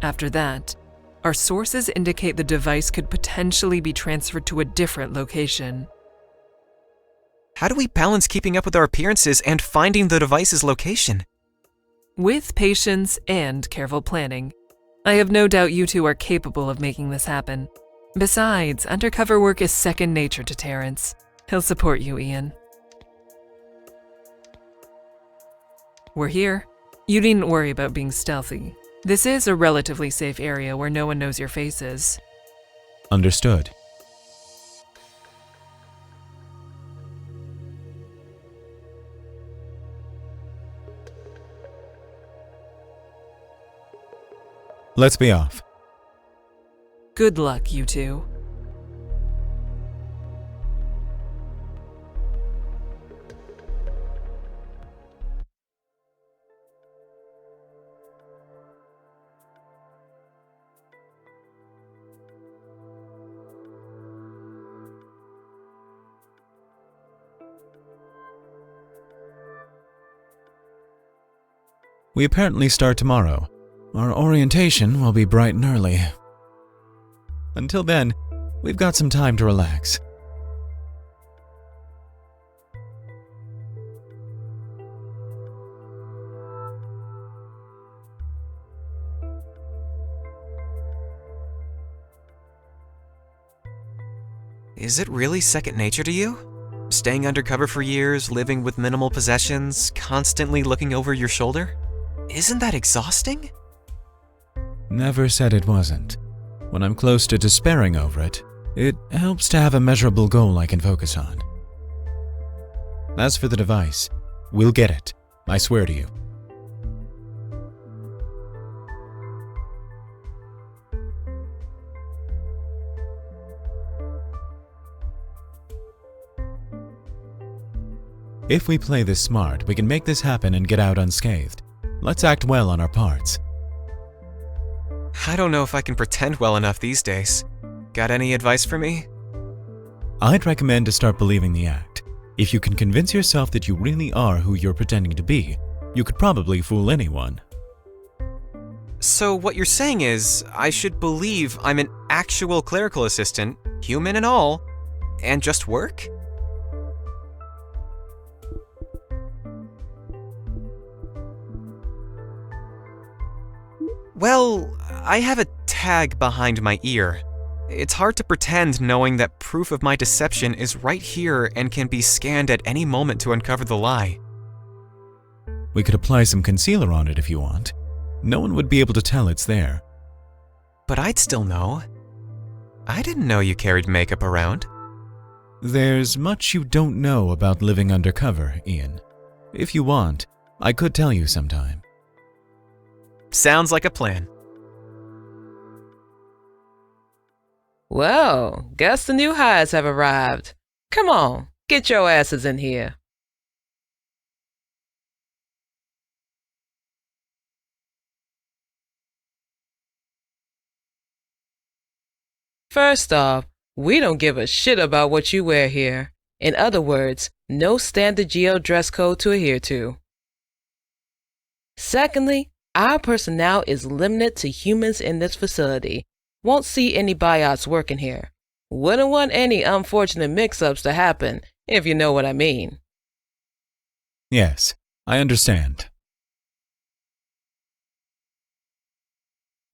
After that, our sources indicate the device could potentially be transferred to a different location. How do we balance keeping up with our appearances and finding the device's location? With patience and careful planning, I have no doubt you 2 are capable of making this happen. Besides, undercover work is second nature to Terrance. He'll support you, Ian. We're here. You needn't worry about being stealthy. This is a relatively safe area where no one knows your faces. Understood. Let's be off. Good luck, you 2. We apparently start tomorrow. Our orientation will be bright and early. Until then, we've got some time to relax. Is it really second nature to you? Staying undercover for years, living with minimal possessions, constantly looking over your shoulder? Isn't that exhausting? Never said it wasn't. When I'm close to despairing over it, it helps to have a measurable goal I can focus on. As for the device, we'll get it, I swear to you. If we play this smart, we can make this happen and get out unscathed. Let's act well on our parts. I don't know if I can pretend well enough these days. Got any advice for me? I'd recommend to start believing the act. If you can convince yourself that you really are who you're pretending to be, you could probably fool anyone. So what you're saying is, I should believe I'm an actual clerical assistant, human and all, and just work? Well, I have a tag behind my ear. It's hard to pretend knowing that proof of my deception is right here and can be scanned at any moment to uncover the lie. We could apply some concealer on it if you want. No one would be able to tell it's there. But I'd still know. I didn't know you carried makeup around. There's much you don't know about living undercover, Ian. If you want, I could tell you sometime. Sounds like a plan. Well, guess the new hires have arrived. Come on, get your asses in here. First off, we don't give a shit about what you wear here. In other words, no standard geo dress code to adhere to. Secondly, our personnel is limited to humans in this facility. Won't see any biots working here. Wouldn't want any unfortunate mix-ups to happen, if you know what I mean. Yes, I understand.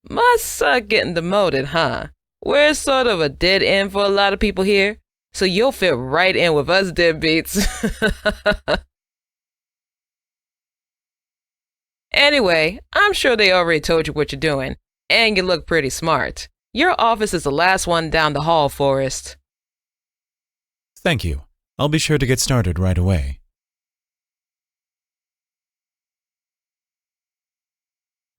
Must suck getting demoted, huh? We're sort of a dead end for a lot of people here, so you'll fit right in with us deadbeats. Anyway, I'm sure they already told you what you're doing, and you look pretty smart. Your office is the last one down the hall, Forrest. Thank you. I'll be sure to get started right away.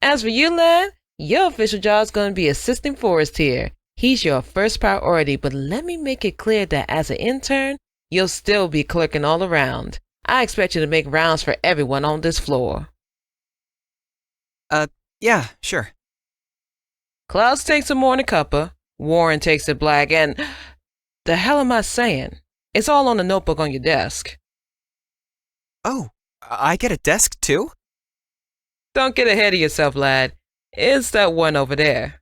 As for you, lad, your official job's going to be assisting Forrest here. He's your first priority, but let me make it clear that as an intern, you'll still be clerking all around. I expect you to make rounds for everyone on this floor. Yeah, sure. Klaus takes the morning cuppa, Warren takes the black, and the hell am I saying? It's all on the notebook on your desk. Oh, I get a desk too? Don't get ahead of yourself, lad. It's that one over there.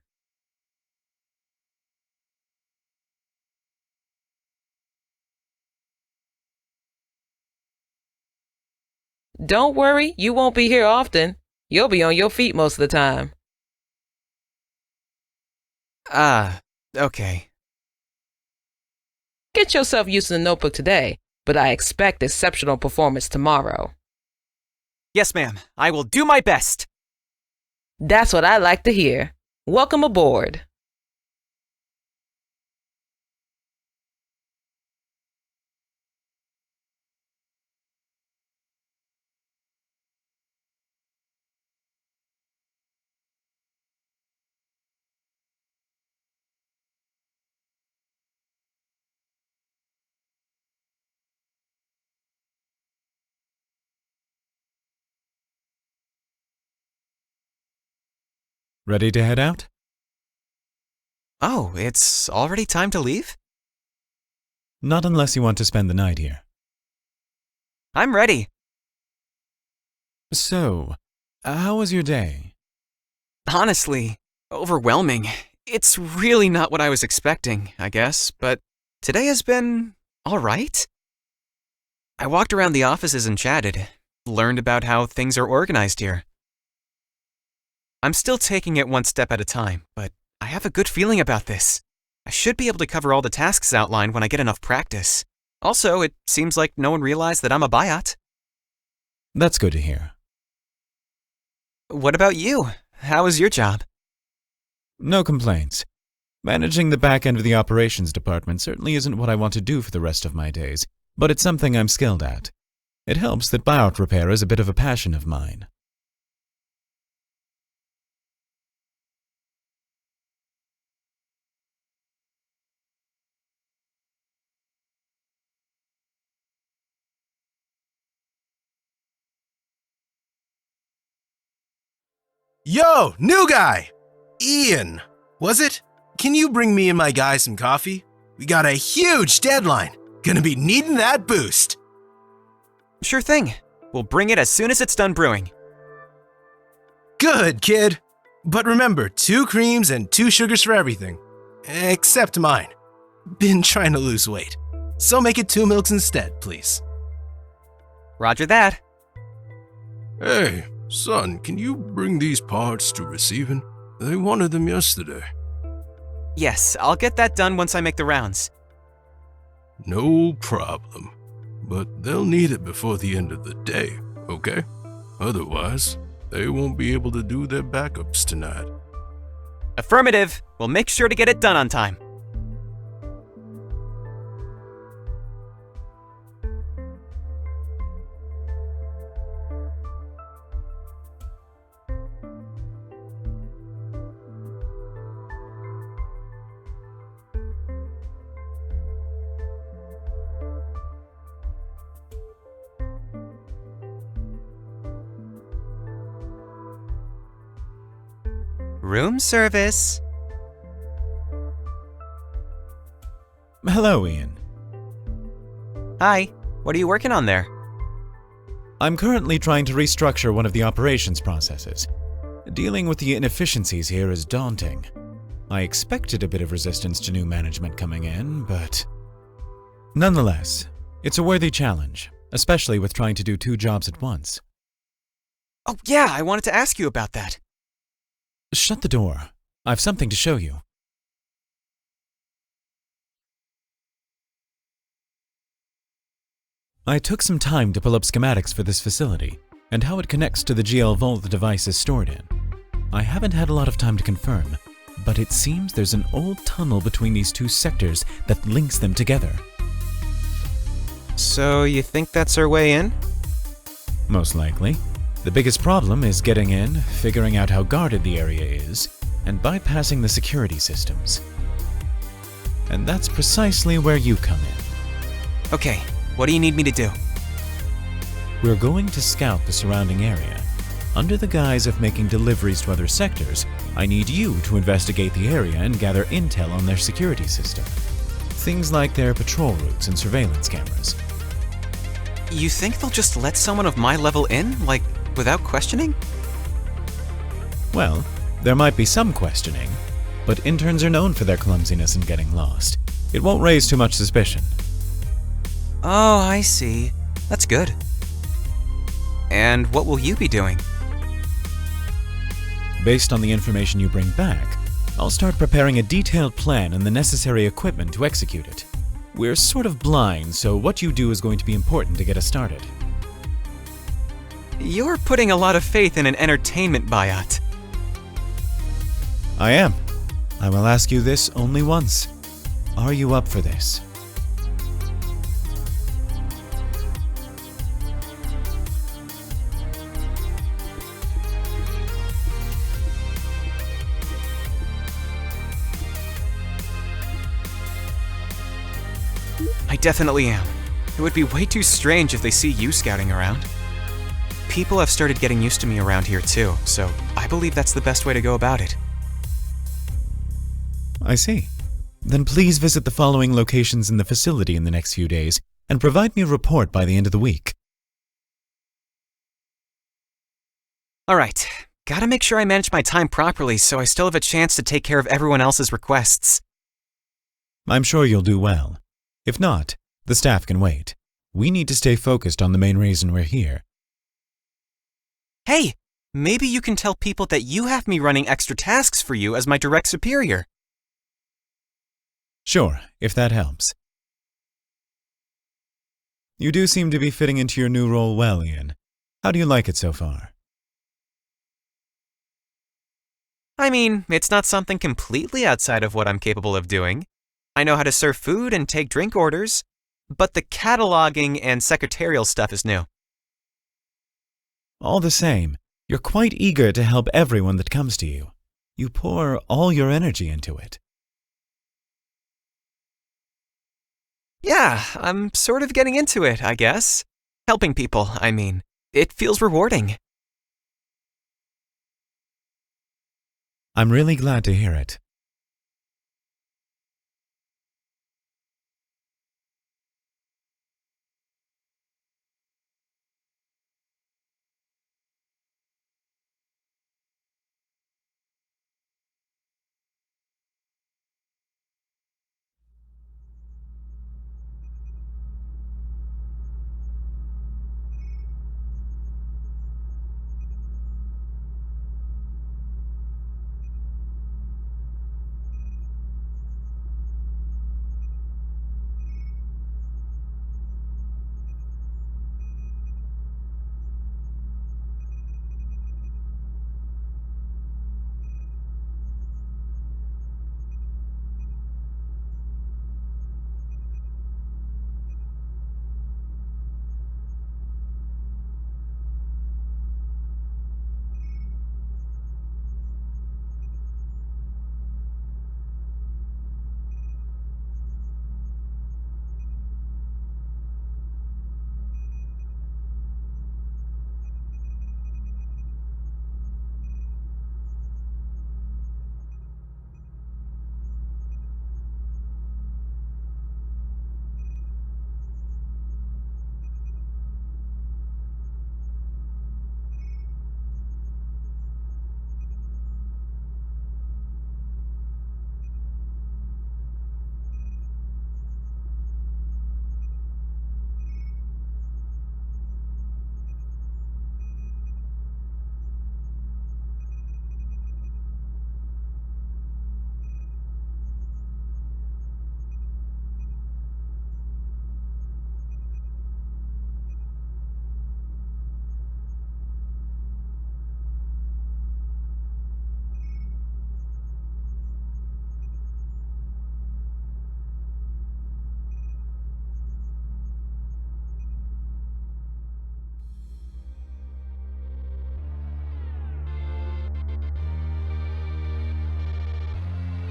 Don't worry, you won't be here often. You'll be on your feet most of the time. Okay. Get yourself used to the notebook today, but I expect exceptional performance tomorrow. Yes, ma'am. I will do my best. That's what I like to hear. Welcome aboard. Ready to head out? Oh, it's already time to leave? Not unless you want to spend the night here. I'm ready. So, how was your day? Honestly, overwhelming. It's really not what I was expecting, I guess, but today has been alright. I walked around the offices and chatted, learned about how things are organized here. I'm still taking it one step at a time, but I have a good feeling about this. I should be able to cover all the tasks outlined when I get enough practice. Also, it seems like no one realized that I'm a biot. That's good to hear. What about you? How was your job? No complaints. Managing the back end of the operations department certainly isn't what I want to do for the rest of my days, but it's something I'm skilled at. It helps that biot repair is a bit of a passion of mine. Yo, new guy! Ian, was it? Can you bring me and my guy some coffee? We got a huge deadline. Gonna be needing that boost. Sure thing. We'll bring it as soon as it's done brewing. Good, kid. But remember, 2 creams and 2 sugars for everything. Except mine. Been trying to lose weight. So make it 2 milks instead, please. Roger that. Hey, son, can you bring these parts to receiving? They wanted them yesterday. Yes, I'll get that done once I make the rounds. No problem. But they'll need it before the end of the day, okay? Otherwise, they won't be able to do their backups tonight. Affirmative. We'll make sure to get it done on time. Room service. Hello, Ian. Hi. What are you working on there? I'm currently trying to restructure one of the operations processes. Dealing with the inefficiencies here is daunting. I expected a bit of resistance to new management coming in, but... Nonetheless, it's a worthy challenge, especially with trying to do 2 jobs at once. Oh yeah, I wanted to ask you about that. Shut the door. I've something to show you. I took some time to pull up schematics for this facility and how it connects to the GL vault the device is stored in. I haven't had a lot of time to confirm, but it seems there's an old tunnel between these 2 sectors that links them together. So you think that's our way in? Most likely. The biggest problem is getting in, figuring out how guarded the area is, and bypassing the security systems. And that's precisely where you come in. Okay, what do you need me to do? We're going to scout the surrounding area. Under the guise of making deliveries to other sectors, I need you to investigate the area and gather intel on their security system. Things like their patrol routes and surveillance cameras. You think they'll just let someone of my level in, like, without questioning? Well, there might be some questioning, but interns are known for their clumsiness and getting lost. It won't raise too much suspicion. Oh, I see. That's good. And what will you be doing? Based on the information you bring back, I'll start preparing a detailed plan and the necessary equipment to execute it. We're sort of blind, so what you do is going to be important to get us started. You're putting a lot of faith in an entertainment biot. I am. I will ask you this only once. Are you up for this? I definitely am. It would be way too strange if they see you scouting around. People have started getting used to me around here too, so I believe that's the best way to go about it. I see. Then please visit the following locations in the facility in the next few days and provide me a report by the end of the week. Alright, gotta make sure I manage my time properly so I still have a chance to take care of everyone else's requests. I'm sure you'll do well. If not, the staff can wait. We need to stay focused on the main reason we're here. Hey, maybe you can tell people that you have me running extra tasks for you as my direct superior. Sure, if that helps. You do seem to be fitting into your new role well, Ian. How do you like it so far? I mean, it's not something completely outside of what I'm capable of doing. I know how to serve food and take drink orders, but the cataloging and secretarial stuff is new. All the same, you're quite eager to help everyone that comes to you. You pour all your energy into it. Yeah, I'm sort of getting into it, I guess. Helping people, I mean. It feels rewarding. I'm really glad to hear it.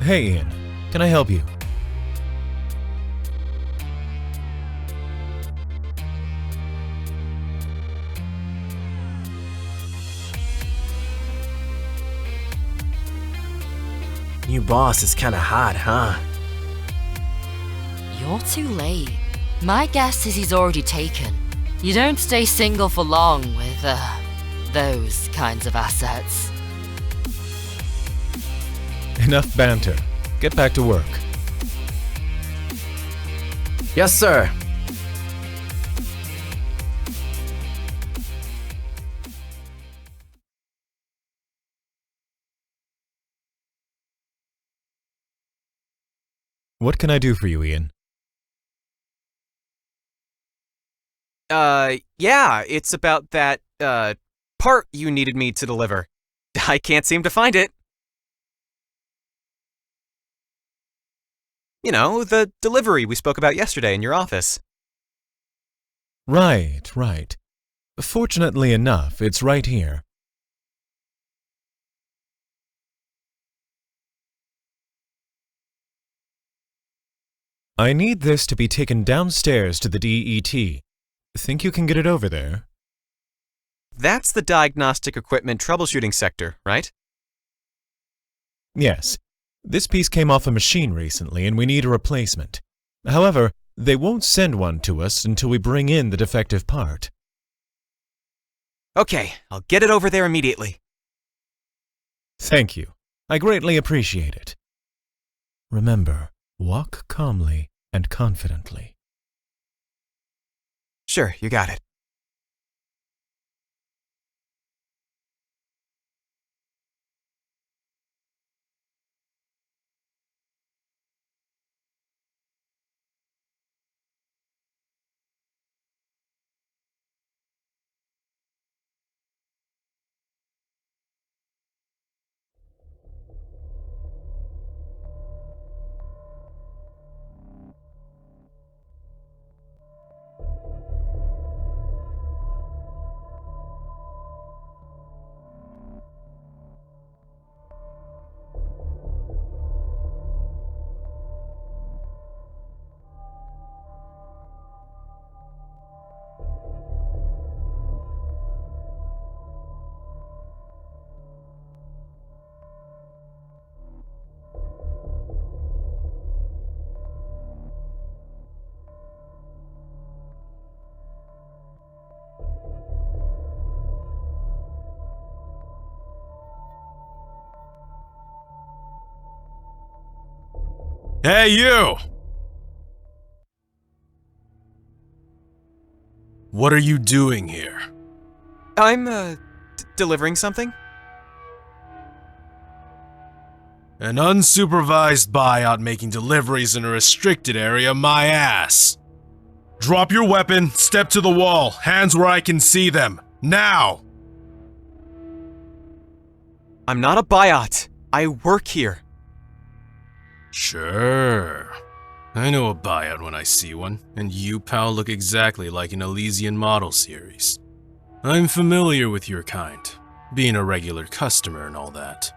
Hey Ian, can I help you? New boss is kinda hot, huh? You're too late. My guess is he's already taken. You don't stay single for long with, those kinds of assets. Enough banter. Get back to work. Yes, sir. What can I do for you, Ian? Yeah, it's about that, part you needed me to deliver. I can't seem to find it. You know, the delivery we spoke about yesterday in your office. Right. Fortunately enough, it's right here. I need this to be taken downstairs to the DET. Think you can get it over there? That's the diagnostic equipment troubleshooting sector, right? Yes. This piece came off a machine recently and we need a replacement. However, they won't send one to us until we bring in the defective part. Okay, I'll get it over there immediately. Thank you. I greatly appreciate it. Remember, walk calmly and confidently. Sure, you got it. Hey, you! What are you doing here? I'm, delivering something? An unsupervised biot making deliveries in a restricted area, my ass! Drop your weapon, step to the wall, hands where I can see them. Now! I'm not a biot. I work here. Sure. I know a biot when I see one, and you, pal, look exactly like an Elysian model series. I'm familiar with your kind, being a regular customer and all that.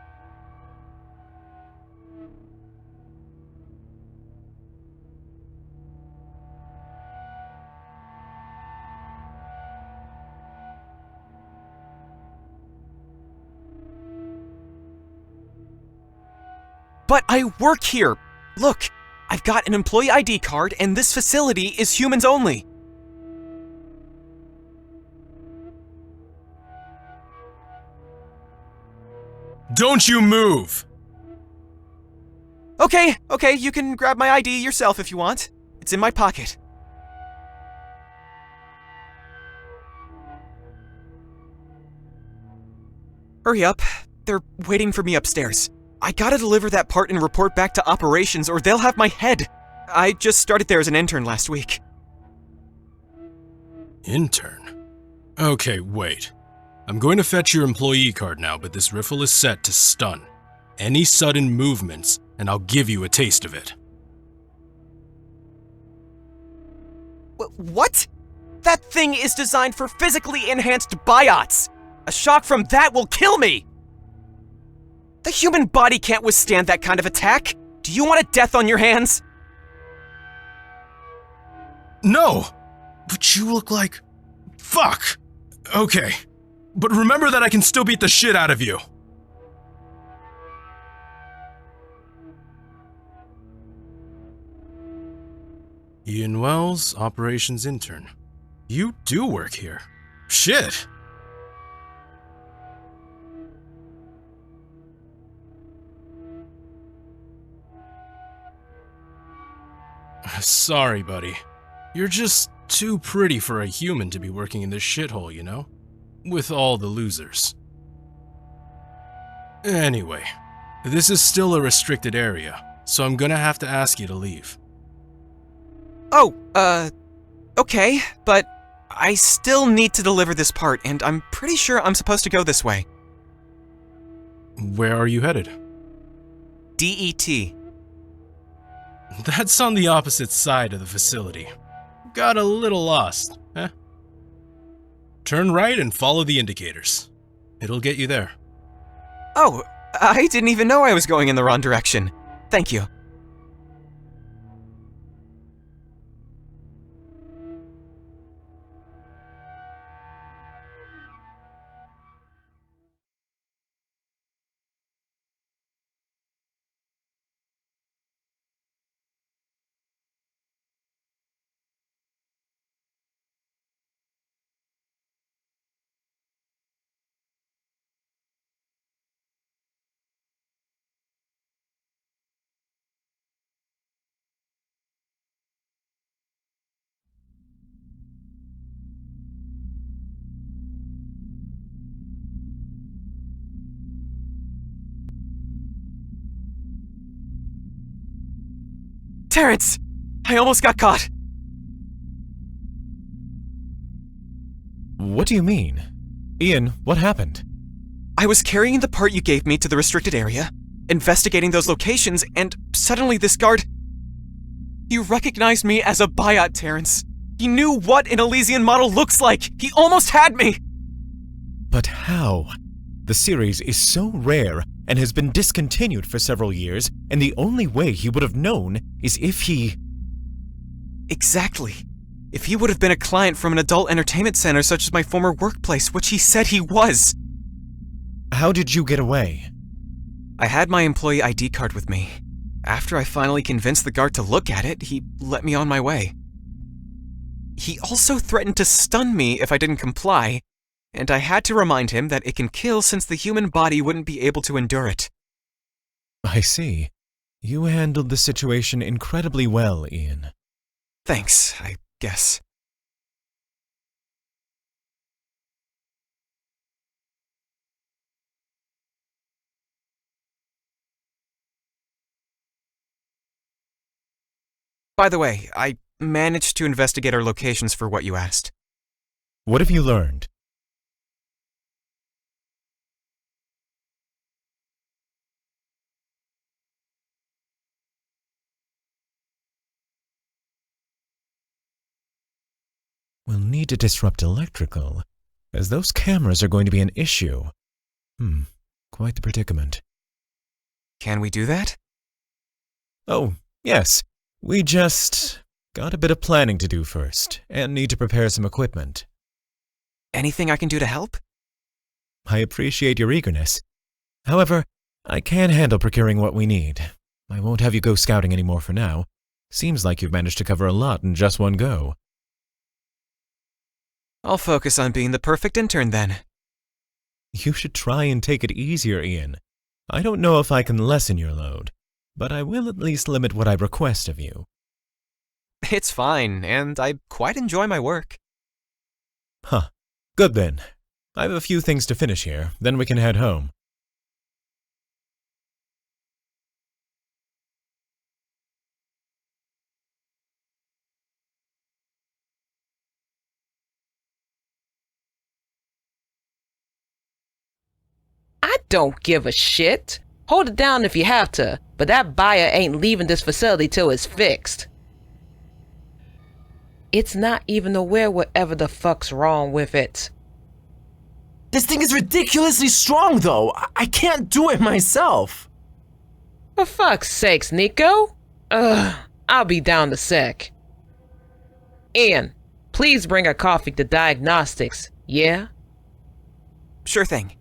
But I work here! Look, I've got an employee ID card, and this facility is humans only. Don't you move! Okay, you can grab my ID yourself if you want. It's in my pocket. Hurry up. They're waiting for me upstairs. I gotta deliver that part and report back to operations or they'll have my head. I just started there as an intern last week. Intern? Okay, wait. I'm going to fetch your employee card now, but this riffle is set to stun. Any sudden movements, and I'll give you a taste of it. What? That thing is designed for physically enhanced biots! A shock from that will kill me! The human body can't withstand that kind of attack! Do you want a death on your hands? No! But you look like... Fuck! Okay. But remember that I can still beat the shit out of you. Ian Wells, operations intern. You do work here. Shit! Sorry, buddy. You're just too pretty for a human to be working in this shithole, you know? With all the losers. Anyway, this is still a restricted area, so I'm gonna have to ask you to leave. Oh, okay, but I still need to deliver this part, and I'm pretty sure I'm supposed to go this way. Where are you headed? DET. That's on the opposite side of the facility. Got a little lost, huh? Turn right and follow the indicators. It'll get you there. Oh, I didn't even know I was going in the wrong direction. Thank you. Terrance! I almost got caught! What do you mean? Ian, what happened? I was carrying the part you gave me to the restricted area, investigating those locations, and suddenly this guard... He recognized me as a biot, Terrance. He knew what an Elysian model looks like! He almost had me! But how? The series is so rare and has been discontinued for several years, and the only way he would have known is if he... Exactly. If he would have been a client from an adult entertainment center such as my former workplace, which he said he was. How did you get away? I had my employee ID card with me. After I finally convinced the guard to look at it, he let me on my way. He also threatened to stun me if I didn't comply, and I had to remind him that it can kill since the human body wouldn't be able to endure it. I see. You handled the situation incredibly well, Ian. Thanks, I guess. By the way, I managed to investigate our locations for what you asked. What have you learned? We'll need to disrupt electrical, as those cameras are going to be an issue. Quite the predicament. Can we do that? Oh, yes. We just got a bit of planning to do first, and need to prepare some equipment. Anything I can do to help? I appreciate your eagerness. However, I can handle procuring what we need. I won't have you go scouting anymore for now. Seems like you've managed to cover a lot in just one go. I'll focus on being the perfect intern then. You should try and take it easier, Ian. I don't know if I can lessen your load, but I will at least limit what I request of you. It's fine, and I quite enjoy my work. Huh. Good then. I have a few things to finish here, then we can head home. I don't give a shit. Hold it down if you have to, but that buyer ain't leaving this facility till it's fixed. It's not even aware whatever the fuck's wrong with it. This thing is ridiculously strong, though. I can't do it myself. For fuck's sakes, Nico. I'll be down the sec. Ian, please bring a coffee to diagnostics, yeah? Sure thing.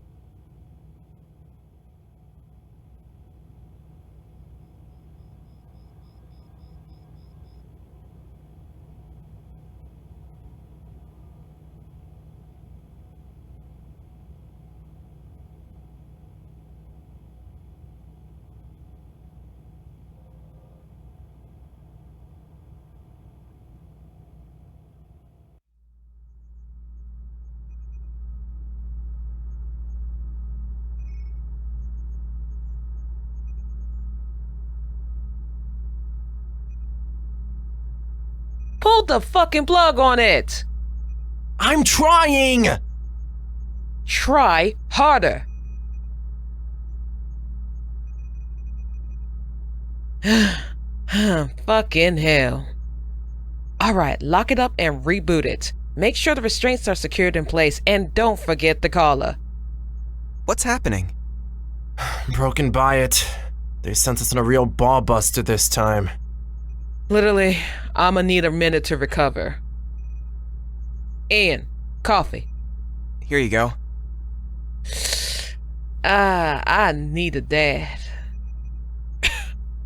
Pull the fucking plug on it! I'm trying! Try harder. Fucking hell. Alright, lock it up and reboot it. Make sure the restraints are secured in place and don't forget the collar. What's happening? Broken biot. They sent us on a real ball buster this time. Literally, I'ma need a minute to recover. Ian, coffee. Here you go. I needed that.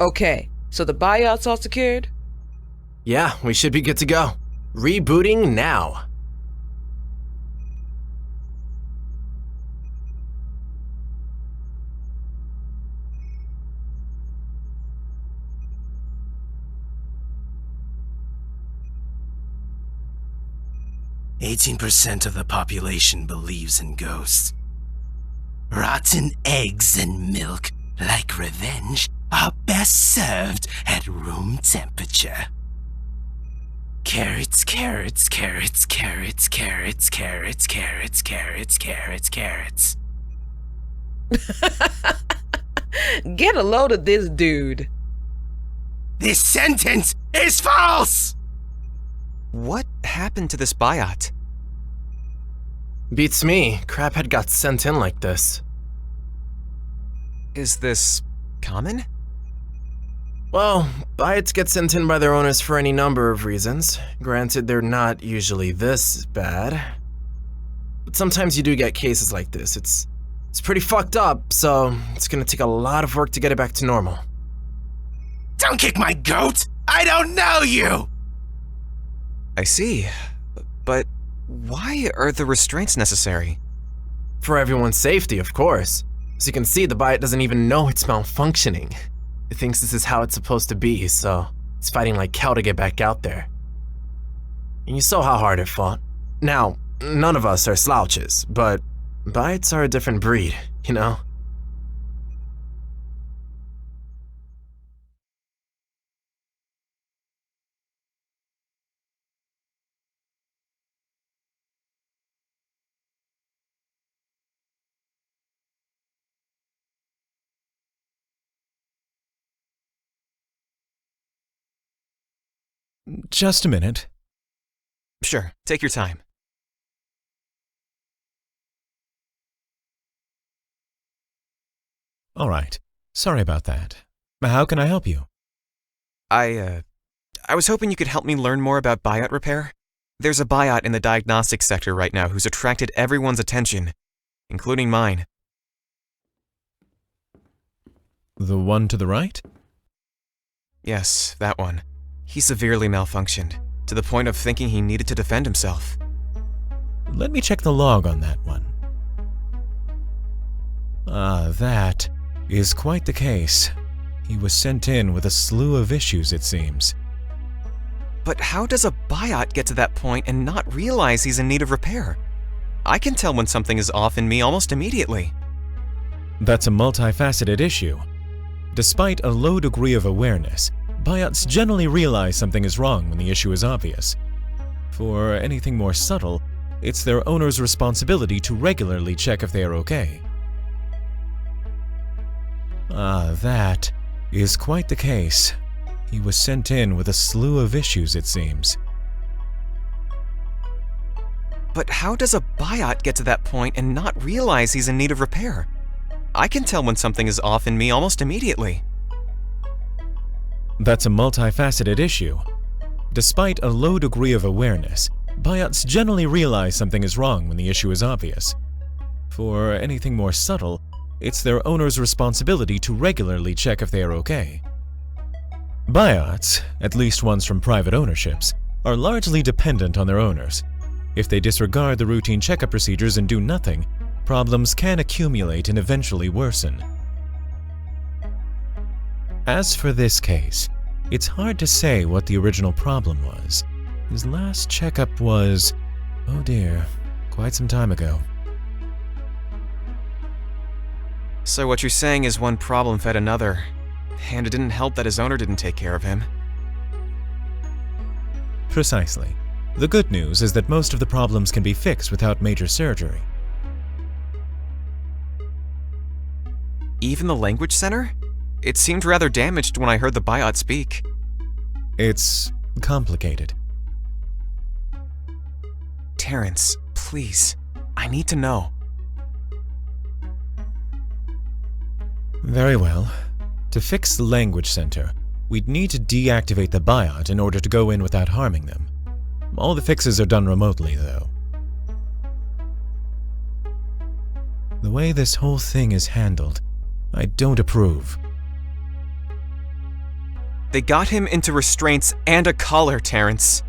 Okay, so the buyouts all secured? Yeah, we should be good to go. Rebooting now. %% of the population believes in ghosts. Rotten eggs and milk, like revenge, are best served at room temperature. Carrots, carrots, carrots, carrots, carrots, carrots, carrots, carrots, carrots, carrots. Get a load of this dude. This sentence is false! What happened to this biot? Beats me. Crabhead got sent in like this. Is this common? Well, biots get sent in by their owners for any number of reasons. Granted, they're not usually this bad. But sometimes you do get cases like this. It's pretty fucked up, so it's gonna take a lot of work to get it back to normal. Don't kick my goat! I don't know you! I see. But why are the restraints necessary? For everyone's safety, of course. As you can see, the biot doesn't even know it's malfunctioning. It thinks this is how it's supposed to be, so it's fighting like hell to get back out there. And you saw how hard it fought. Now, none of us are slouches, but biots are a different breed, you know? Just a minute. Sure, take your time. All right. Sorry about that. How can I help you? I was hoping you could help me learn more about biot repair. There's a biot in the diagnostics sector right now who's attracted everyone's attention, including mine. The one to the right? Yes, that one. He severely malfunctioned, to the point of thinking he needed to defend himself. Let me check the log on that one. That is quite the case. He was sent in with a slew of issues, it seems. But how does a biot get to that point and not realize he's in need of repair? I can tell when something is off in me almost immediately. That's a multifaceted issue. Despite a low degree of awareness, biots generally realize something is wrong when the issue is obvious. For anything more subtle, it's their owner's responsibility to regularly check if they are okay. That is quite the case. He was sent in with a slew of issues, it seems. But how does a biot get to that point and not realize he's in need of repair? I can tell when something is off in me almost immediately. That's a multifaceted issue. Despite a low degree of awareness, biots generally realize something is wrong when the issue is obvious. For anything more subtle, it's their owner's responsibility to regularly check if they are okay. Biots, at least ones from private ownerships, are largely dependent on their owners. If they disregard the routine checkup procedures and do nothing, problems can accumulate and eventually worsen. As for this case, it's hard to say what the original problem was. His last checkup was, oh dear, quite some time ago. So what you're saying is one problem fed another, and it didn't help that his owner didn't take care of him. Precisely. The good news is that most of the problems can be fixed without major surgery. Even the language center? It seemed rather damaged when I heard the biot speak. It's complicated. Terrance, please. I need to know. Very well. To fix the language center, we'd need to deactivate the biot in order to go in without harming them. All the fixes are done remotely, though. The way this whole thing is handled, I don't approve. They got him into restraints and a collar, Terrance.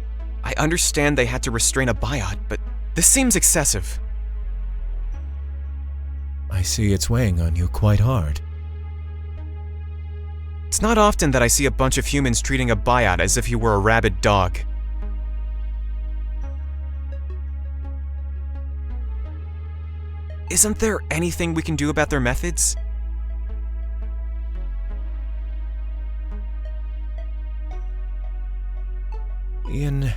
I understand they had to restrain a biot, but this seems excessive. I see it's weighing on you quite hard. It's not often that I see a bunch of humans treating a biot as if he were a rabid dog. Isn't there anything we can do about their methods? Ian,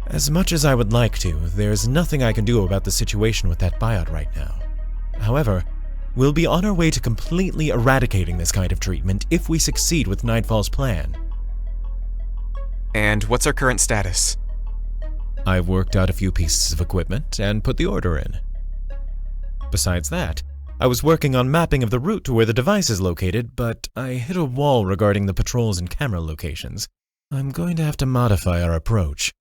as much as I would like to, there's nothing I can do about the situation with that biot right now. However, we'll be on our way to completely eradicating this kind of treatment if we succeed with Nightfall's plan. And what's our current status? I've worked out a few pieces of equipment and put the order in. Besides that, I was working on mapping of the route to where the device is located, but I hit a wall regarding the patrols and camera locations. I'm going to have to modify our approach.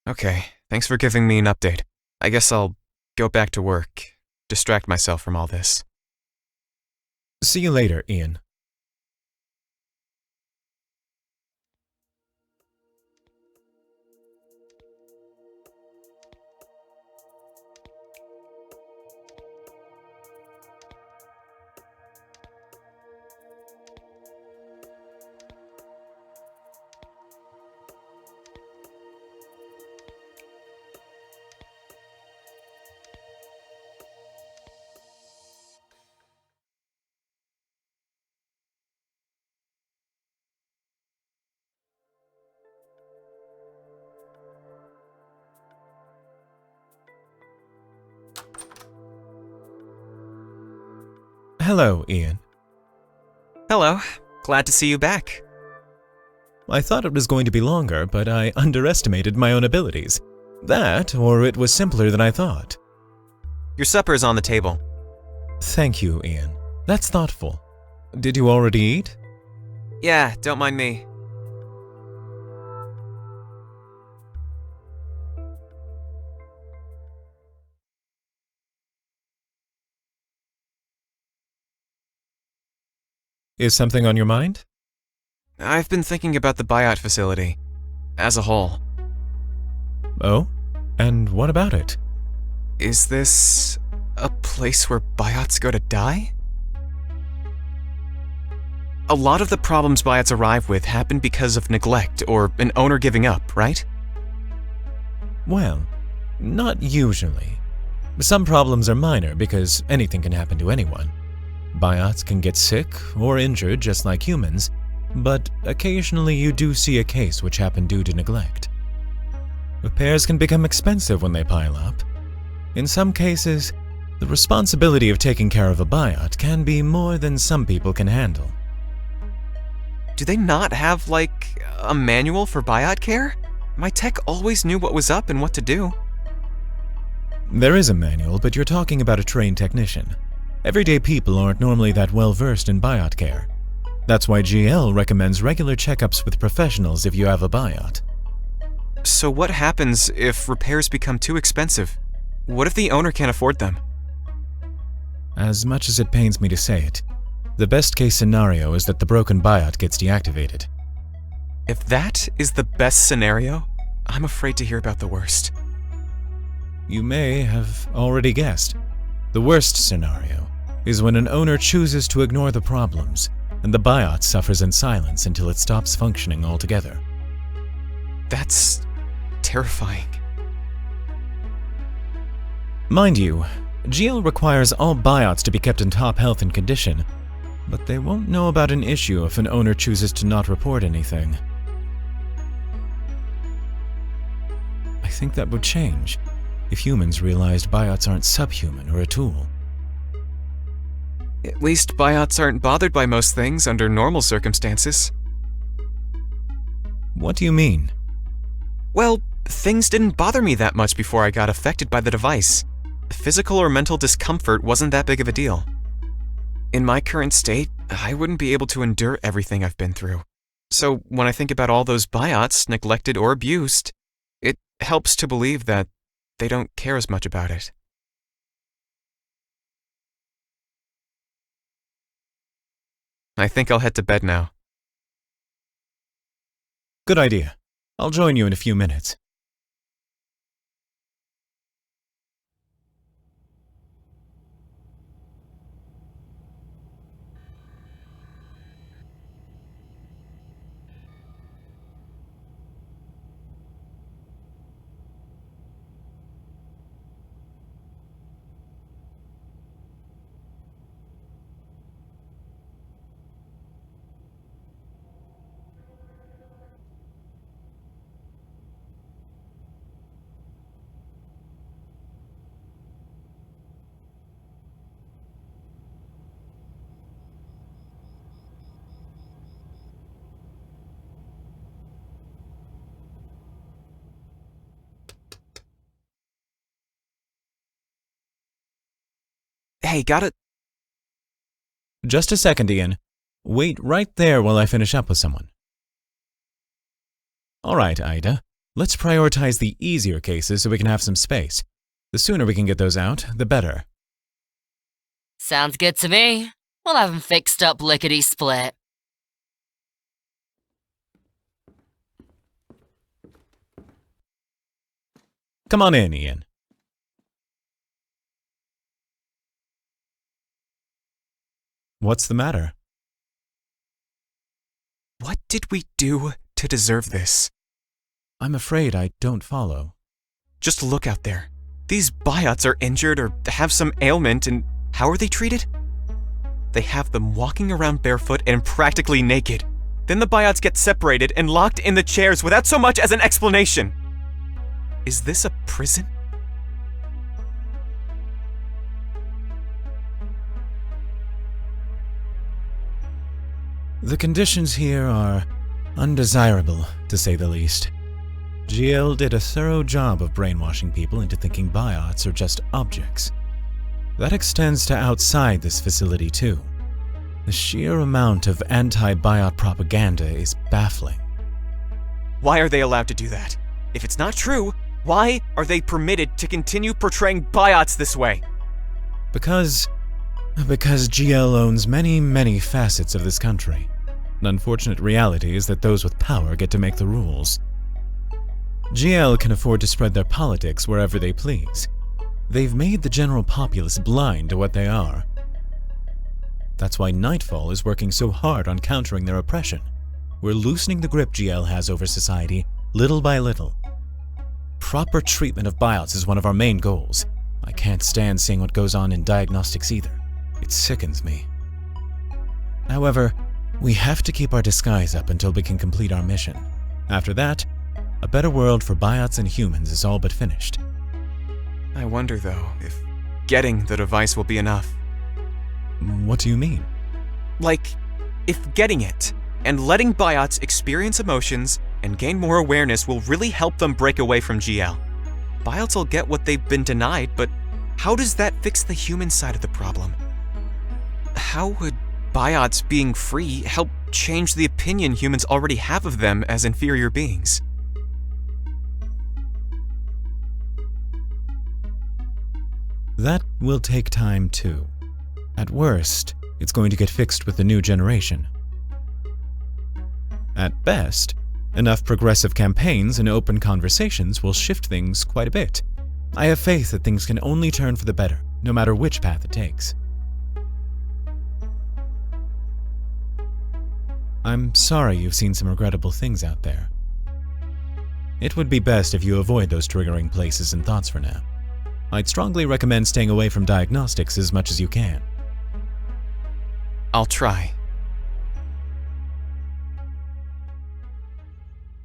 Okay, thanks for giving me an update. I guess I'll go back to work, distract myself from all this. See you later, Ian. Hello, Ian. Hello. Glad to see you back. I thought it was going to be longer, but I underestimated my own abilities. That, or it was simpler than I thought. Your supper is on the table. Thank you, Ian. That's thoughtful. Did you already eat? Yeah, don't mind me. Is something on your mind? I've been thinking about the biot facility, as a whole. Oh? And what about it? Is this a place where biots go to die? A lot of the problems biots arrive with happen because of neglect or an owner giving up, right? Well, not usually. Some problems are minor because anything can happen to anyone. Biots can get sick or injured just like humans, but occasionally you do see a case which happened due to neglect. Repairs can become expensive when they pile up. In some cases, the responsibility of taking care of a biot can be more than some people can handle. Do they not have, like, a manual for biot care? My tech always knew what was up and what to do. There is a manual, but you're talking about a trained technician. Everyday people aren't normally that well versed in biot care. That's why GL recommends regular checkups with professionals if you have a biot. So what happens if repairs become too expensive? What if the owner can't afford them? As much as it pains me to say it, the best case scenario is that the broken biot gets deactivated. If that is the best scenario, I'm afraid to hear about the worst. You may have already guessed. The worst scenario is when an owner chooses to ignore the problems, and the biot suffers in silence until it stops functioning altogether. That's terrifying. Mind you, GL requires all biots to be kept in top health and condition, but they won't know about an issue if an owner chooses to not report anything. I think that would change if humans realized biots aren't subhuman or a tool. At least biots aren't bothered by most things under normal circumstances. What do you mean? Well, things didn't bother me that much before I got affected by the device. Physical or mental discomfort wasn't that big of a deal. In my current state, I wouldn't be able to endure everything I've been through. So when I think about all those biots, neglected or abused, it helps to believe that they don't care as much about it. I think I'll head to bed now. Good idea. I'll join you in a few minutes. Hey, got it? Just a second, Ian. Wait right there while I finish up with someone. Alright, Ida. Let's prioritize the easier cases so we can have some space. The sooner we can get those out, the better. Sounds good to me. We'll have 'em fixed up lickety-split. Come on in, Ian. What's the matter? What did we do to deserve this? I'm afraid I don't follow. Just look out there. These biots are injured or have some ailment, and how are they treated? They have them walking around barefoot and practically naked. Then the biots get separated and locked in the chairs without so much as an explanation. Is this a prison? The conditions here are undesirable, to say the least. GL did a thorough job of brainwashing people into thinking biots are just objects. That extends to outside this facility too. The sheer amount of anti-biot propaganda is baffling. Why are they allowed to do that? If it's not true, why are they permitted to continue portraying biots this way? Because GL owns many facets of this country. An unfortunate reality is that those with power get to make the rules. GL can afford to spread their politics wherever they please. They've made the general populace blind to what they are. That's why Nightfall is working so hard on countering their oppression. We're loosening the grip GL has over society, little by little. Proper treatment of biots is one of our main goals. I can't stand seeing what goes on in diagnostics either. It sickens me. However, we have to keep our disguise up until we can complete our mission. After that, a better world for biots and humans is all but finished. I wonder, though, if getting the device will be enough. What do you mean? Like, if getting it and letting biots experience emotions and gain more awareness will really help them break away from GL. Biots will get what they've been denied, but how does that fix the human side of the problem? How would biots being free help change the opinion humans already have of them as inferior beings? That will take time too. At worst, it's going to get fixed with the new generation. At best, enough progressive campaigns and open conversations will shift things quite a bit. I have faith that things can only turn for the better, no matter which path it takes. I'm sorry you've seen some regrettable things out there. It would be best if you avoid those triggering places and thoughts for now. I'd strongly recommend staying away from diagnostics as much as you can. I'll try.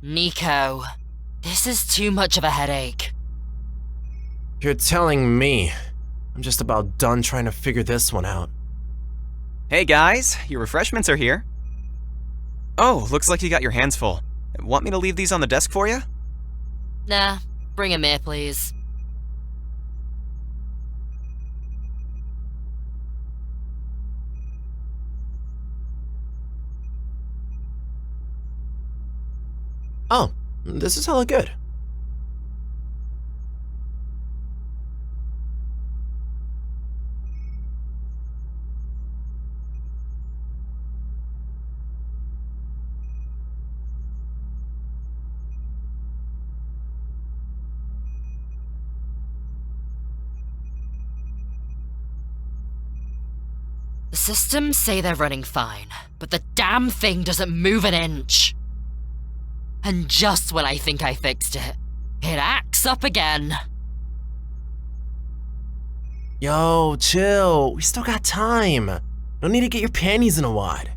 Nico, this is too much of a headache. You're telling me. I'm just about done trying to figure this one out. Hey guys, your refreshments are here. Oh, looks like you got your hands full. Want me to leave these on the desk for you? Nah, bring 'em here, please. Oh, this is hella good. The systems say they're running fine, but the damn thing doesn't move an inch. And just when I think I fixed it, it acts up again. Yo, chill. We still got time. No need to get your panties in a wad.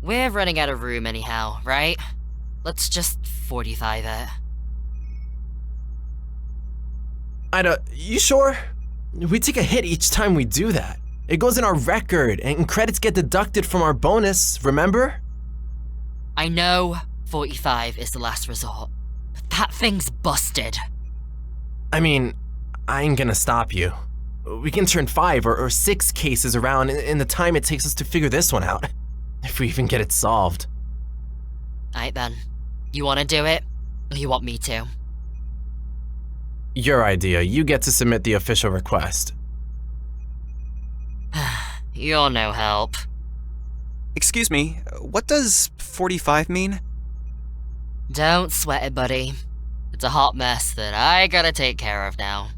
We're running out of room anyhow, right? Let's just 45 it. You sure? We take a hit each time we do that. It goes in our record, and credits get deducted from our bonus, remember? I know 45 is the last resort, but that thing's busted. I mean, I ain't gonna stop you. We can turn 5 or 6 cases around in the time it takes us to figure this one out. If we even get it solved. Alright then. You wanna do it, or you want me to? Your idea. You get to submit the official request. You're no help. Excuse me, what does 45 mean? Don't sweat it, buddy. It's a hot mess that I gotta take care of now.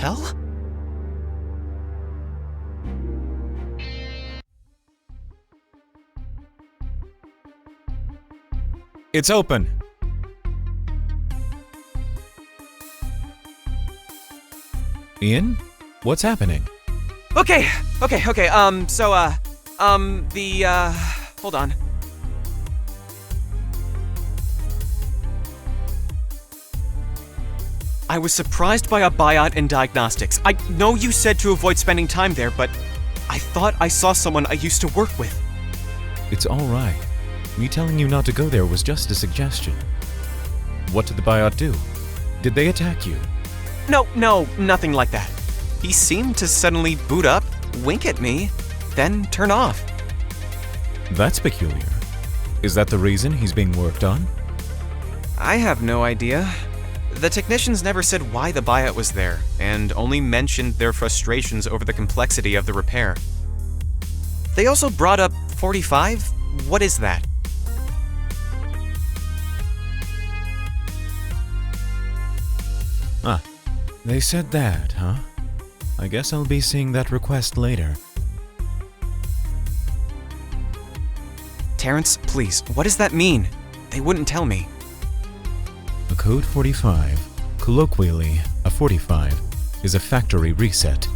hell? It's open. Ian? What's happening? Okay. Hold on. I was surprised by a biot in diagnostics. I know you said to avoid spending time there, but I thought I saw someone I used to work with. It's all right. Me telling you not to go there was just a suggestion. What did the biot do? Did they attack you? No, nothing like that. He seemed to suddenly boot up, wink at me, then turn off. That's peculiar. Is that the reason he's being worked on? I have no idea. The technicians never said why the biot was there, and only mentioned their frustrations over the complexity of the repair. They also brought up 45? What is that? Ah, they said that, huh? I guess I'll be seeing that request later. Terrance, please, what does that mean? They wouldn't tell me. A code 45, colloquially a 45, is a factory reset.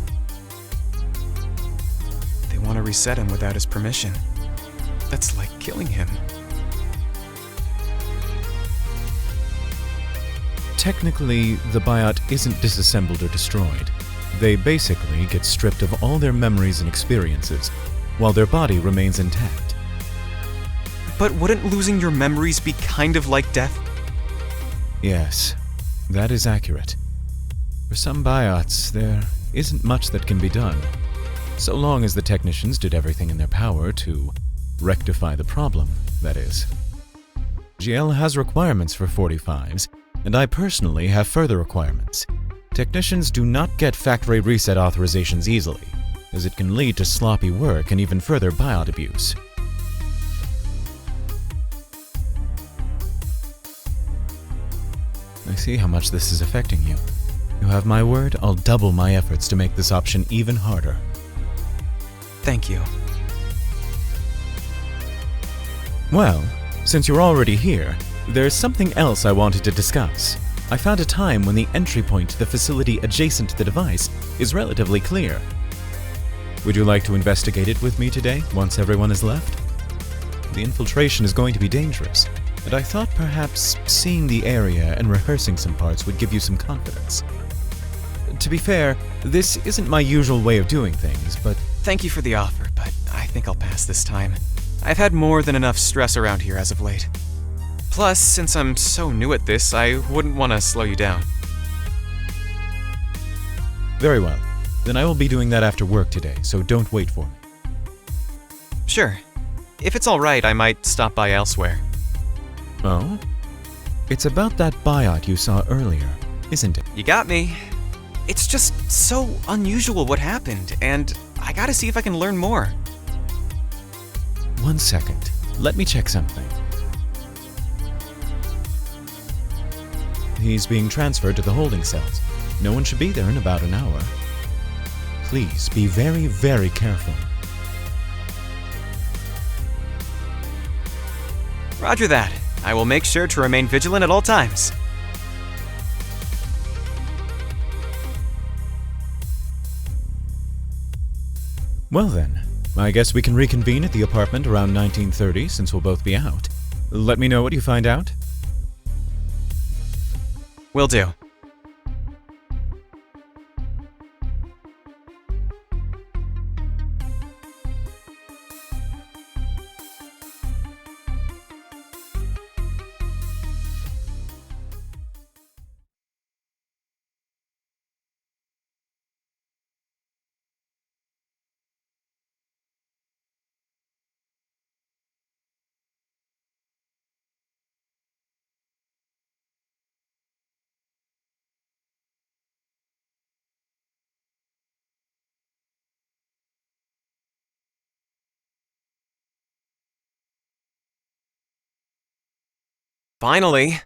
They want to reset him without his permission. That's like killing him. Technically, the biot isn't disassembled or destroyed. They basically get stripped of all their memories and experiences, while their body remains intact. But wouldn't losing your memories be kind of like death? Yes, that is accurate. For some biots, there isn't much that can be done, so long as the technicians did everything in their power to rectify the problem, that is. GL has requirements for 45s, and I personally have further requirements. Technicians do not get factory reset authorizations easily, as it can lead to sloppy work and even further biot abuse. I see how much this is affecting you. You have my word, I'll double my efforts to make this option even harder. Thank you. Well, since you're already here, there's something else I wanted to discuss. I found a time when the entry point to the facility adjacent to the device is relatively clear. Would you like to investigate it with me today, once everyone has left? The infiltration is going to be dangerous, and I thought perhaps seeing the area and rehearsing some parts would give you some confidence. To be fair, this isn't my usual way of doing things, but... Thank you for the offer, but I think I'll pass this time. I've had more than enough stress around here as of late. Plus, since I'm so new at this, I wouldn't want to slow you down. Very well. Then I will be doing that after work today, so don't wait for me. Sure. If it's alright, I might stop by elsewhere. Oh? It's about that biot you saw earlier, isn't it? You got me. It's just so unusual what happened, and I gotta see if I can learn more. 1 second. Let me check something. He's being transferred to the holding cells. No one should be there in about an hour. Please be very, very careful. Roger that. I will make sure to remain vigilant at all times. Well then, I guess we can reconvene at the apartment around 1930 since we'll both be out. Let me know what you find out. Will do. Finally!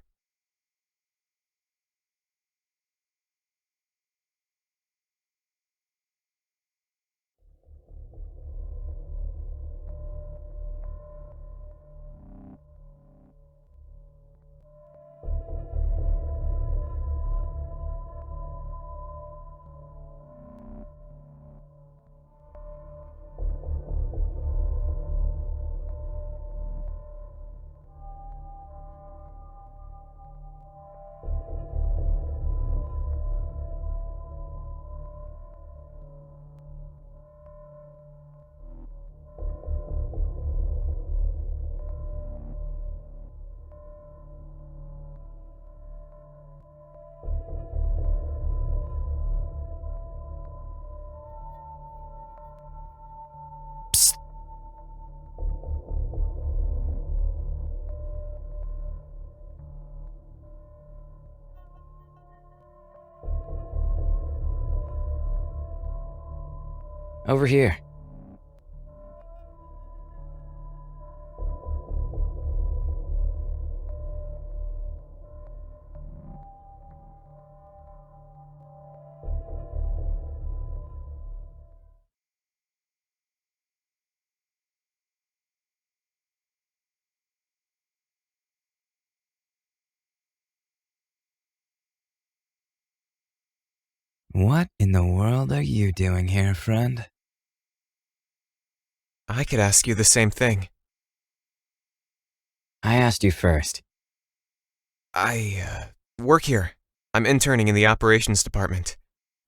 Over here. What in the world are you doing here, friend? I could ask you the same thing. I asked you first. I work here. I'm interning in the operations department.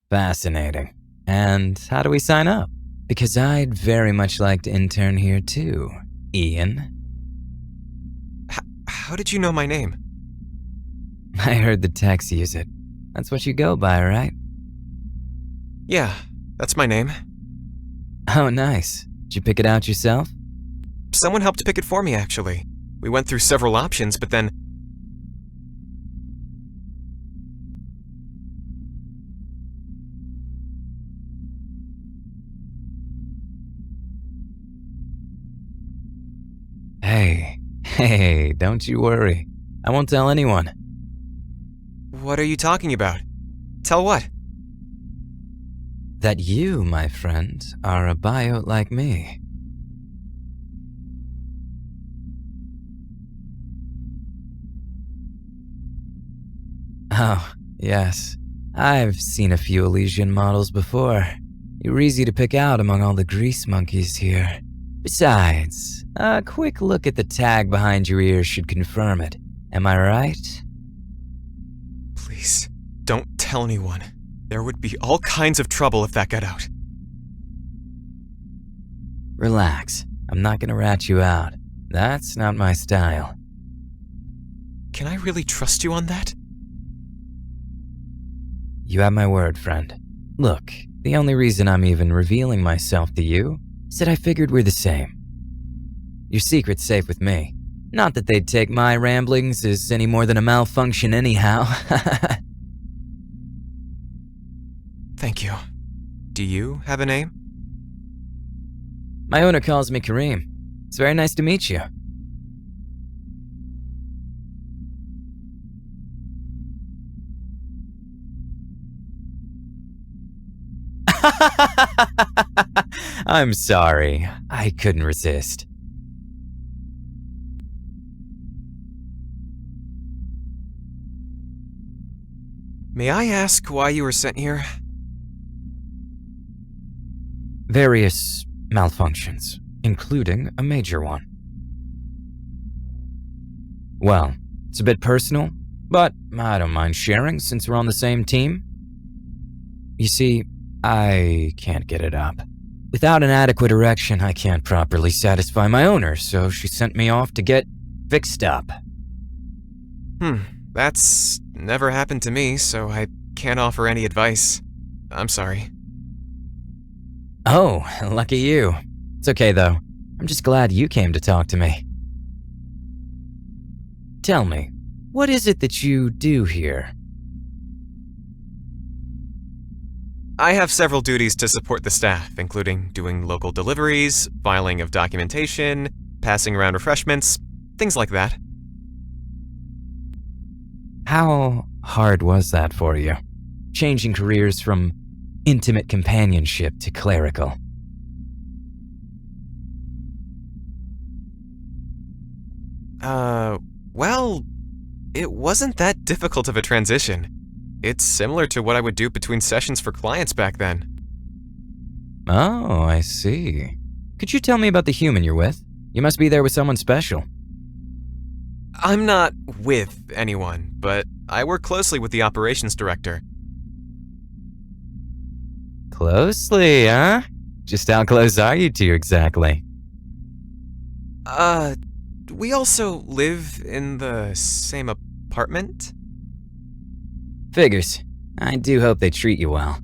Fascinating. And how do we sign up? Because I'd very much like to intern here too, Ian. How did you know my name? I heard the techs use it. That's what you go by, right? Yeah, that's my name. Oh, nice. Did you pick it out yourself? Someone helped pick it for me, actually. We went through several options, but then... Hey, don't you worry. I won't tell anyone. What are you talking about? Tell what? That you, my friend, are a biot like me. Oh, yes. I've seen a few Elysian models before. You're easy to pick out among all the grease monkeys here. Besides, a quick look at the tag behind your ear should confirm it. Am I right? Please, don't tell anyone. There would be all kinds of trouble if that got out. Relax. I'm not gonna rat you out. That's not my style. Can I really trust you on that? You have my word, friend. Look, the only reason I'm even revealing myself to you is that I figured we're the same. Your secret's safe with me. Not that they'd take my ramblings as any more than a malfunction anyhow. Thank you. Do you have a name? My owner calls me Kareem. It's very nice to meet you. I'm sorry. I couldn't resist. May I ask why you were sent here? Various malfunctions, including a major one. Well, it's a bit personal, but I don't mind sharing since we're on the same team. You see, I can't get it up. Without an adequate erection, I can't properly satisfy my owner, so she sent me off to get fixed up. That's never happened to me, so I can't offer any advice. I'm sorry. Oh, lucky you. It's okay though. I'm just glad you came to talk to me. Tell me, what is it that you do here? I have several duties to support the staff, including doing local deliveries, filing of documentation, passing around refreshments, things like that. How hard was that for you? Changing careers from intimate companionship to clerical. Well, it wasn't that difficult of a transition. It's similar to what I would do between sessions for clients back then. Oh, I see. Could you tell me about the human you're with? You must be there with someone special. I'm not with anyone, but I work closely with the operations director. Closely, huh? Just how close are you two exactly? We also live in the same apartment? Figures. I do hope they treat you well.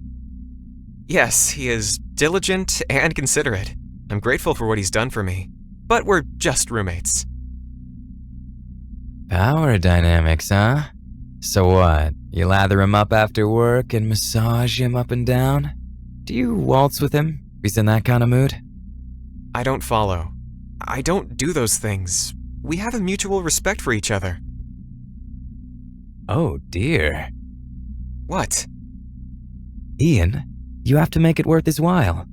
Yes, he is diligent and considerate. I'm grateful for what he's done for me, but we're just roommates. Power dynamics, huh? So what? You lather him up after work and massage him up and down? Do you waltz with him? He's in that kind of mood? I don't follow. I don't do those things. We have a mutual respect for each other. Oh dear. What? Ian, you have to make it worth his while.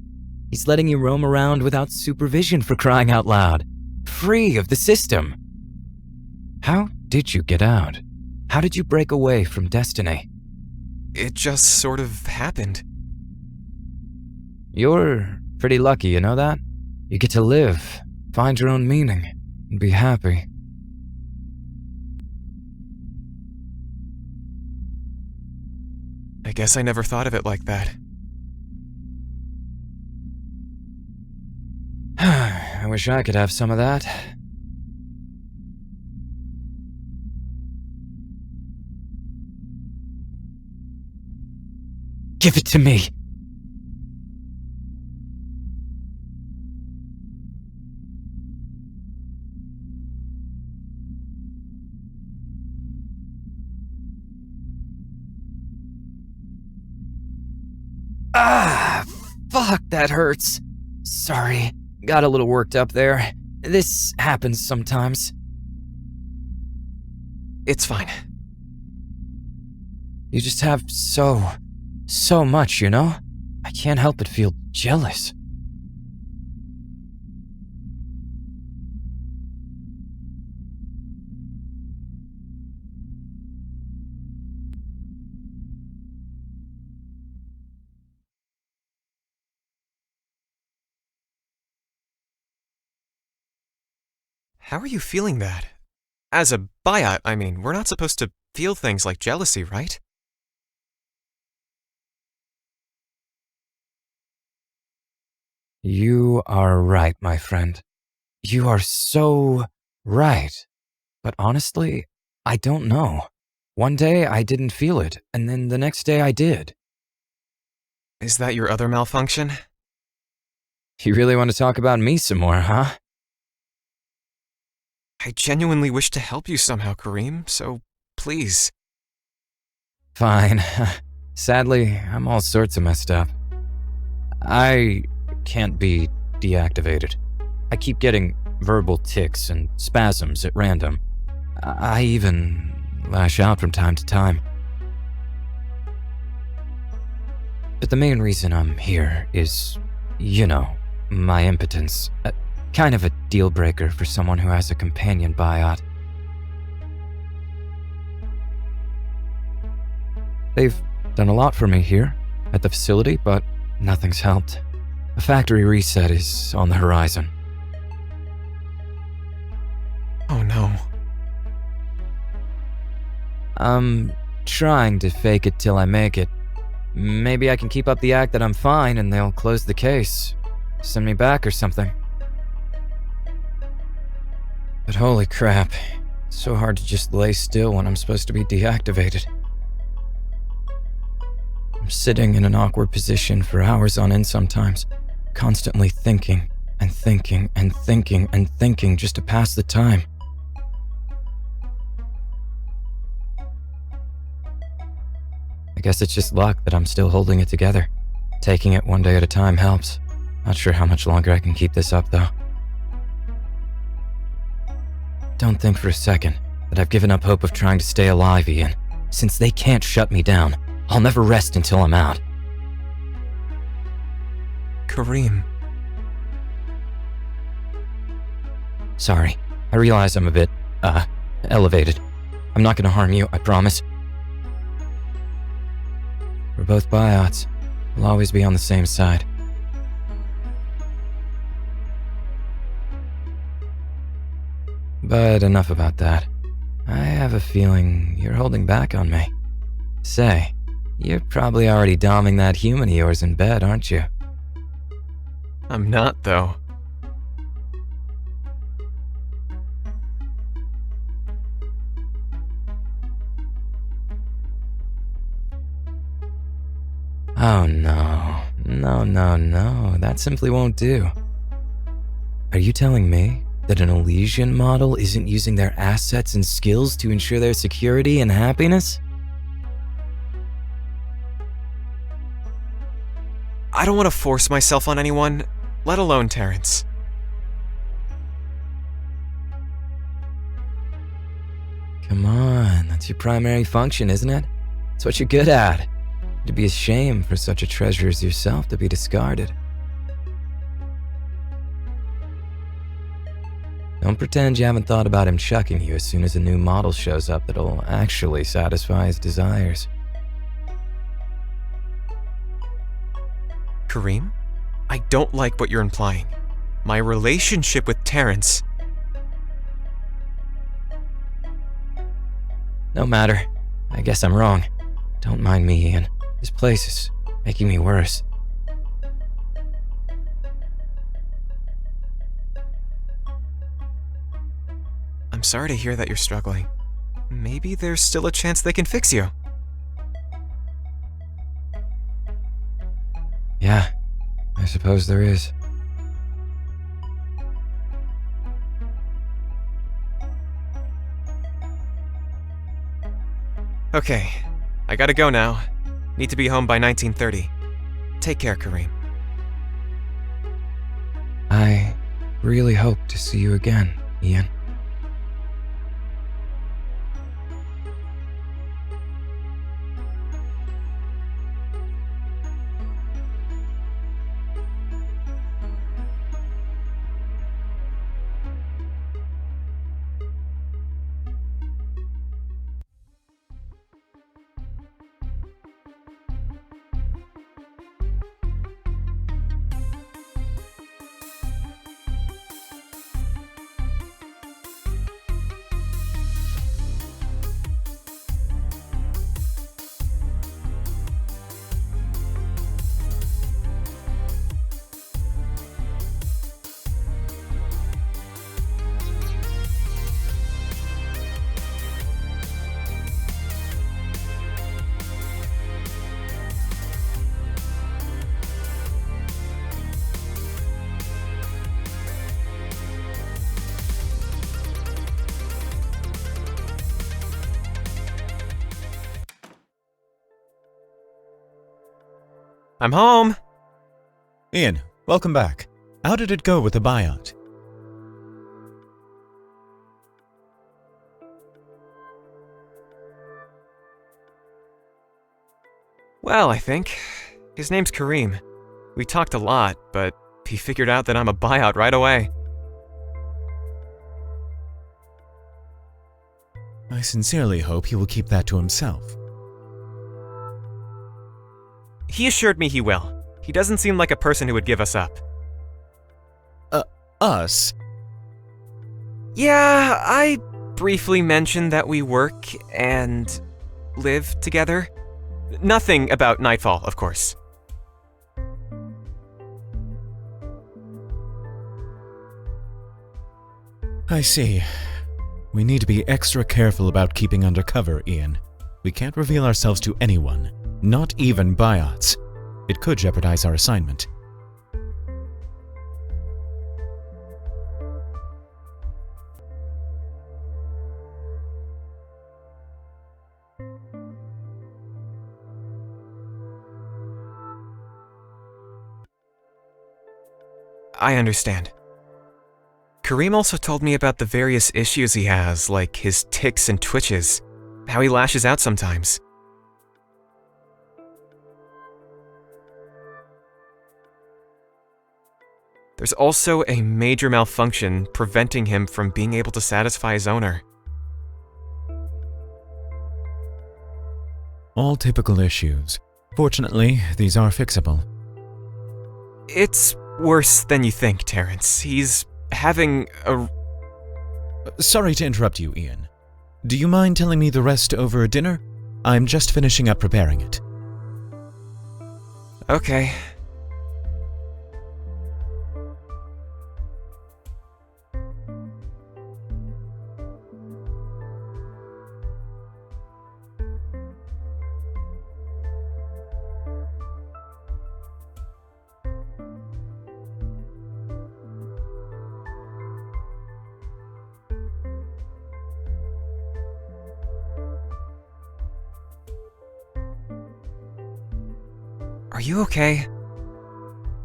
He's letting you roam around without supervision, for crying out loud. Free of the system. How did you get out? How did you break away from destiny? It just sort of happened. You're pretty lucky, you know that? You get to live, find your own meaning, and be happy. I guess I never thought of it like that. I wish I could have some of that. Give it to me! Ah, fuck, that hurts. Sorry, got a little worked up there. This happens sometimes. It's fine. You just have so much, you know? I can't help but feel jealous. How are you feeling that? As a biot, I mean, we're not supposed to feel things like jealousy, right? You are right, my friend. You are so right. But honestly, I don't know. One day I didn't feel it, and then the next day I did. Is that your other malfunction? You really want to talk about me some more, huh? I genuinely wish to help you somehow, Kareem, so please. Fine. Sadly, I'm all sorts of messed up. I can't be deactivated. I keep getting verbal tics and spasms at random. I even lash out from time to time. But the main reason I'm here is, you know, my impotence. Kind of a deal breaker for someone who has a companion biot. They've done a lot for me here at the facility, but nothing's helped. A factory reset is on the horizon. Oh no. I'm trying to fake it till I make it. Maybe I can keep up the act that I'm fine and they'll close the case. Send me back or something. But holy crap, it's so hard to just lay still when I'm supposed to be deactivated. I'm sitting in an awkward position for hours on end sometimes, constantly thinking and thinking and thinking and thinking just to pass the time. I guess it's just luck that I'm still holding it together. Taking it one day at a time helps. Not sure how much longer I can keep this up, though. Don't think for a second that I've given up hope of trying to stay alive, Ian. Since they can't shut me down, I'll never rest until I'm out. Kareem. Sorry, I realize I'm a bit, elevated. I'm not gonna harm you, I promise. We're both biots. We'll always be on the same side. But enough about that. I have a feeling you're holding back on me. Say, you're probably already doming that human of yours in bed, aren't you? I'm not, though. Oh no. No. That simply won't do. Are you telling me that an Elysian model isn't using their assets and skills to ensure their security and happiness? I don't want to force myself on anyone, let alone Terrance. Come on, that's your primary function, isn't it? It's what you're good at. It'd be a shame for such a treasure as yourself to be discarded. Don't pretend you haven't thought about him chucking you as soon as a new model shows up that'll actually satisfy his desires. Kareem? I don't like what you're implying. My relationship with Terrance. No matter. I guess I'm wrong. Don't mind me, Ian. This place is making me worse. I'm sorry to hear that you're struggling. Maybe there's still a chance they can fix you. Yeah, I suppose there is. Okay, I gotta go now. Need to be home by 1930. Take care, Kareem. I really hope to see you again, Ian. I'm home! Ian, welcome back. How did it go with the biot? Well, I think. His name's Kareem. We talked a lot, but he figured out that I'm a biot right away. I sincerely hope he will keep that to himself. He assured me he will. He doesn't seem like a person who would give us up. Us? Yeah, I briefly mentioned that we work and live together. Nothing about Nightfall, of course. I see. We need to be extra careful about keeping undercover, Ian. We can't reveal ourselves to anyone, not even biots. It could jeopardize our assignment. I understand. Kareem also told me about the various issues he has, like his tics and twitches, how he lashes out sometimes. There's also a major malfunction preventing him from being able to satisfy his owner. All typical issues. Fortunately, these are fixable. It's worse than you think, Terrance. He's having a... Sorry to interrupt you, Ian. Do you mind telling me the rest over dinner? I'm just finishing up preparing it. Okay. Are you okay?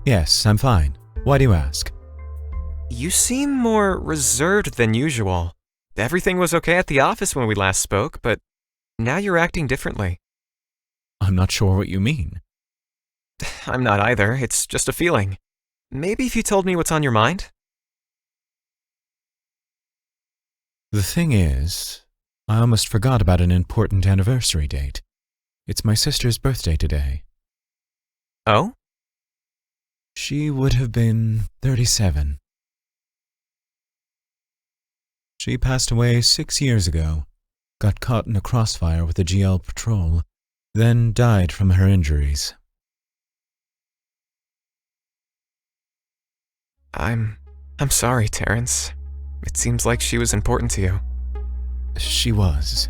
Yes, I'm fine. Why do you ask? You seem more reserved than usual. Everything was okay at the office when we last spoke, but now you're acting differently. I'm not sure what you mean. I'm not either, it's just a feeling. Maybe if you told me what's on your mind? The thing is, I almost forgot about an important anniversary date. It's my sister's birthday today. Oh? She would have been 37. She passed away 6 years ago, got caught in a crossfire with the GL patrol, then died from her injuries. I'm sorry, Terrance. It seems like she was important to you. She was.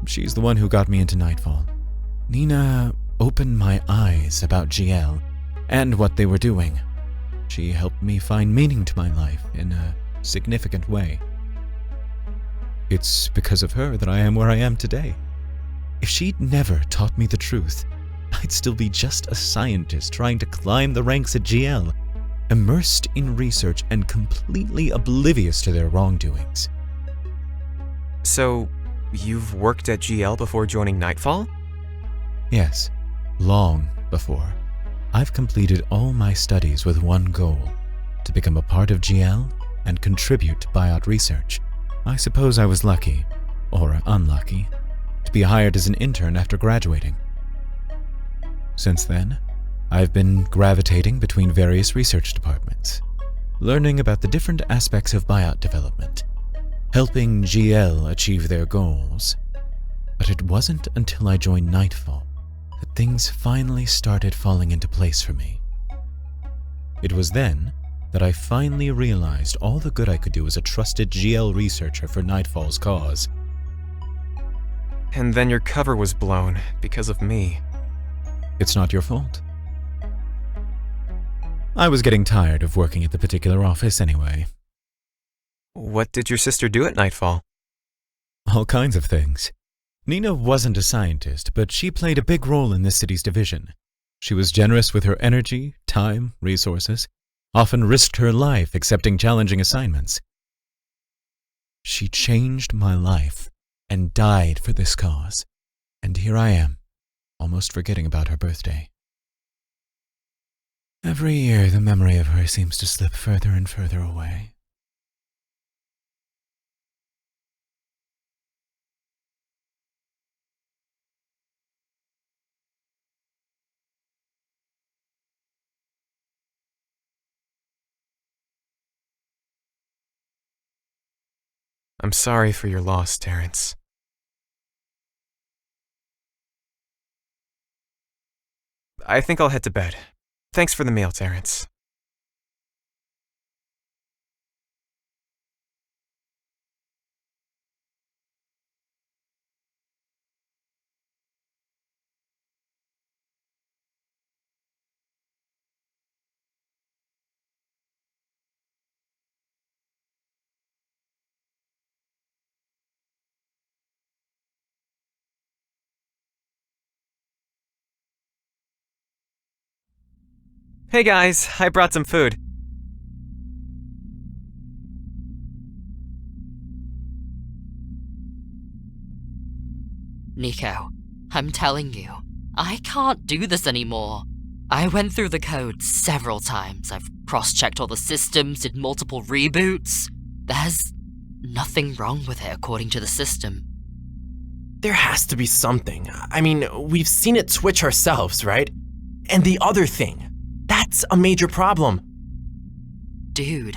She's the one who got me into Nightfall. Nina opened my eyes about GL and what they were doing. She helped me find meaning to my life in a significant way. It's because of her that I am where I am today. If she'd never taught me the truth, I'd still be just a scientist trying to climb the ranks at GL, immersed in research and completely oblivious to their wrongdoings. So, you've worked at GL before joining Nightfall? Yes, long before. I've completed all my studies with one goal, to become a part of GL and contribute to biot research. I suppose I was lucky, or unlucky, to be hired as an intern after graduating. Since then, I've been gravitating between various research departments, learning about the different aspects of biot development, helping GL achieve their goals. But it wasn't until I joined Nightfall that things finally started falling into place for me. It was then that I finally realized all the good I could do as a trusted GL researcher for Nightfall's cause. And then your cover was blown because of me. It's not your fault. I was getting tired of working at the particular office anyway. What did your sister do at Nightfall? All kinds of things. Nina wasn't a scientist, but she played a big role in this city's division. She was generous with her energy, time, resources, often risked her life accepting challenging assignments. She changed my life and died for this cause. And here I am, almost forgetting about her birthday. Every year, the memory of her seems to slip further and further away. I'm sorry for your loss, Terrance. I think I'll head to bed. Thanks for the meal, Terrance. Hey guys, I brought some food. Nico, I'm telling you, I can't do this anymore. I went through the code several times. I've cross-checked all the systems, did multiple reboots. There's nothing wrong with it according to the system. There has to be something. I mean, we've seen it switch ourselves, right? And the other thing, that's a major problem. Dude,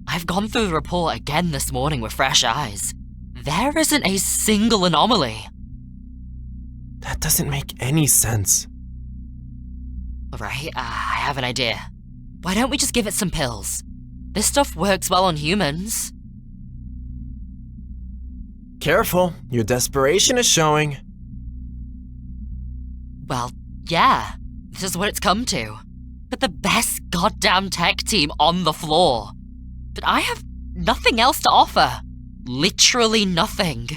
I've gone through the report again this morning with fresh eyes. There isn't a single anomaly. That doesn't make any sense. Alright, I have an idea. Why don't we just give it some pills? This stuff works well on humans. Careful, your desperation is showing. Well, yeah, this is what it's come to. But the best goddamn tech team on the floor. But I have nothing else to offer. Literally nothing.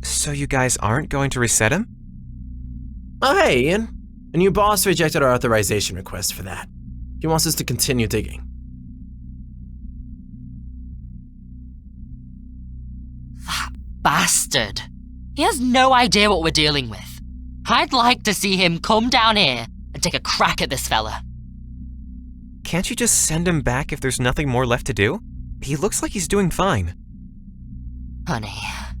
So you guys aren't going to reset him? Oh, hey, Ian. A new boss rejected our authorization request for that. He wants us to continue digging. That bastard. He has no idea what we're dealing with. I'd like to see him come down here and take a crack at this fella. Can't you just send him back if there's nothing more left to do? He looks like he's doing fine. Honey,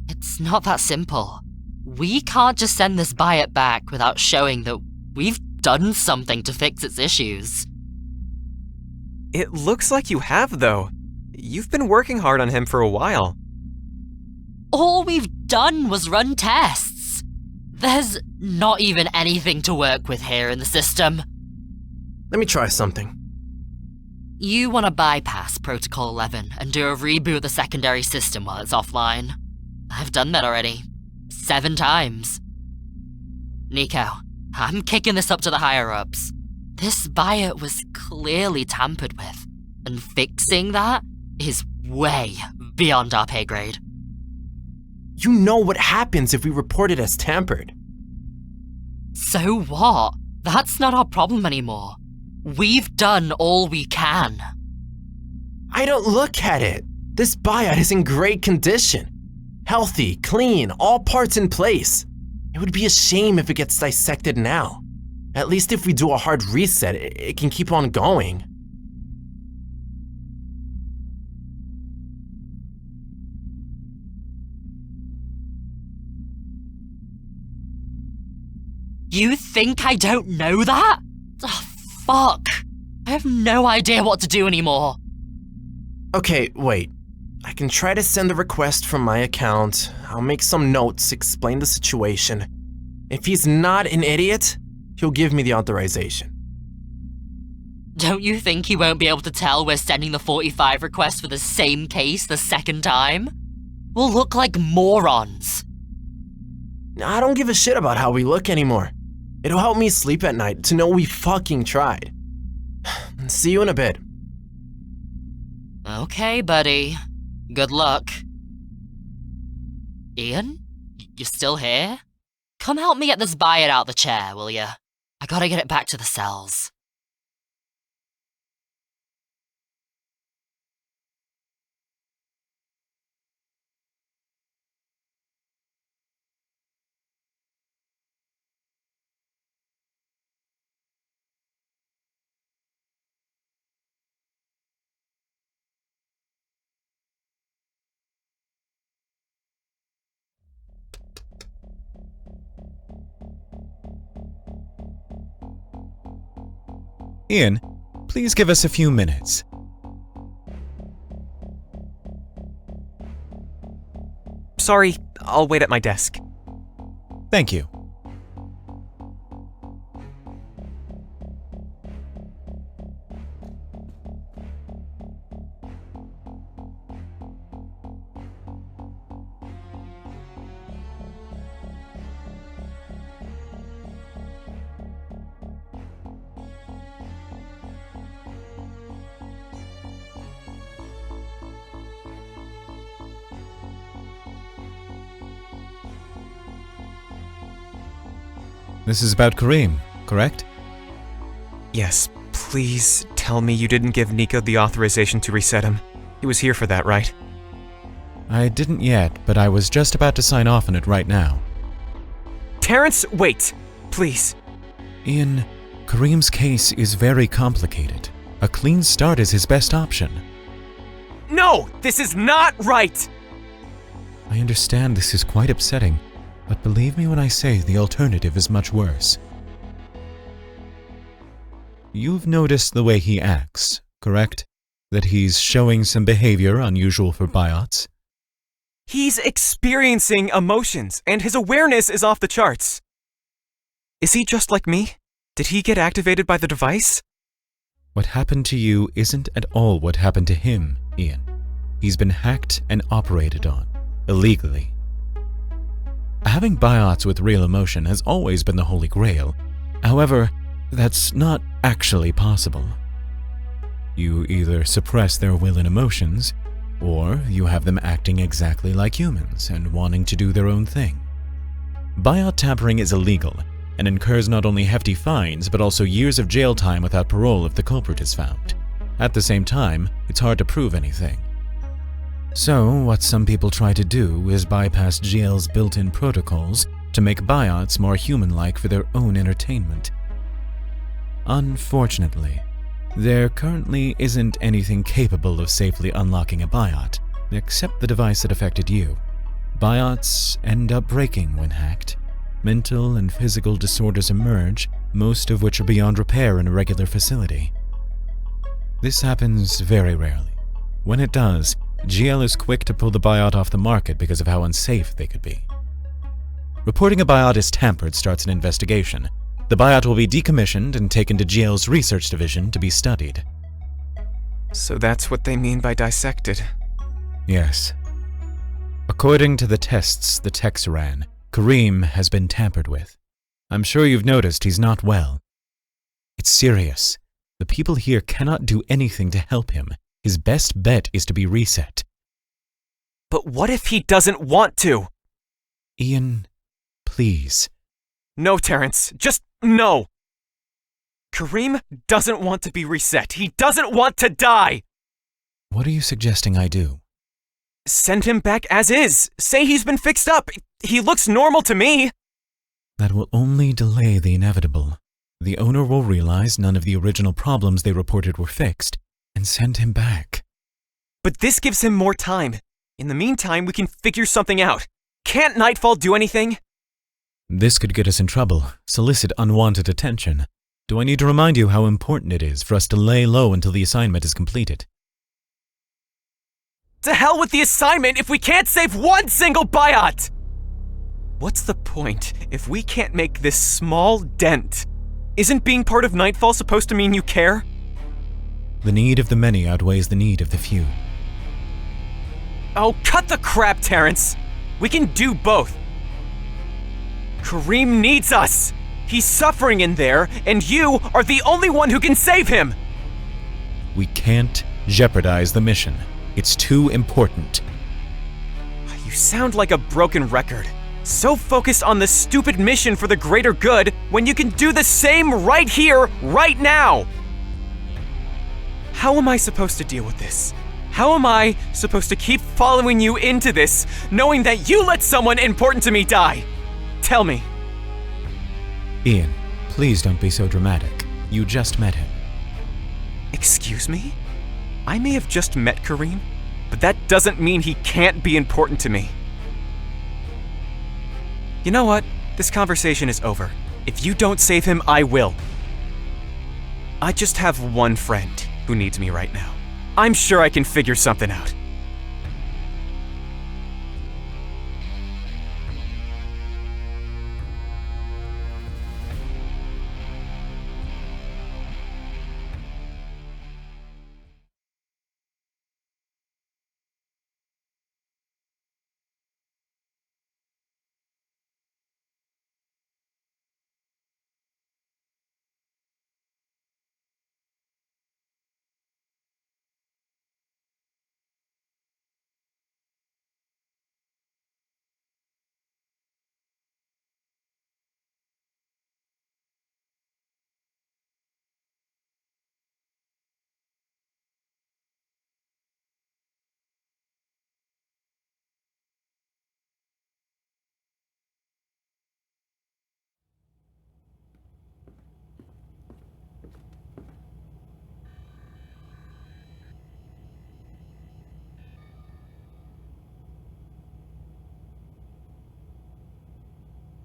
it's not that simple. We can't just send this biot back without showing that we've done something to fix its issues. It looks like you have, though. You've been working hard on him for a while. All we've done was run tests. There's not even anything to work with here in the system. Let me try something. You want to bypass Protocol 11 and do a reboot of the secondary system while it's offline. I've done that already. 7 times. Nico, I'm kicking this up to the higher-ups. This biot was clearly tampered with, and fixing that is way beyond our pay grade. You know what happens if we report it as tampered. So what? That's not our problem anymore. We've done all we can. I don't look at it. This biot is in great condition. Healthy, clean, all parts in place. It would be a shame if it gets dissected now. At least if we do a hard reset, it can keep on going. You think I don't know that? Oh, fuck. I have no idea what to do anymore. Okay, wait. I can try to send a request from my account. I'll make some notes, explain the situation. If he's not an idiot, he'll give me the authorization. Don't you think he won't be able to tell we're sending the 45 request for the same case the second time? We'll look like morons. I don't give a shit about how we look anymore. It'll help me sleep at night to know we fucking tried. See you in a bit. Okay, buddy. Good luck. Ian? You still here? Come help me get this biot out the chair, will ya? I gotta get it back to the cells. Ian, please give us a few minutes. Sorry, I'll wait at my desk. Thank you. This is about Kareem, correct? Yes, please tell me you didn't give Nico the authorization to reset him. He was here for that, right? I didn't yet, but I was just about to sign off on it right now. Terrance, wait! Please. Ian, Kareem's case is very complicated. A clean start is his best option. No! This is not right! I understand this is quite upsetting, but believe me when I say the alternative is much worse. You've noticed the way he acts, correct? That he's showing some behavior unusual for biots? He's experiencing emotions, and his awareness is off the charts. Is he just like me? Did he get activated by the device? What happened to you isn't at all what happened to him, Ian. He's been hacked and operated on, illegally. Having biots with real emotion has always been the holy grail. However, that's not actually possible. You either suppress their will and emotions, or you have them acting exactly like humans and wanting to do their own thing. Biot tampering is illegal, and incurs not only hefty fines but also years of jail time without parole if the culprit is found. At the same time, it's hard to prove anything. So, what some people try to do is bypass GL's built-in protocols to make biots more human-like for their own entertainment. Unfortunately, there currently isn't anything capable of safely unlocking a biot, except the device that affected you. Biots end up breaking when hacked. Mental and physical disorders emerge, most of which are beyond repair in a regular facility. This happens very rarely. When it does, GL is quick to pull the biot off the market because of how unsafe they could be. Reporting a biot is tampered starts an investigation. The biot will be decommissioned and taken to GL's research division to be studied. So that's what they mean by dissected? Yes. According to the tests the techs ran, Kareem has been tampered with. I'm sure you've noticed he's not well. It's serious. The people here cannot do anything to help him. His best bet is to be reset. But what if he doesn't want to? Ian, please. No, Terrance. Just no. Kareem doesn't want to be reset. He doesn't want to die. What are you suggesting I do? Send him back as is. Say he's been fixed up. He looks normal to me. That will only delay the inevitable. The owner will realize none of the original problems they reported were fixed, and send him back. But this gives him more time. In the meantime, we can figure something out. Can't Nightfall do anything? This could get us in trouble, solicit unwanted attention. Do I need to remind you how important it is for us to lay low until the assignment is completed? To hell with the assignment if we can't save one single biot! What's the point if we can't make this small dent? Isn't being part of Nightfall supposed to mean you care? The need of the many outweighs the need of the few. Oh, cut the crap, Terrance! We can do both. Kareem needs us! He's suffering in there, and you are the only one who can save him! We can't jeopardize the mission. It's too important. You sound like a broken record. So focused on the stupid mission for the greater good when you can do the same right here, right now! How am I supposed to deal with this? How am I supposed to keep following you into this, knowing that you let someone important to me die? Tell me. Ian, please don't be so dramatic. You just met him. Excuse me? I may have just met Kareem, but that doesn't mean he can't be important to me. You know what? This conversation is over. If you don't save him, I will. I just have one friend who needs me right now. I'm sure I can figure something out.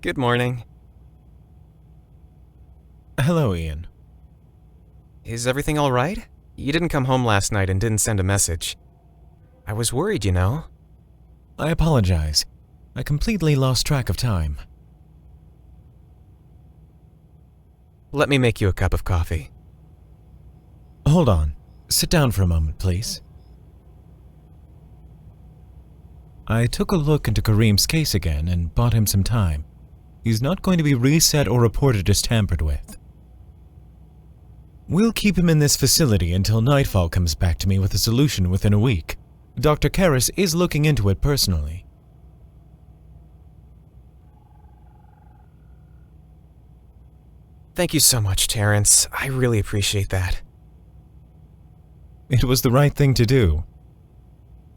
Good morning. Hello, Ian. Is everything all right? You didn't come home last night and didn't send a message. I was worried, you know. I apologize. I completely lost track of time. Let me make you a cup of coffee. Hold on. Sit down for a moment, please. I took a look into Kareem's case again and bought him some time. He's not going to be reset or reported as tampered with. We'll keep him in this facility until Nightfall comes back to me with a solution within a week. Dr. Karras is looking into it personally. Thank you so much, Terrance. I really appreciate that. It was the right thing to do.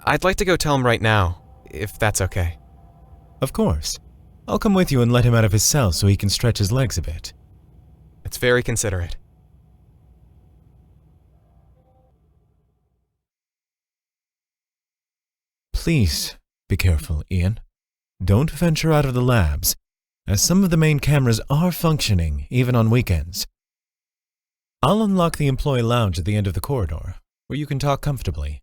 I'd like to go tell him right now, if that's okay. Of course. I'll come with you and let him out of his cell so he can stretch his legs a bit. It's very considerate. Please be careful, Ian. Don't venture out of the labs, as some of the main cameras are functioning even on weekends. I'll unlock the employee lounge at the end of the corridor, where you can talk comfortably.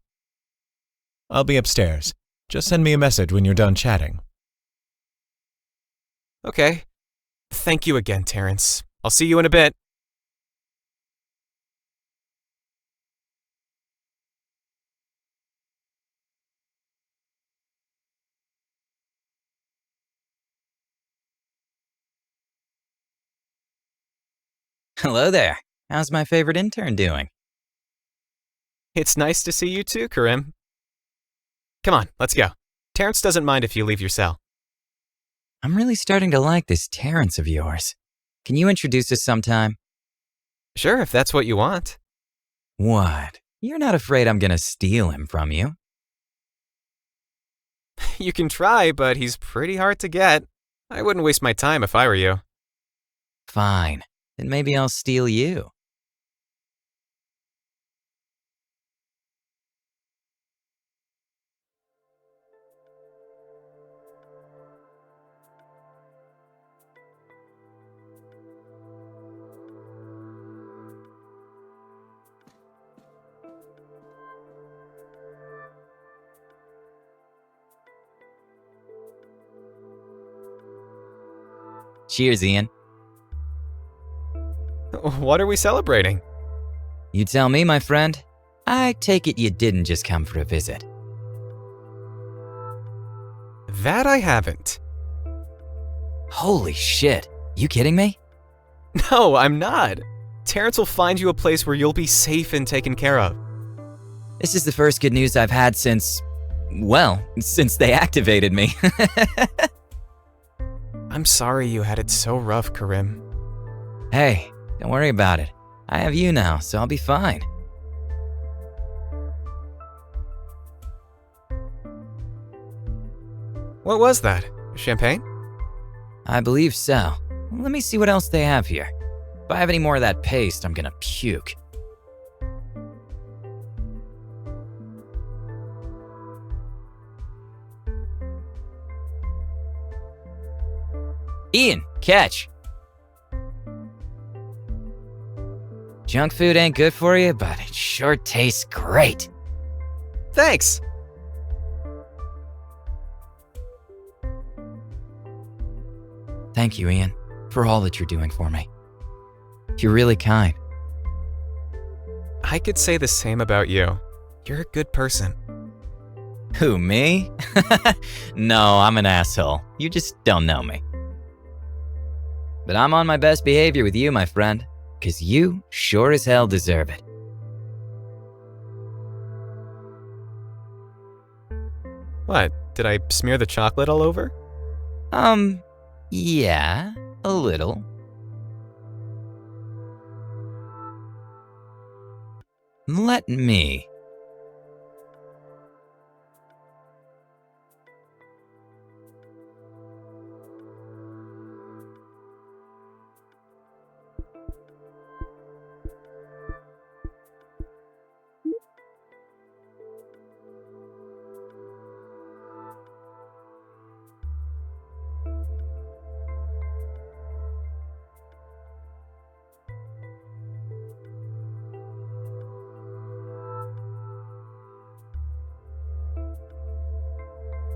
I'll be upstairs. Just send me a message when you're done chatting. Okay. Thank you again, Terrance. I'll see you in a bit. Hello there. How's my favorite intern doing? It's nice to see you too, Karim. Come on, let's go. Terrance doesn't mind if you leave your cell. I'm really starting to like this Terrance of yours. Can you introduce us sometime? Sure, if that's what you want. What? You're not afraid I'm gonna steal him from you? You can try, but he's pretty hard to get. I wouldn't waste my time if I were you. Fine. Then maybe I'll steal you. Cheers, Ian. What are we celebrating? You tell me, my friend. I take it you didn't just come for a visit. That I haven't. Holy shit. You kidding me? No, I'm not. Terrance will find you a place where you'll be safe and taken care of. This is the first good news I've had since they activated me. I'm sorry you had it so rough, Karim. Hey, don't worry about it. I have you now, so I'll be fine. What was that? Champagne? I believe so. Let me see what else they have here. If I have any more of that paste, I'm gonna puke. Ian, catch! Junk food ain't good for you, but it sure tastes great. Thanks! Thank you, Ian, for all that you're doing for me. You're really kind. I could say the same about you. You're a good person. Who, me? No, I'm an asshole. You just don't know me. But I'm on my best behavior with you, my friend, because you sure as hell deserve it. What? Did I smear the chocolate all over? Yeah, a little. Let me.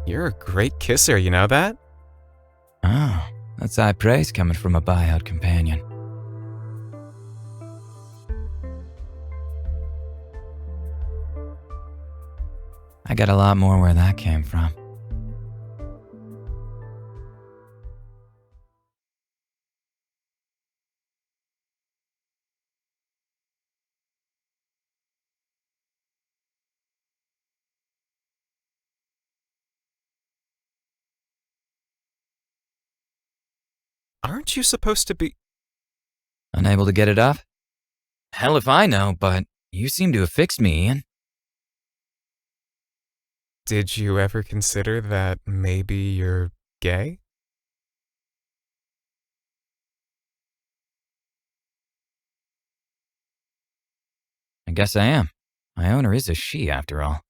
You're a great kisser, you know that? Oh, that's high praise coming from a biot companion. I got a lot more where that came from. Aren't you supposed to be... Unable to get it up? Hell if I know, but you seem to have fixed me, Ian. Did you ever consider that maybe you're gay? I guess I am. My owner is a she, after all.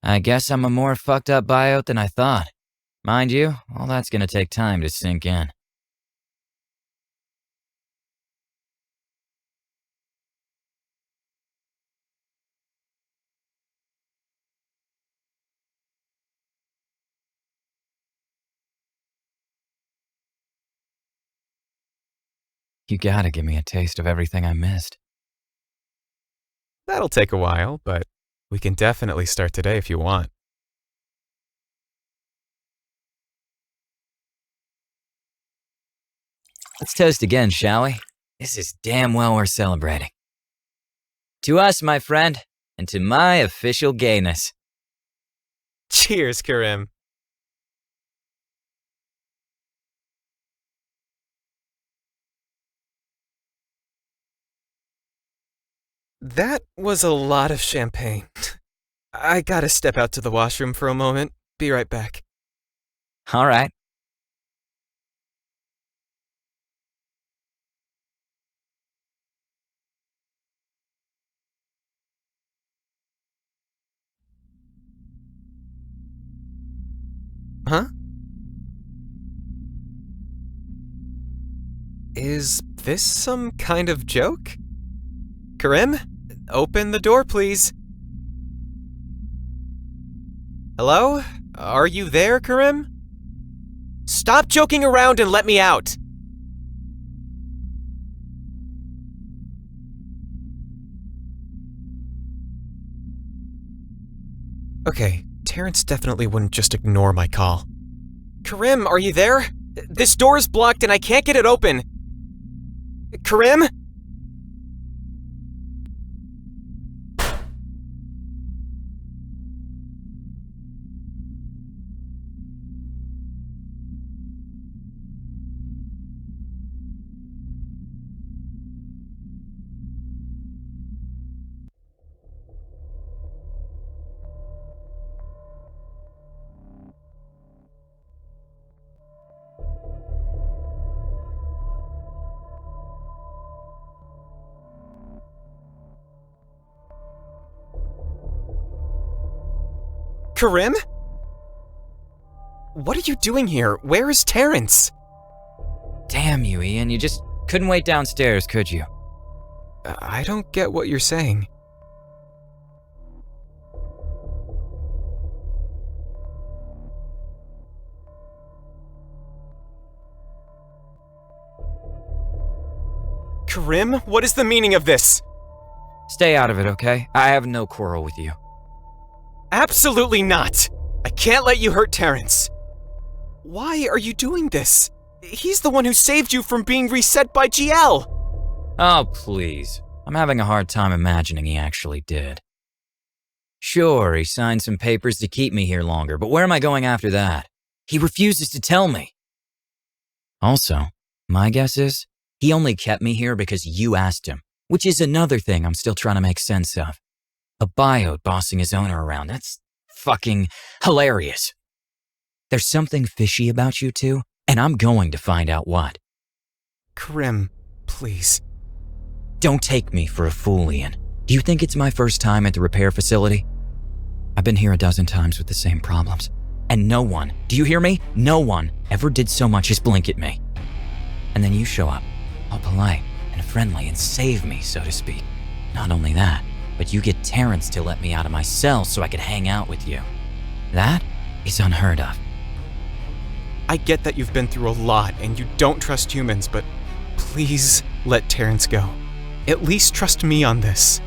I guess I'm a more fucked up biot than I thought. Mind you, all that's gonna take time to sink in. You gotta give me a taste of everything I missed. That'll take a while, but we can definitely start today if you want. Let's toast again, shall we? This is damn well worth celebrating. To us, my friend, and to my official gayness. Cheers, Karim. That was a lot of champagne. I gotta step out to the washroom for a moment. Be right back. All right. Huh? Is this some kind of joke? Karim, open the door, please. Hello? Are you there, Karim? Stop joking around and let me out! Okay, Terrance definitely wouldn't just ignore my call. Karim, are you there? This door is blocked and I can't get it open. Karim? Karim? What are you doing here? Where is Terrance? Damn you, Ian. You just couldn't wait downstairs, could you? I don't get what you're saying. Karim, what is the meaning of this? Stay out of it, okay? I have no quarrel with you. Absolutely not! I can't let you hurt Terrance. Why are you doing this? He's the one who saved you from being reset by GL! Oh, please. I'm having a hard time imagining he actually did. Sure, he signed some papers to keep me here longer, but where am I going after that? He refuses to tell me. Also, my guess is, he only kept me here because you asked him, which is another thing I'm still trying to make sense of. A biot bossing his owner around, that's fucking hilarious. There's something fishy about you two, and I'm going to find out what. Karim, please. Don't take me for a fool, Ian. Do you think it's my first time at the repair facility? I've been here a dozen times with the same problems. And no one, do you hear me? No one ever did so much as blink at me. And then you show up, all polite and friendly, and save me, so to speak. Not only that, but you get Terrance to let me out of my cell so I could hang out with you. That is unheard of. I get that you've been through a lot and you don't trust humans, but please let Terrance go. At least trust me on this.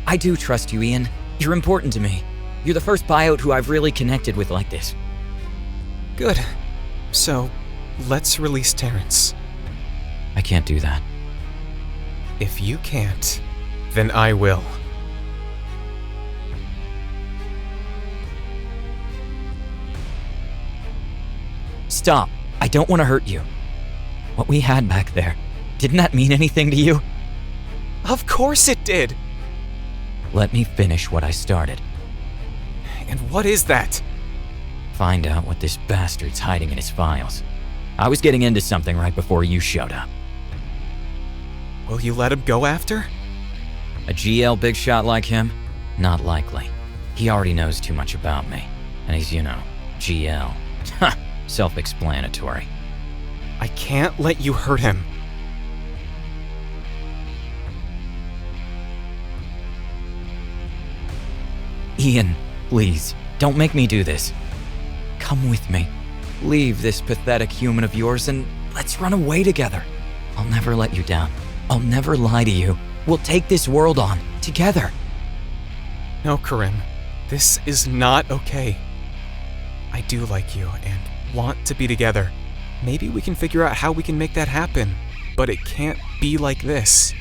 I do trust you, Ian. You're important to me. You're the first biot who I've really connected with like this. Good. So, let's release Terrance. I can't do that. If you can't, then I will. Stop. I don't want to hurt you. What we had back there, Didn't that mean anything to you? Of course it did! Let me finish what I started. And what is that? Find out what this bastard's hiding in his files. I was getting into something right before you showed up. Will you let him go after? A GL big shot like him? Not likely. He already knows too much about me. And he's, GL. Ha! Self-explanatory. I can't let you hurt him. Ian, please, don't make me do this. Come with me. Leave this pathetic human of yours and let's run away together. I'll never let you down. I'll never lie to you. We'll take this world on, together. No, Karim. This is not okay. I do like you and want to be together. Maybe we can figure out how we can make that happen, but it can't be like this.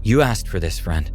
You asked for this, friend.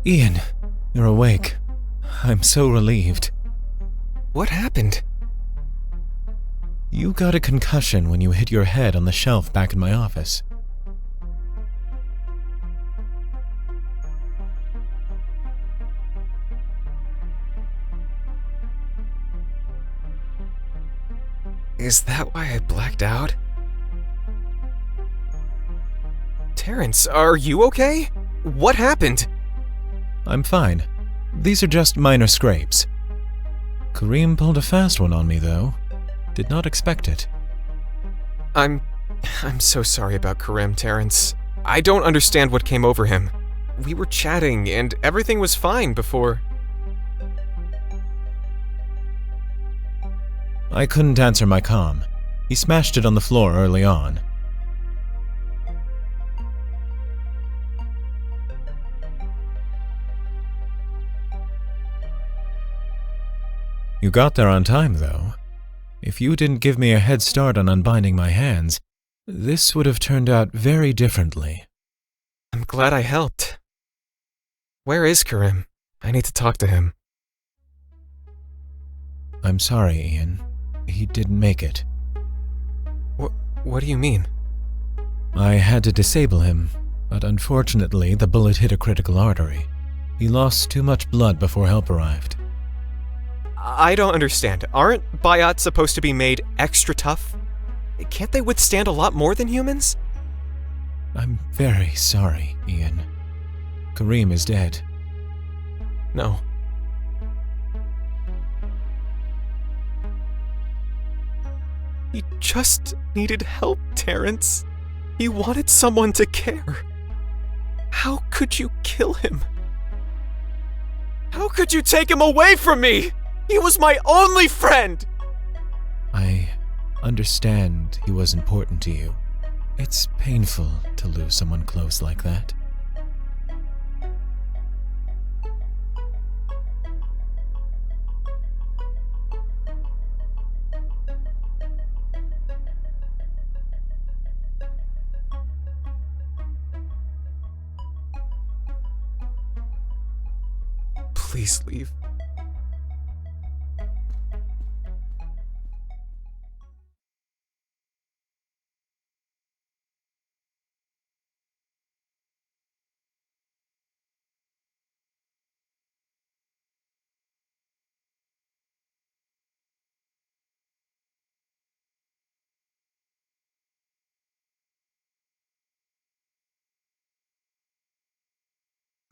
Ian, you're awake. I'm so relieved. What happened? You got a concussion when you hit your head on the shelf back in my office. Is that why I blacked out? Terrance, are you okay? What happened? I'm fine. These are just minor scrapes. Kareem pulled a fast one on me, though. Did not expect it. I'm so sorry about Karim, Terrance. I don't understand what came over him. We were chatting and everything was fine before... I couldn't answer my comm. He smashed it on the floor early on. You got there on time, though. If you didn't give me a head start on unbinding my hands, this would have turned out very differently. I'm glad I helped. Where is Karim? I need to talk to him. I'm sorry, Ian. He didn't make it. What do you mean? I had to disable him, but unfortunately the bullet hit a critical artery. He lost too much blood before help arrived. I don't understand. Aren't biots supposed to be made extra tough? Can't they withstand a lot more than humans? I'm very sorry, Ian. Kareem is dead. No. He just needed help, Terrance. He wanted someone to care. How could you kill him? How could you take him away from me? He was my only friend! I understand he was important to you. It's painful to lose someone close like that. Please leave.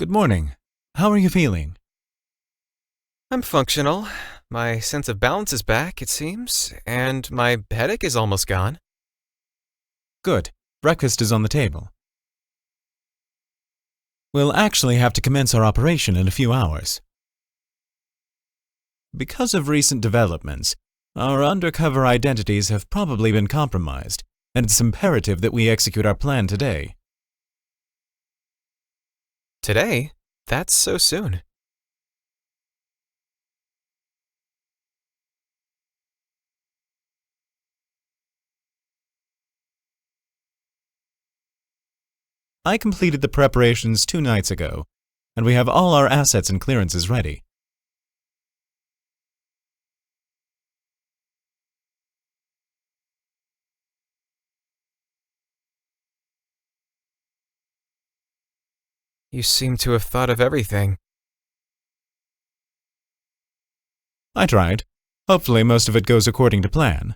Good morning. How are you feeling? I'm functional. My sense of balance is back, it seems, and my headache is almost gone. Good. Breakfast is on the table. We'll actually have to commence our operation in a few hours. Because of recent developments, our undercover identities have probably been compromised, and it's imperative that we execute our plan today. Today? That's so soon. I completed the preparations 2 nights ago, and we have all our assets and clearances ready. You seem to have thought of everything. I tried. Hopefully most of it goes according to plan.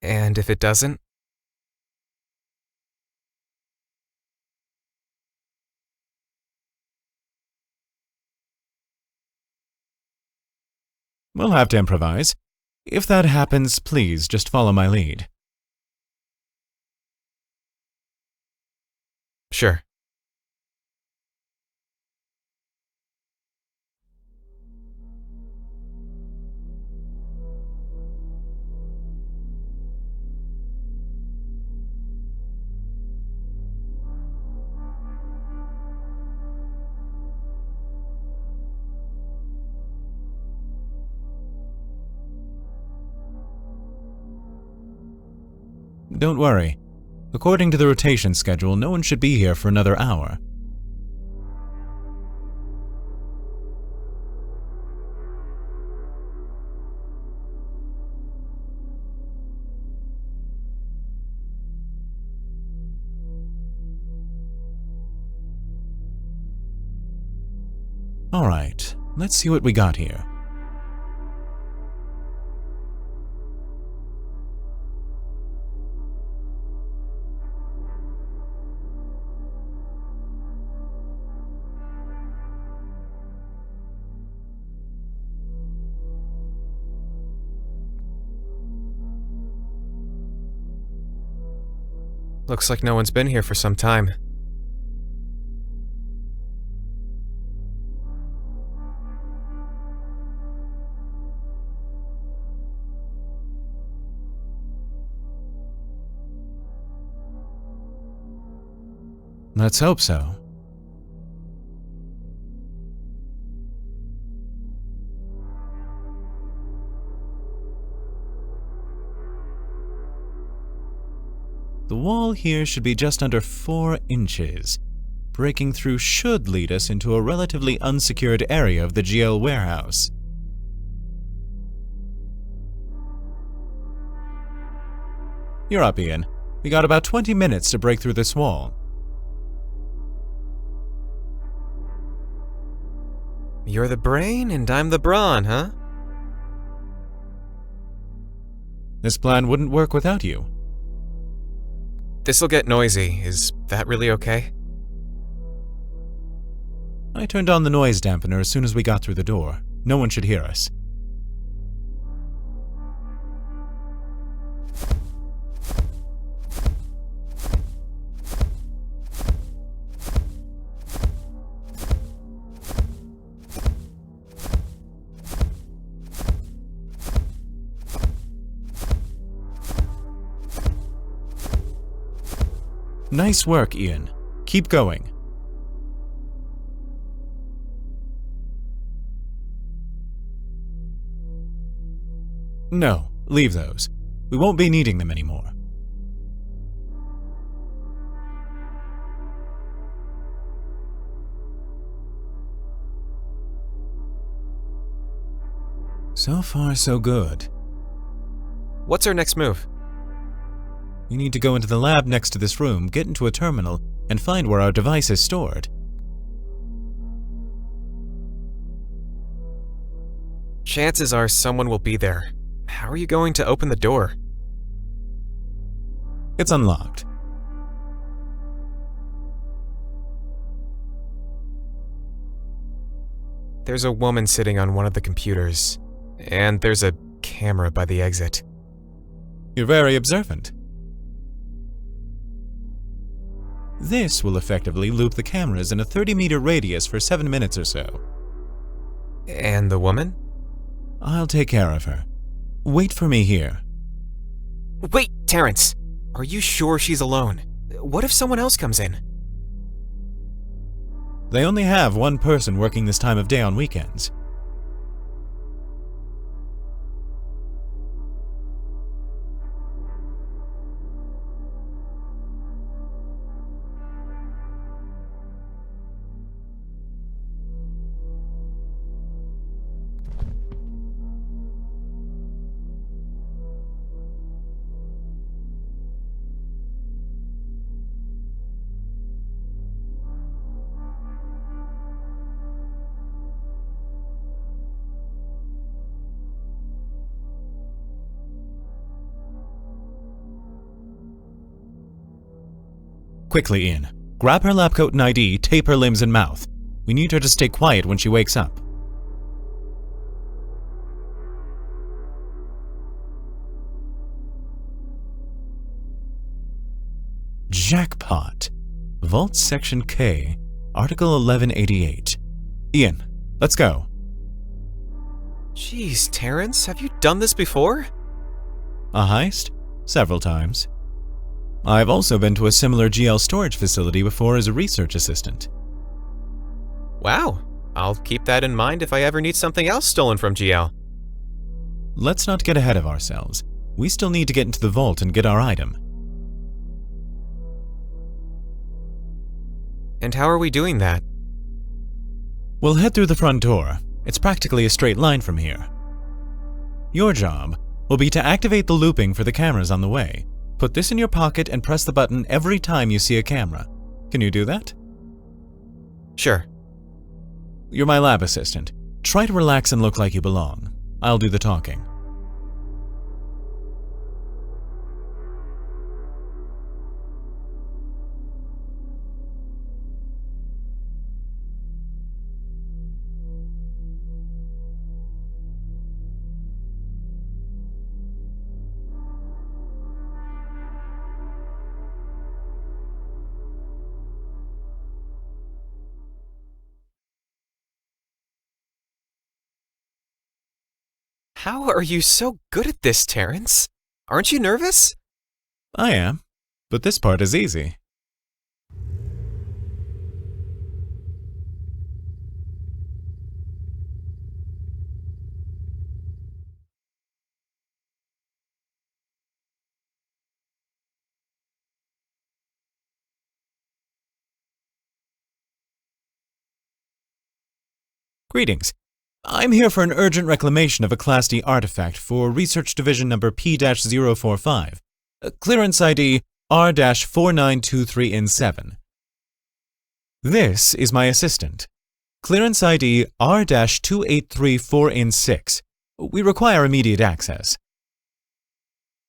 And if it doesn't? We'll have to improvise. If that happens, please just follow my lead. Sure. Don't worry. According to the rotation schedule, no one should be here for another hour. All right, let's see what we got here. Looks like no one's been here for some time. Let's hope so. The wall here should be just under 4 inches. Breaking through should lead us into a relatively unsecured area of the GL warehouse. You're up, Ian. We got about 20 minutes to break through this wall. You're the brain and I'm the brawn, huh? This plan wouldn't work without you. This'll get noisy. Is that really okay? I turned on the noise dampener as soon as we got through the door. No one should hear us. Nice work, Ian. Keep going. No, leave those. We won't be needing them anymore. So far, so good. What's our next move? We need to go into the lab next to this room, get into a terminal, and find where our device is stored. Chances are someone will be there. How are you going to open the door? It's unlocked. There's a woman sitting on one of the computers, and there's a camera by the exit. You're very observant. This will effectively loop the cameras in a 30-meter radius for 7 minutes or so. And the woman? I'll take care of her. Wait for me here. Wait, Terrance! Are you sure she's alone? What if someone else comes in? They only have one person working this time of day on weekends. Quickly, Ian. Grab her lab coat and ID, tape her limbs and mouth. We need her to stay quiet when she wakes up. Jackpot. Vault Section K, Article 1188. Ian, let's go. Jeez, Terrance, have you done this before? A heist? Several times. I've also been to a similar GL storage facility before as a research assistant. Wow, I'll keep that in mind if I ever need something else stolen from GL. Let's not get ahead of ourselves. We still need to get into the vault and get our item. And how are we doing that? We'll head through the front door. It's practically a straight line from here. Your job will be to activate the looping for the cameras on the way. Put this in your pocket and press the button every time you see a camera. Can you do that? Sure. You're my lab assistant. Try to relax and look like you belong. I'll do the talking. How are you so good at this, Terrance? Aren't you nervous? I am, but this part is easy. Greetings. I'm here for an urgent reclamation of a Class D artifact for Research Division number P-045. Clearance ID R-4923N7. This is my assistant. Clearance ID R-2834N6. We require immediate access.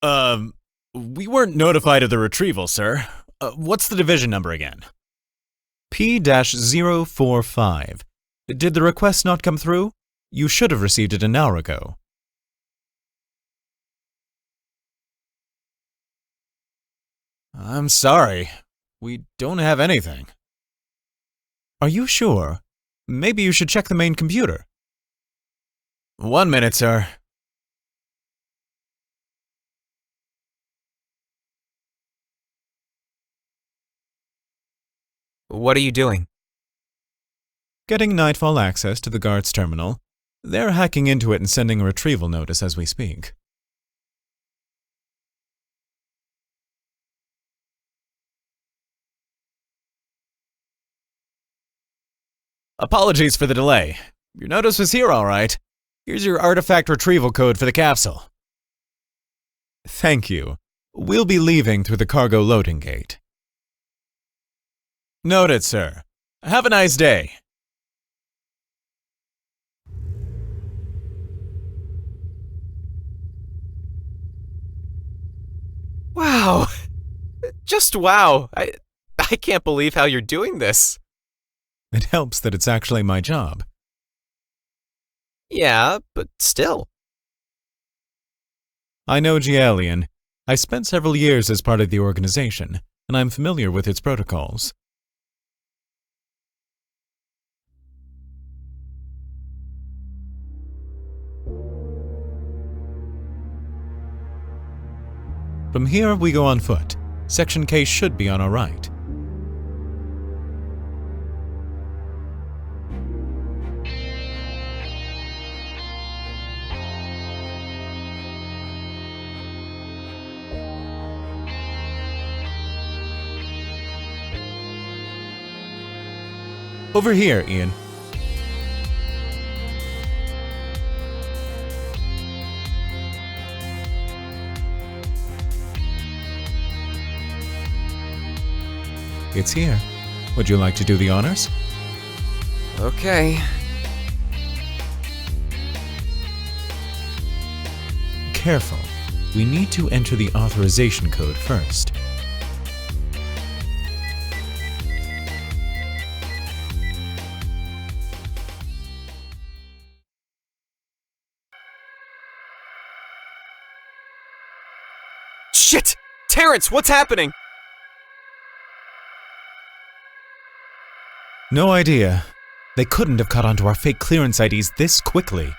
We weren't notified of the retrieval, sir. What's the division number again? P-045. Did the request not come through? You should have received it an hour ago. I'm sorry. We don't have anything. Are you sure? Maybe you should check the main computer. 1 minute, sir. What are you doing? Getting Nightfall access to the guard's terminal. They're hacking into it and sending a retrieval notice as we speak. Apologies for the delay. Your notice was here all right. Here's your artifact retrieval code for the capsule. Thank you. We'll be leaving through the cargo loading gate. Noted, sir. Have a nice day. Wow, Just wow. I can't believe how you're doing this. It helps that it's actually my job. Yeah, but still. I know GL, Ian. I spent several years as part of the organization, and I'm familiar with its protocols. From here, we go on foot. Section K should be on our right. Over here, Ian. It's here. Would you like to do the honors? Okay. Careful. We need to enter the authorization code first. Shit! Terrance, what's happening? No idea. They couldn't have caught onto our fake clearance IDs this quickly.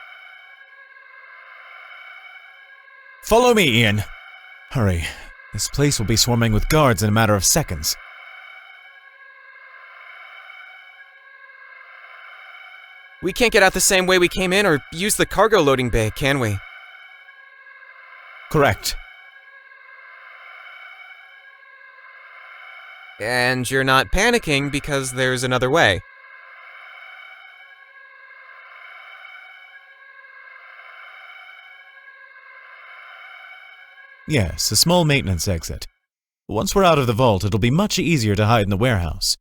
Follow me, Ian. Hurry. This place will be swarming with guards in a matter of seconds. We can't get out the same way we came in or use the cargo loading bay, can we? Correct. And you're not panicking because there's another way. Yes, a small maintenance exit. Once we're out of the vault, it'll be much easier to hide in the warehouse.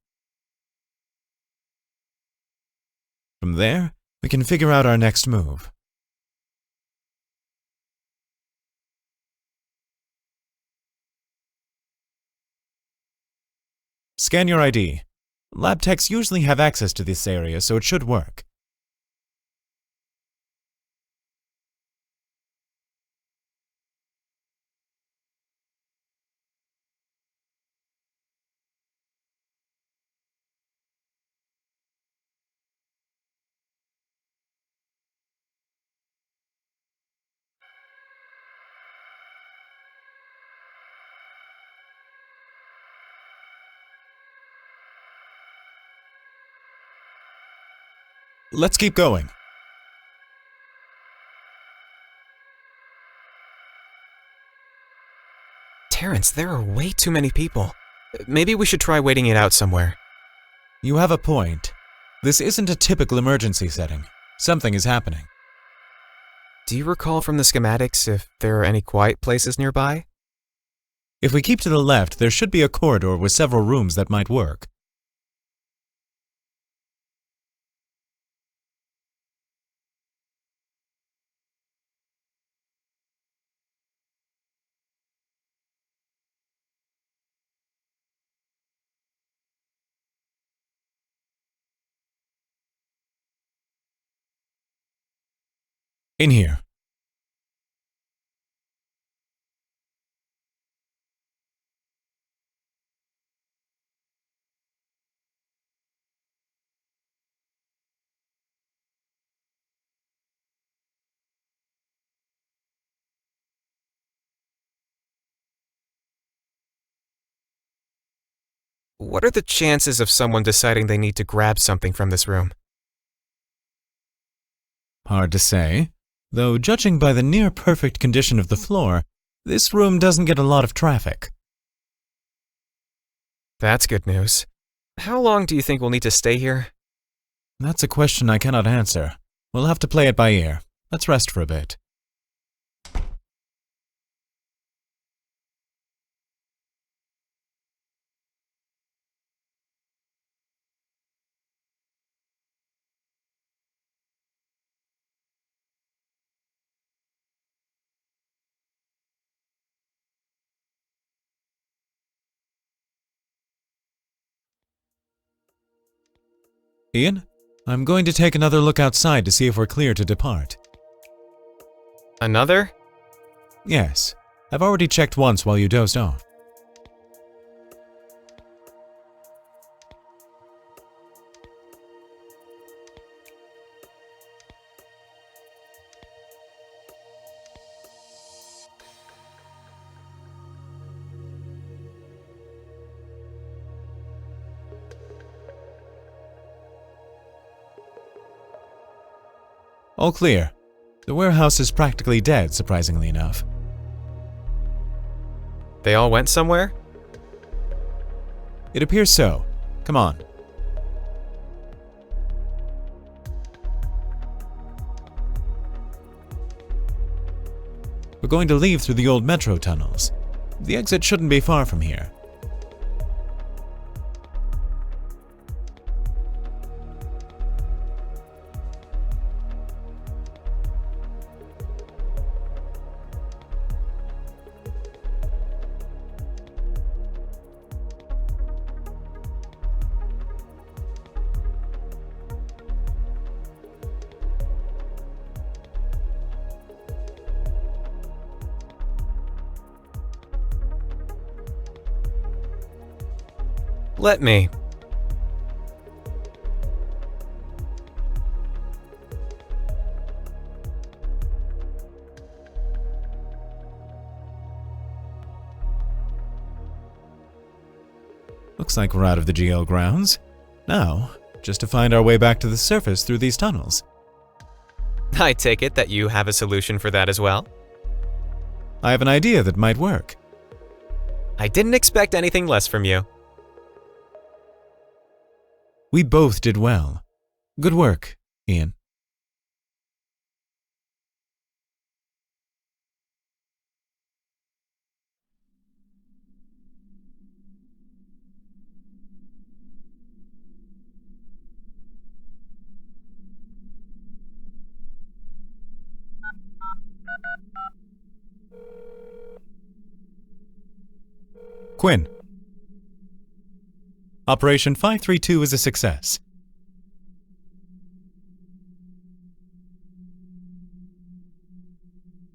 From there, we can figure out our next move. Scan your ID. Lab techs usually have access to this area, so it should work. Let's keep going. Terrance, there are way too many people. Maybe we should try waiting it out somewhere. You have a point. This isn't a typical emergency setting. Something is happening. Do you recall from the schematics if there are any quiet places nearby? If we keep to the left, there should be a corridor with several rooms that might work. In here. What are the chances of someone deciding they need to grab something from this room? Hard to say. Though judging by the near-perfect condition of the floor, this room doesn't get a lot of traffic. That's good news. How long do you think we'll need to stay here? That's a question I cannot answer. We'll have to play it by ear. Let's rest for a bit. Ian, I'm going to take another look outside to see if we're clear to depart. Another? Yes. I've already checked once while you dozed off. All clear. The warehouse is practically dead, surprisingly enough. They all went somewhere? It appears so. Come on. We're going to leave through the old metro tunnels. The exit shouldn't be far from here. Let me. Looks like we're out of the GL grounds. Now, just to find our way back to the surface through these tunnels. I take it that you have a solution for that as well? I have an idea that might work. I didn't expect anything less from you. We both did well. Good work, Ian. Quinn. Operation 532 is a success.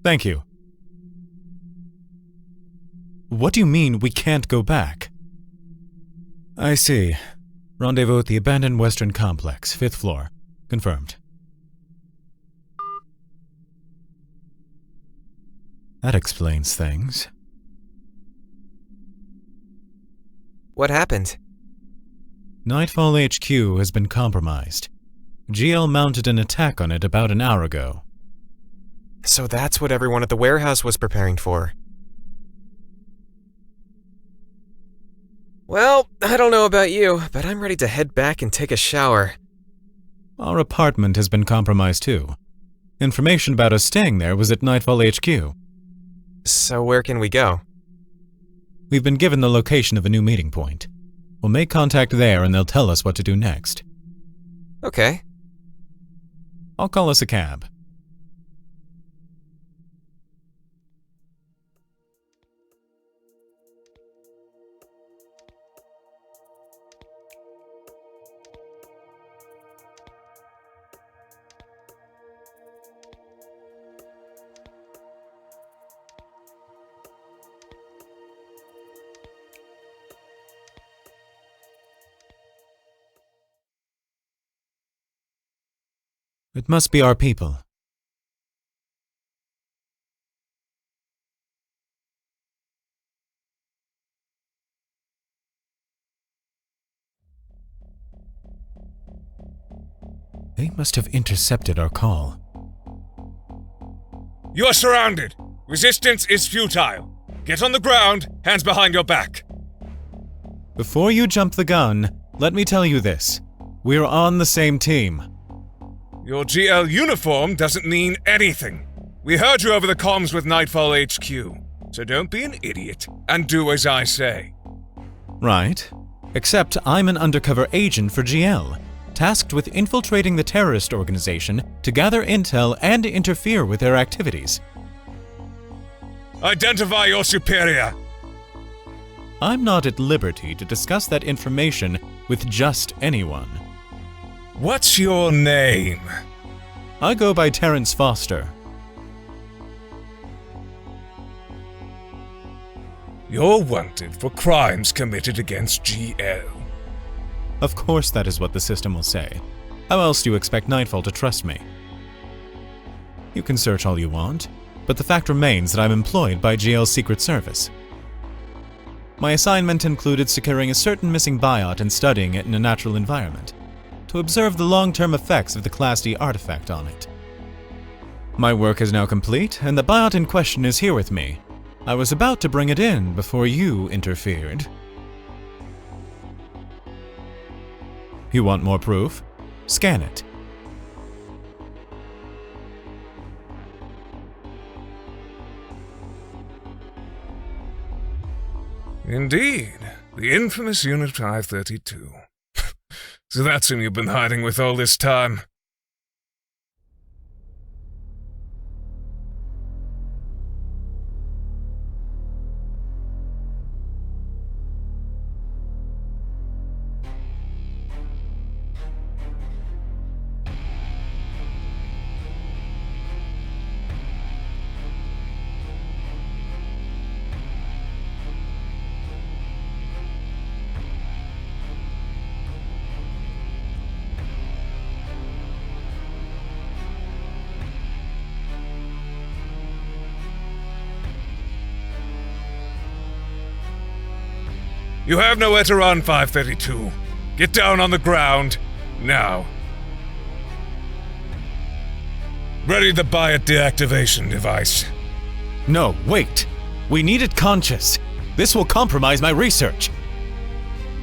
Thank you. What do you mean we can't go back? I see. Rendezvous at the abandoned Western Complex, 5th floor. Confirmed. That explains things. What happened? Nightfall HQ has been compromised. GL mounted an attack on it about an hour ago. So that's what everyone at the warehouse was preparing for. Well, I don't know about you, but I'm ready to head back and take a shower. Our apartment has been compromised too. Information about us staying there was at Nightfall HQ. So where can we go? We've been given the location of a new meeting point. We'll make contact there and they'll tell us what to do next. Okay. I'll call us a cab. It must be our people. They must have intercepted our call. You are surrounded. Resistance is futile. Get on the ground, hands behind your back. Before you jump the gun, let me tell you this. We're on the same team. Your GL uniform doesn't mean anything. We heard you over the comms with Nightfall HQ, so don't be an idiot and do as I say. Right. Except I'm an undercover agent for GL, tasked with infiltrating the terrorist organization to gather intel and interfere with their activities. Identify your superior. I'm not at liberty to discuss that information with just anyone. What's your name? I go by Terrance Foster. You're wanted for crimes committed against GL. Of course that is what the system will say. How else do you expect Nightfall to trust me? You can search all you want, but the fact remains that I'm employed by GL's Secret Service. My assignment included securing a certain missing biot and studying it in a natural environment, to observe the long-term effects of the Class D artifact on it. My work is now complete, and the biot in question is here with me. I was about to bring it in before you interfered. You want more proof? Scan it. Indeed, the infamous Unit 532. So that's whom you've been hiding with all this time. You have nowhere to run, 532. Get down on the ground, now. Ready the biot deactivation device. No, wait. We need it conscious. This will compromise my research.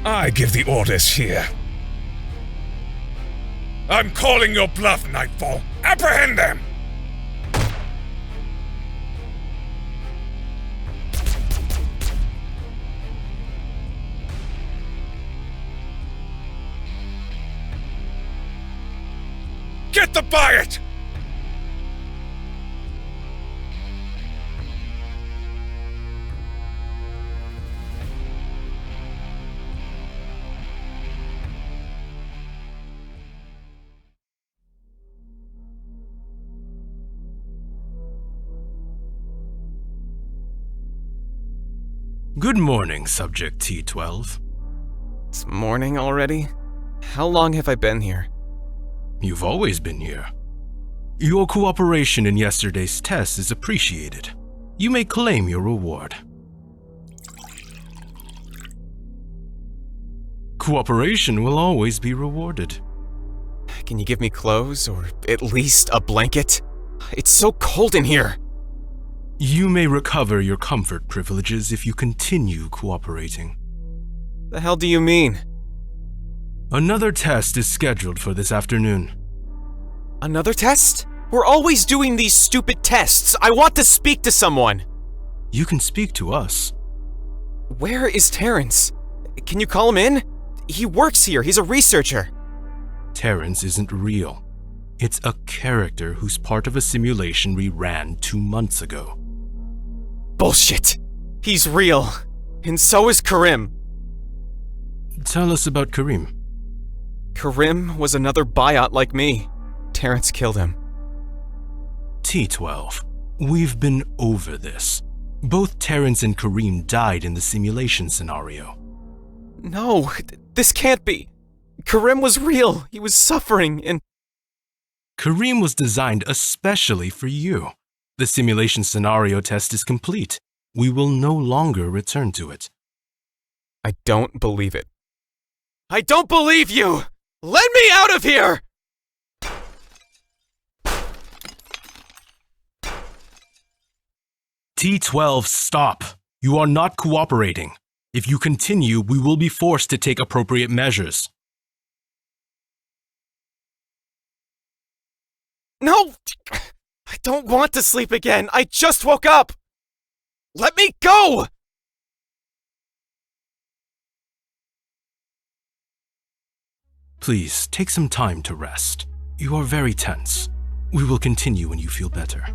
I give the orders here. I'm calling your bluff, Nightfall. Apprehend them! Get the biot! Good morning, Subject T12. It's morning already? How long have I been here? You've always been here. Your cooperation in yesterday's test is appreciated. You may claim your reward. Cooperation will always be rewarded. Can you give me clothes, or at least a blanket? It's so cold in here! You may recover your comfort privileges if you continue cooperating. The hell do you mean? Another test is scheduled for this afternoon. Another test? We're always doing these stupid tests. I want to speak to someone. You can speak to us. Where is Terrance? Can you call him in? He works here. He's a researcher. Terrance isn't real. It's a character who's part of a simulation we ran 2 months ago. Bullshit. He's real. And so is Karim. Tell us about Karim. Karim was another biot like me. Terrance killed him. T12, we've been over this. Both Terrance and Karim died in the simulation scenario. No, this can't be. Karim was real. He was suffering and... Karim was designed especially for you. The simulation scenario test is complete. We will no longer return to it. I don't believe it. I don't believe you! Let me out of here! T12, stop! You are not cooperating. If you continue, we will be forced to take appropriate measures. No! I don't want to sleep again. I just woke up! Let me go! Please, take some time to rest. You are very tense. We will continue when you feel better.